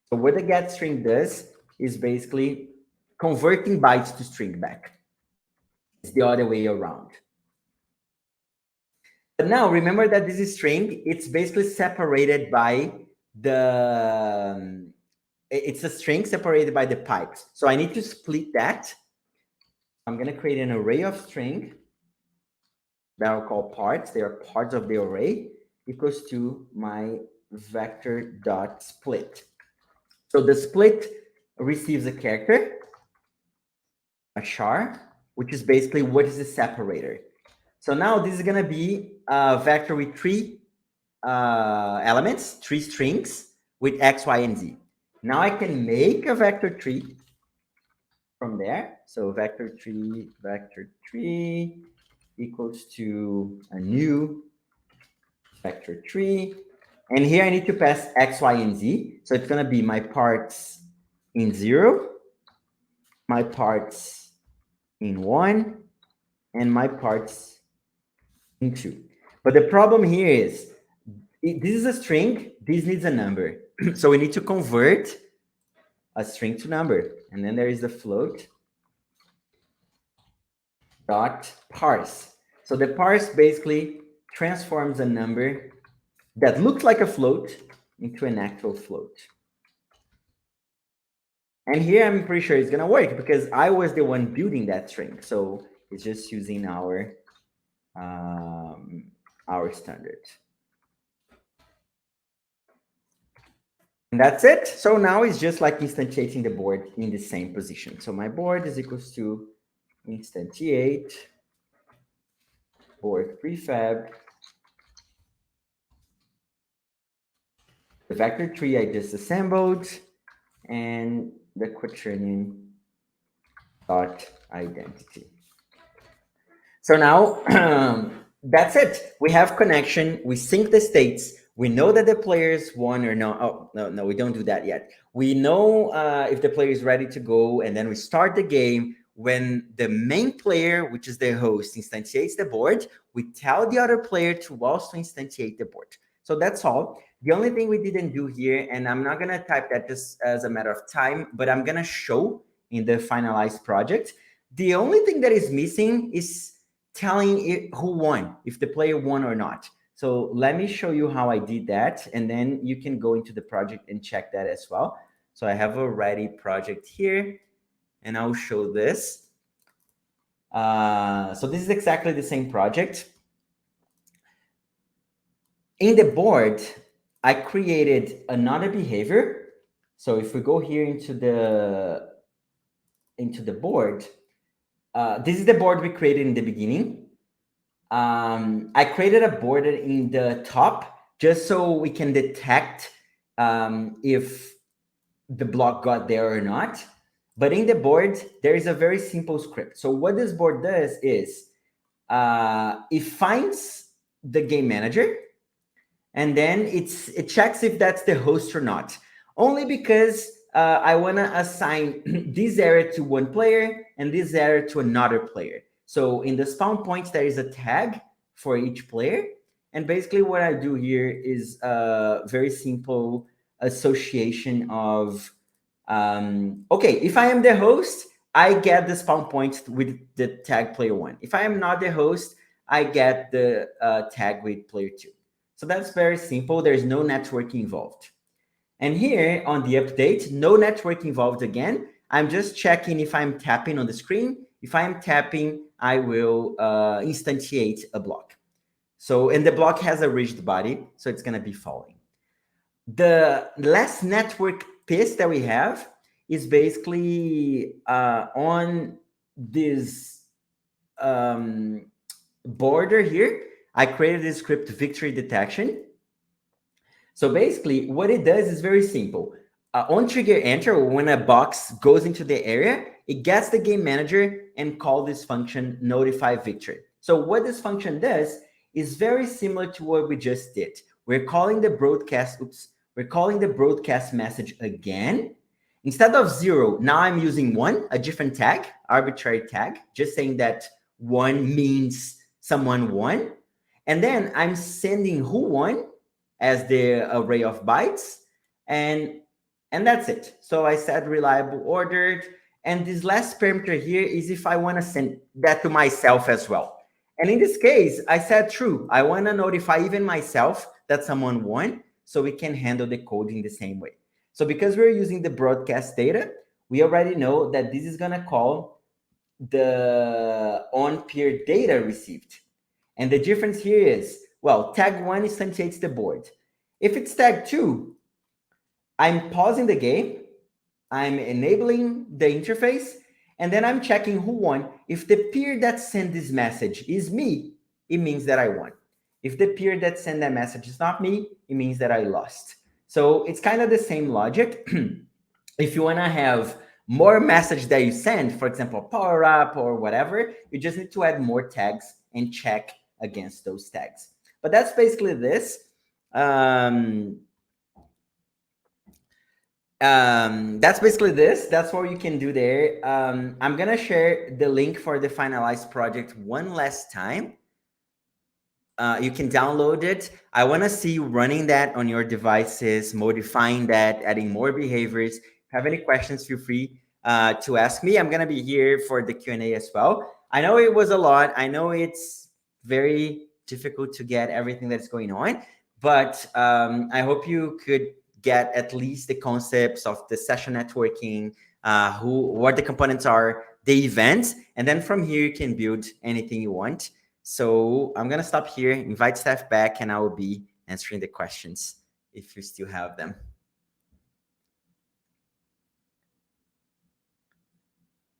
So what the get string does is basically converting bytes to string back. It's the other way around. But now remember that this is string, it's basically separated by it's a string separated by the pipes. So I need to split that. I'm gonna create an array of string that I'll call parts. They are parts of the array, equals to my vector dot split. So the split receives a character, a char, which is basically what is the separator. So now this is gonna be a vector with 3 elements, 3 strings with X, Y, and Z. Now I can make a vector tree from there. So vector tree equals to a new vector tree. And here I need to pass X, Y, and Z. So it's gonna be my parts in 0, my parts in 1, and my parts in 2. But the problem here is, this is a string, this needs a number. So we need to convert a string to number. And then there is the float dot parse. So the parse basically transforms a number that looks like a float into an actual float. And here I'm pretty sure it's gonna work because I was the one building that string. So it's just using our standard. And that's it. So now it's just like instantiating the board in the same position. So my board is equals to instantiate board prefab, the vector tree I just assembled, and the quaternion dot identity. So now that's it. We have connection. We sync the states. We know that the players won or not. Oh, no, we don't do that yet. We know if the player is ready to go, and then we start the game. When the main player, which is the host, instantiates the board, we tell the other player to also instantiate the board. So that's all. The only thing we didn't do here, and I'm not gonna type that just as a matter of time, but I'm gonna show in the finalized project. The only thing that is missing is telling it who won, if the player won or not. So let me show you how I did that, and then you can go into the project and check that as well. So I have a ready project here, and I'll show this. So this is exactly the same project. In the board, I created another behavior. So if we go here into the board, this is the board we created in the beginning. I created a border in the top just so we can detect if the block got there or not. But in the board, there is a very simple script. So what this board does is it finds the game manager, and then it checks if that's the host or not. Only because I want to assign this area to one player and this area to another player. So in the spawn points, there is a tag for each player. And basically what I do here is a very simple association of, okay, if I am the host, I get the spawn point with the tag player 1. If I am not the host, I get the tag with player 2. So that's very simple. There's no network involved. And here on the update, no network involved again. I'm just checking if I'm tapping on the screen. If I'm tapping, I will instantiate a block. So, and the block has a rigid body, so it's going to be falling. The last network piece that we have is basically on this border here. I created this script, victory detection. So basically what it does is very simple. On trigger enter, when a box goes into the area, it gets the game manager and call this function notify victory. So what this function does is very similar to what we just did. We're calling the broadcast, we're calling the broadcast message again. Instead of 0, now I'm using 1, a different tag, arbitrary tag, just saying that 1 means someone won. And then I'm sending who won as the array of bytes, and that's it. So I said reliable ordered, and this last parameter here is if I want to send that to myself as well. And in this case, I said true. I want to notify even myself that someone won, so we can handle the coding the same way. So because we're using the broadcast data, we already know that this is going to call the on-peer data received. And the difference here is, well, tag 1 instantiates the board. If it's tag 2, I'm pausing the game, I'm enabling the interface, and then I'm checking who won. If the peer that sent this message is me, it means that I won. If the peer that sent that message is not me, it means that I lost. So it's kind of the same logic. If you want to have more message that you send, for example, power up or whatever, you just need to add more tags and check against those tags. But that's basically this. That's basically this. That's what you can do there. I'm gonna share the link for the finalized project one last time. You can download it. I want to see you running that on your devices, modifying that, adding more behaviors. If you have any questions, feel free to ask me. I'm gonna be here for the Q&A as well. I know it was a lot. I know it's very difficult to get everything that's going on, but I hope you could get at least the concepts of the session networking, what the components are, the events, and then from here you can build anything you want. So I'm gonna stop here, invite Steph back, and I will be answering the questions if you still have them.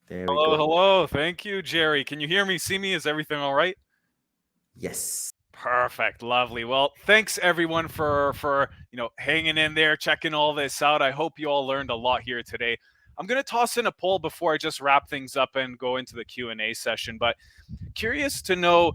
There we go. Hello. Thank you, Jerry. Can you hear me, see me? Is everything all right? Yes. Perfect. Lovely. Well, thanks everyone for hanging in there, checking all this out. I hope you all learned a lot here today. I'm going to toss in a poll before I just wrap things up and go into the Q&A session, but curious to know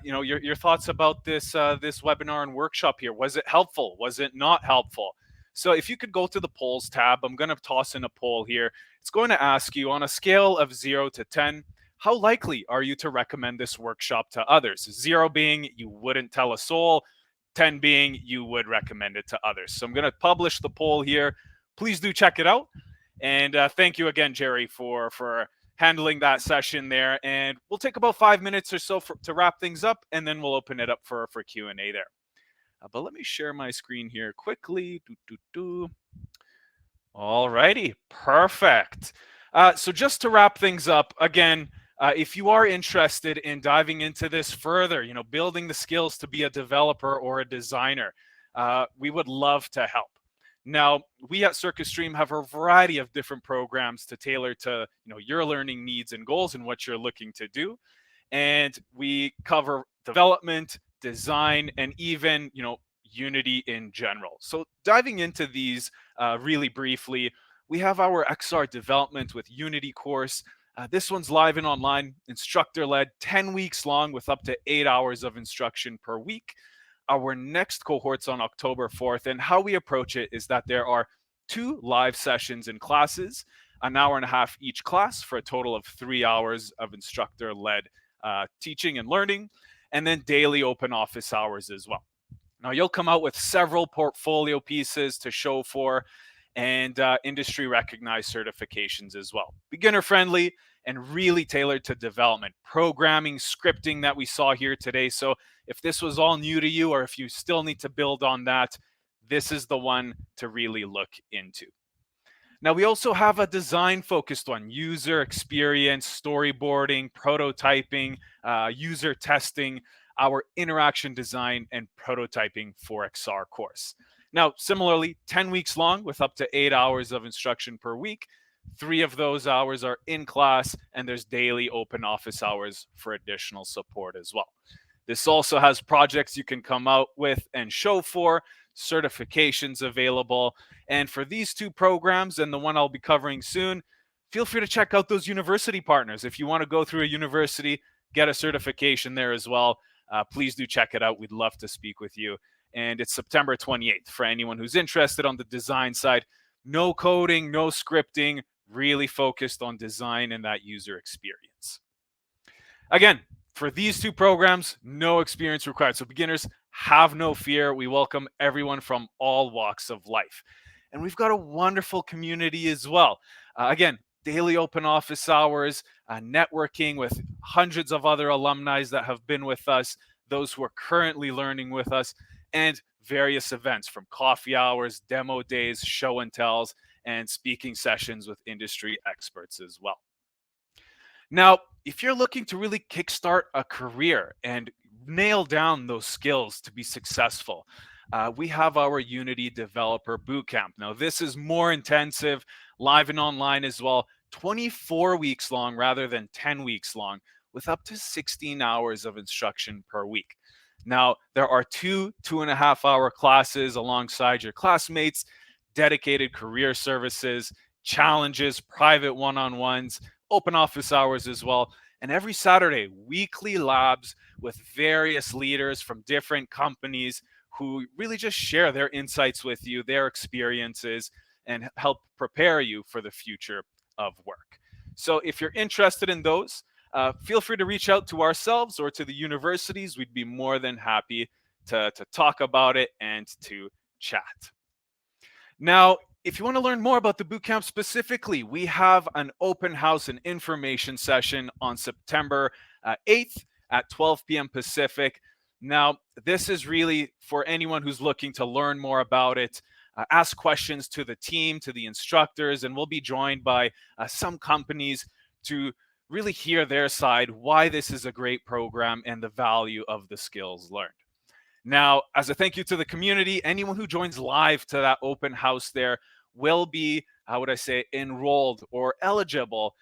your thoughts about this webinar and workshop here. Was it helpful? Was it not helpful? So if you could go to the polls tab, I'm going to toss in a poll here. It's going to ask you, on a scale of 0 to 10, how likely are you to recommend this workshop to others? 0 being you wouldn't tell a soul, 10 being you would recommend it to others. So I'm going to publish the poll here. Please do check it out. And thank you again, Jerry, for handling that session there. And we'll take about 5 minutes or so to wrap things up, and then we'll open it up for Q&A there. But let me share my screen here quickly. All righty, perfect. So just to wrap things up, again, if you are interested in diving into this further, building the skills to be a developer or a designer, we would love to help. Now, we at Circus Stream have a variety of different programs to tailor to your learning needs and goals and what you're looking to do. And we cover development, design, and even Unity in general. So diving into these really briefly, we have our XR development with Unity course. This one's live and online, instructor-led, 10 weeks long with up to 8 hours of instruction per week. Our next cohort's on October 4th, and how we approach it is that there are 2 live sessions in classes, an hour and a half each class for a total of 3 hours of instructor-led teaching and learning. and then daily open office hours as well. Now, you'll come out with several portfolio pieces to show for and industry recognized certifications as well. Beginner friendly and really tailored to development, programming, scripting that we saw here today. So, if this was all new to you or if you still need to build on that, this is the one to really look into. Now, we also have a design focused on user experience, storyboarding, prototyping, user testing, our interaction design, and prototyping for XR course. Now, similarly, 10 weeks long with up to 8 hours of instruction per week. 3 of those hours are in class, and there's daily open office hours for additional support as well. This also has projects you can come out with and show for, certifications available. And for these two programs and the one I'll be covering soon, feel free to check out those university partners. If you want to go through a university, get a certification there as well, please do check it out. We'd love to speak with you. And it's September 28th for anyone who's interested on the design side. No coding, no scripting, really focused on design and that user experience. Again, for these two programs, no experience required. So beginners, have no fear. We welcome everyone from all walks of life. And we've got a wonderful community as well. Again, daily open office hours, networking with hundreds of other alumni that have been with us, those who are currently learning with us, and various events from coffee hours, demo days, show and tells, and speaking sessions with industry experts as well. Now, if you're looking to really kickstart a career and nail down those skills to be successful, we have our Unity Developer Bootcamp. Now, this is more intensive, live and online as well, 24 weeks long rather than 10 weeks long, with up to 16 hours of instruction per week. Now, there are 2.5 hour classes alongside your classmates, dedicated career services, challenges, private one-on-ones, open office hours as well. And every Saturday, weekly labs with various leaders from different companies who really just share their insights with you, their experiences, and help prepare you for the future of work. So if you're interested in those, feel free to reach out to ourselves or to the universities. We'd be more than happy to talk about it and to chat. Now, if you want to learn more about the bootcamp specifically, we have an open house and information session on September 8th at 12 p.m. Pacific. Now, this is really for anyone who's looking to learn more about it, ask questions to the team, to the instructors, and we'll be joined by some companies to really hear their side, why this is a great program and the value of the skills learned. Now, as a thank you to the community, anyone who joins live to that open house there will be, how would I say, enrolled or eligible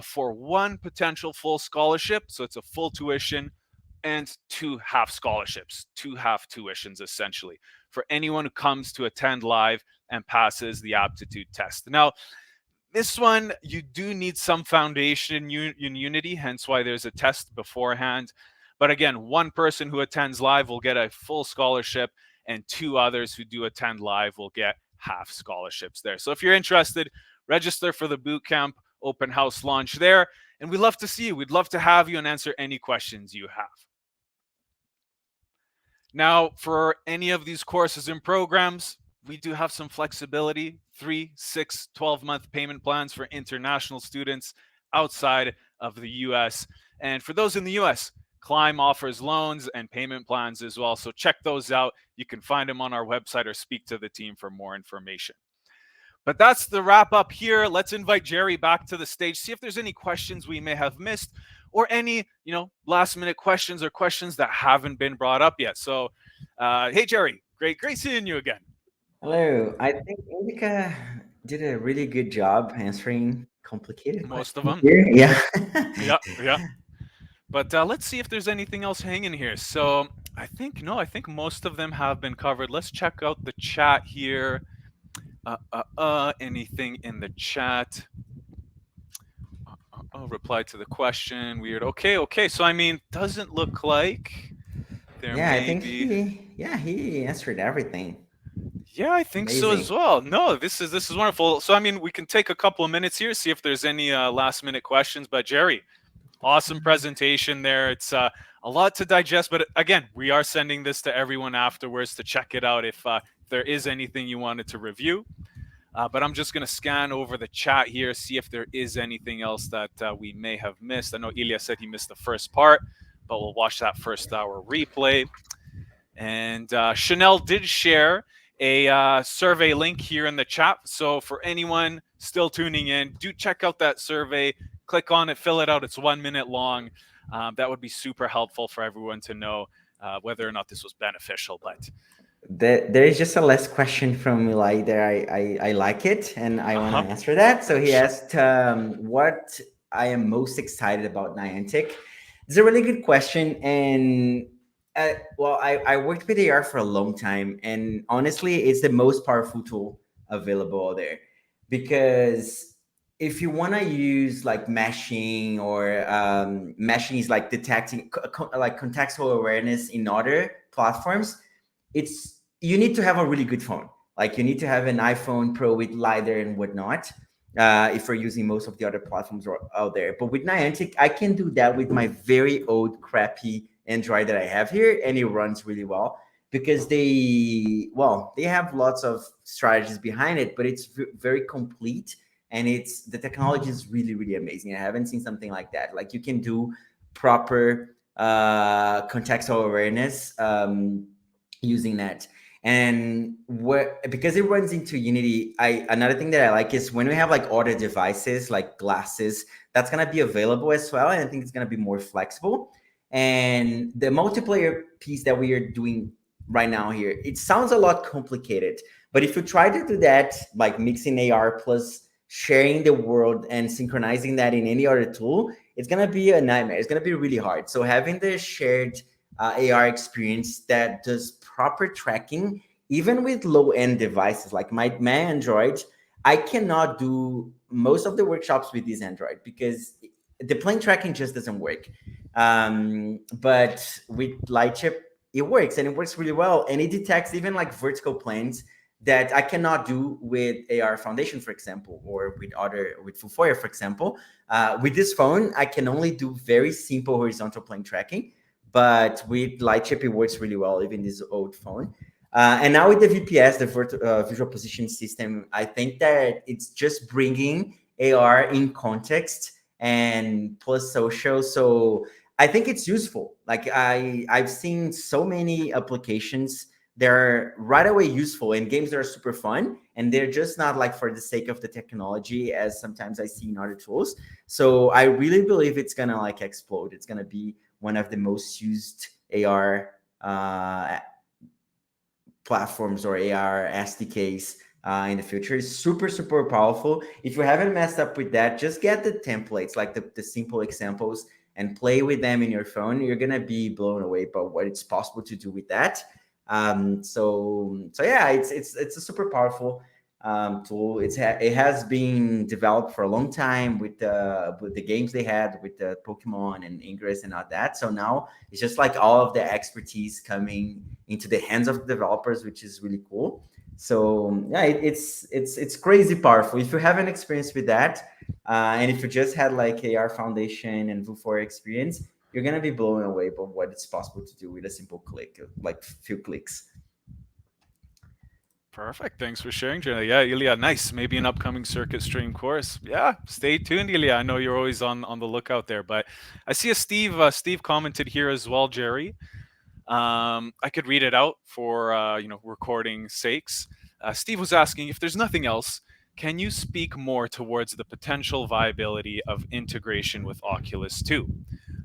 for one potential full scholarship. So it's a full tuition and 2 half scholarships, 2 half tuitions essentially, for anyone who comes to attend live and passes the aptitude test. Now, this one, you do need some foundation in Unity, hence why there's a test beforehand. But again, one person who attends live will get a full scholarship, and 2 others who do attend live will get half scholarships there. So if you're interested, register for the bootcamp open house launch there, and we'd love to see you. We'd love to have you and answer any questions you have. Now, for any of these courses and programs, we do have some flexibility, 3, 6, 12-month payment plans for international students outside of the US. And for those in the US, Climb offers loans and payment plans as well. So check those out. You can find them on our website or speak to the team for more information. But that's the wrap up here. Let's invite Jerry back to the stage, see if there's any questions we may have missed or any, last minute questions or questions that haven't been brought up yet. So, hey, Jerry, great seeing you again. Hello. I think Indica did a really good job answering complicated Most questions of them. here. Yeah. Yeah. But let's see if there's anything else hanging here. So I think most of them have been covered. Let's check out the chat here. Anything in the chat? Reply to the question. Weird. Okay. So doesn't look like there Yeah, I may think be. he answered everything. Yeah, I think so as well. No, this is wonderful. So we can take a couple of minutes here, see if there's any last minute questions. But Jerry, Awesome presentation there. It's a lot to digest, but again, we are sending this to everyone afterwards to check it out if there is anything you wanted to review. But I'm just going to scan over the chat here, see if there is anything else that we may have missed. I know Ilya said he missed the first part, but we'll watch that first hour replay. And Chanel did share a survey link here in the chat. So for anyone still tuning in, do check out that survey. Click on it, fill it out. It's 1 minute long. That would be super helpful for everyone to know whether or not this was beneficial. But there is just a last question from Eli there. I like it, and I want to answer that. So he asked what I am most excited about Niantic. It's a really good question, and well, I worked with AR for a long time, and honestly, it's the most powerful tool available there, because if you want to use like meshing, or meshing is like detecting like contextual awareness in other platforms, it's, you need to have a really good phone. Like you need to have an iPhone Pro with LiDAR and whatnot. If we're using most of the other platforms out there, but with Niantic, I can do that with my very old, crappy Android that I have here, and it runs really well because they have lots of strategies behind it, but it's very complete, and it's, the technology is really, really amazing. I haven't seen something like that. Like you can do proper contextual awareness using that. And what, because it runs into Unity, another thing that I like is when we have like other devices like glasses, that's gonna be available as well, and I think it's gonna be more flexible. And the multiplayer piece that we are doing right now here, it sounds a lot complicated, but if you try to do that, like mixing AR plus sharing the world and synchronizing that in any other tool, it's gonna be a nightmare. It's gonna be really hard. So having the shared AR experience that does proper tracking, even with low-end devices like my Android, I cannot do most of the workshops with this Android because the plane tracking just doesn't work. But with Lightship, it works, and it works really well, and it detects even like vertical planes that I cannot do with AR Foundation, for example, or with Fufoya, for example. With this phone, I can only do very simple horizontal plane tracking. But with Lightship, it works really well, even this old phone. And now with the VPS, the Visual Position System, I think that it's just bringing AR in context and plus social. So I think it's useful. Like I've seen so many applications that are right away useful, and games that are super fun, and they're just not like for the sake of the technology as sometimes I see in other tools. So I really believe it's gonna like explode. It's gonna be one of the most used AR platforms or AR SDKs in the future. It's super, super powerful. If you haven't messed up with that, just get the templates, like the simple examples, and play with them in your phone. You're gonna be blown away by what it's possible to do with that. So yeah, it's a super powerful tool. It has been developed for a long time with the games they had with the Pokemon and Ingress and all that. So now it's just like all of the expertise coming into the hands of the developers, which is really cool. So yeah, it's crazy powerful. If you haven't experienced with that, and if you just had like AR Foundation and Vuforia experience, you're gonna be blown away by what it's possible to do with a simple click, like few clicks. Perfect. Thanks for sharing, Jenna. Yeah, Ilya, nice. Maybe an upcoming circuit stream course. Yeah, stay tuned, Ilya. I know you're always on the lookout there. But I see a Steve commented here as well, Jerry. I could read it out for recording sakes. Steve was asking, if there's nothing else, can you speak more towards the potential viability of integration with Oculus 2?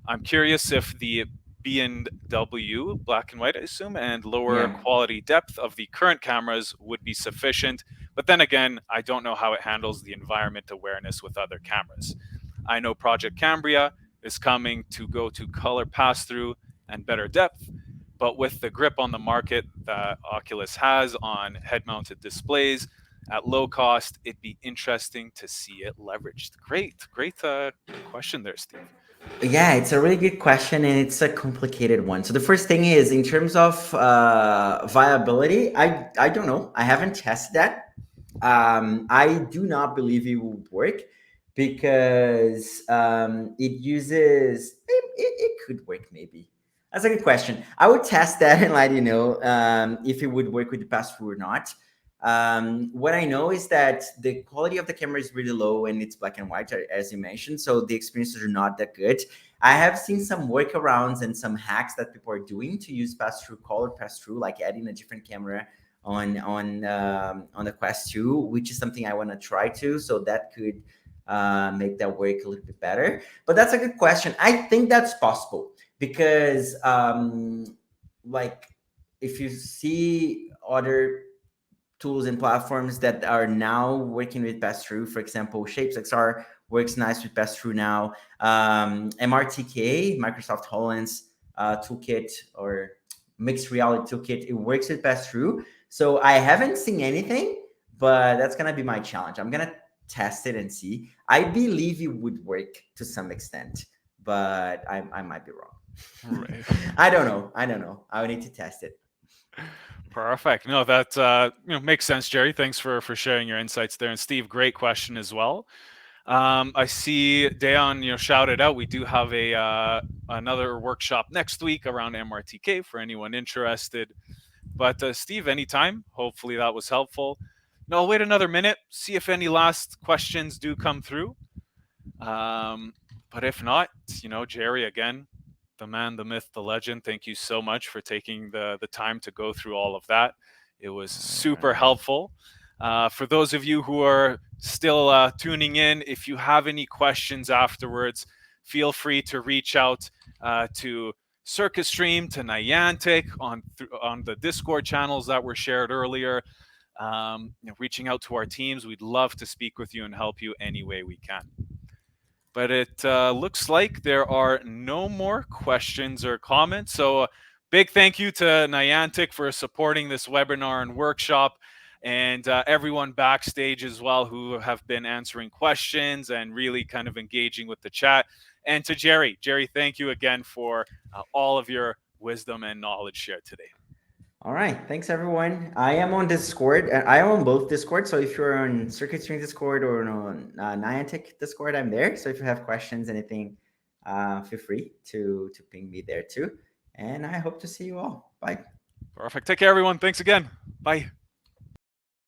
I'm curious if the B&W, black and white, I assume, and lower Yeah. quality depth of the current cameras would be sufficient. But then again, I don't know how it handles the environment awareness with other cameras. I know Project Cambria is coming to go to color pass through and better depth, but with the grip on the market that Oculus has on head mounted displays at low cost, it'd be interesting to see it leveraged. Great question there, Steve. Yeah, it's a really good question, and it's a complicated one. So the first thing is, in terms of viability, I don't know. I haven't tested that. I do not believe it will work because it uses it could work maybe. That's a good question. I would test that and let you know if it would work with the pass-through or not. What I know is that the quality of the camera is really low and it's black and white, as you mentioned, so the experiences are not that good. I have seen some workarounds and some hacks that people are doing to use pass-through, color pass-through, like adding a different camera on the Quest 2, which is something I want to try to. So that could make that work a little bit better. But that's a good question. I think that's possible because, like, if you see other tools and platforms that are now working with pass-through, for example, Shapes XR works nice with pass-through now. MRTK, Microsoft HoloLens toolkit or mixed reality toolkit, it works with pass-through. So I haven't seen anything, but that's gonna be my challenge. I'm gonna test it and see. I believe it would work to some extent, but I might be wrong. Right. I don't know. I would need to test it. Perfect. No, that makes sense, Jerry. Thanks for sharing your insights there. And Steve, great question as well. I see Dayon, shouted out. We do have a another workshop next week around MRTK for anyone interested. But Steve, anytime. Hopefully that was helpful. No, I'll wait another minute, see if any last questions do come through. But if not, Jerry, again, the man, the myth, the legend, thank you so much for taking the time to go through all of that. It was super helpful. For those of you who are still tuning in, if you have any questions afterwards, feel free to reach out to Circus Stream, to Niantic on the Discord channels that were shared earlier. Reaching out to our teams, we'd love to speak with you and help you any way we can. But it looks like there are no more questions or comments. So big thank you to Niantic for supporting this webinar and workshop, and everyone backstage as well who have been answering questions and really kind of engaging with the chat. And to Jerry, thank you again for all of your wisdom and knowledge shared today. All right. Thanks, everyone. I am on Discord. I am on both Discord. So if you're on Circuit String Discord or on Niantic Discord, I'm there. So if you have questions, anything, feel free to ping me there too. And I hope to see you all. Bye. Perfect. Take care, everyone. Thanks again. Bye.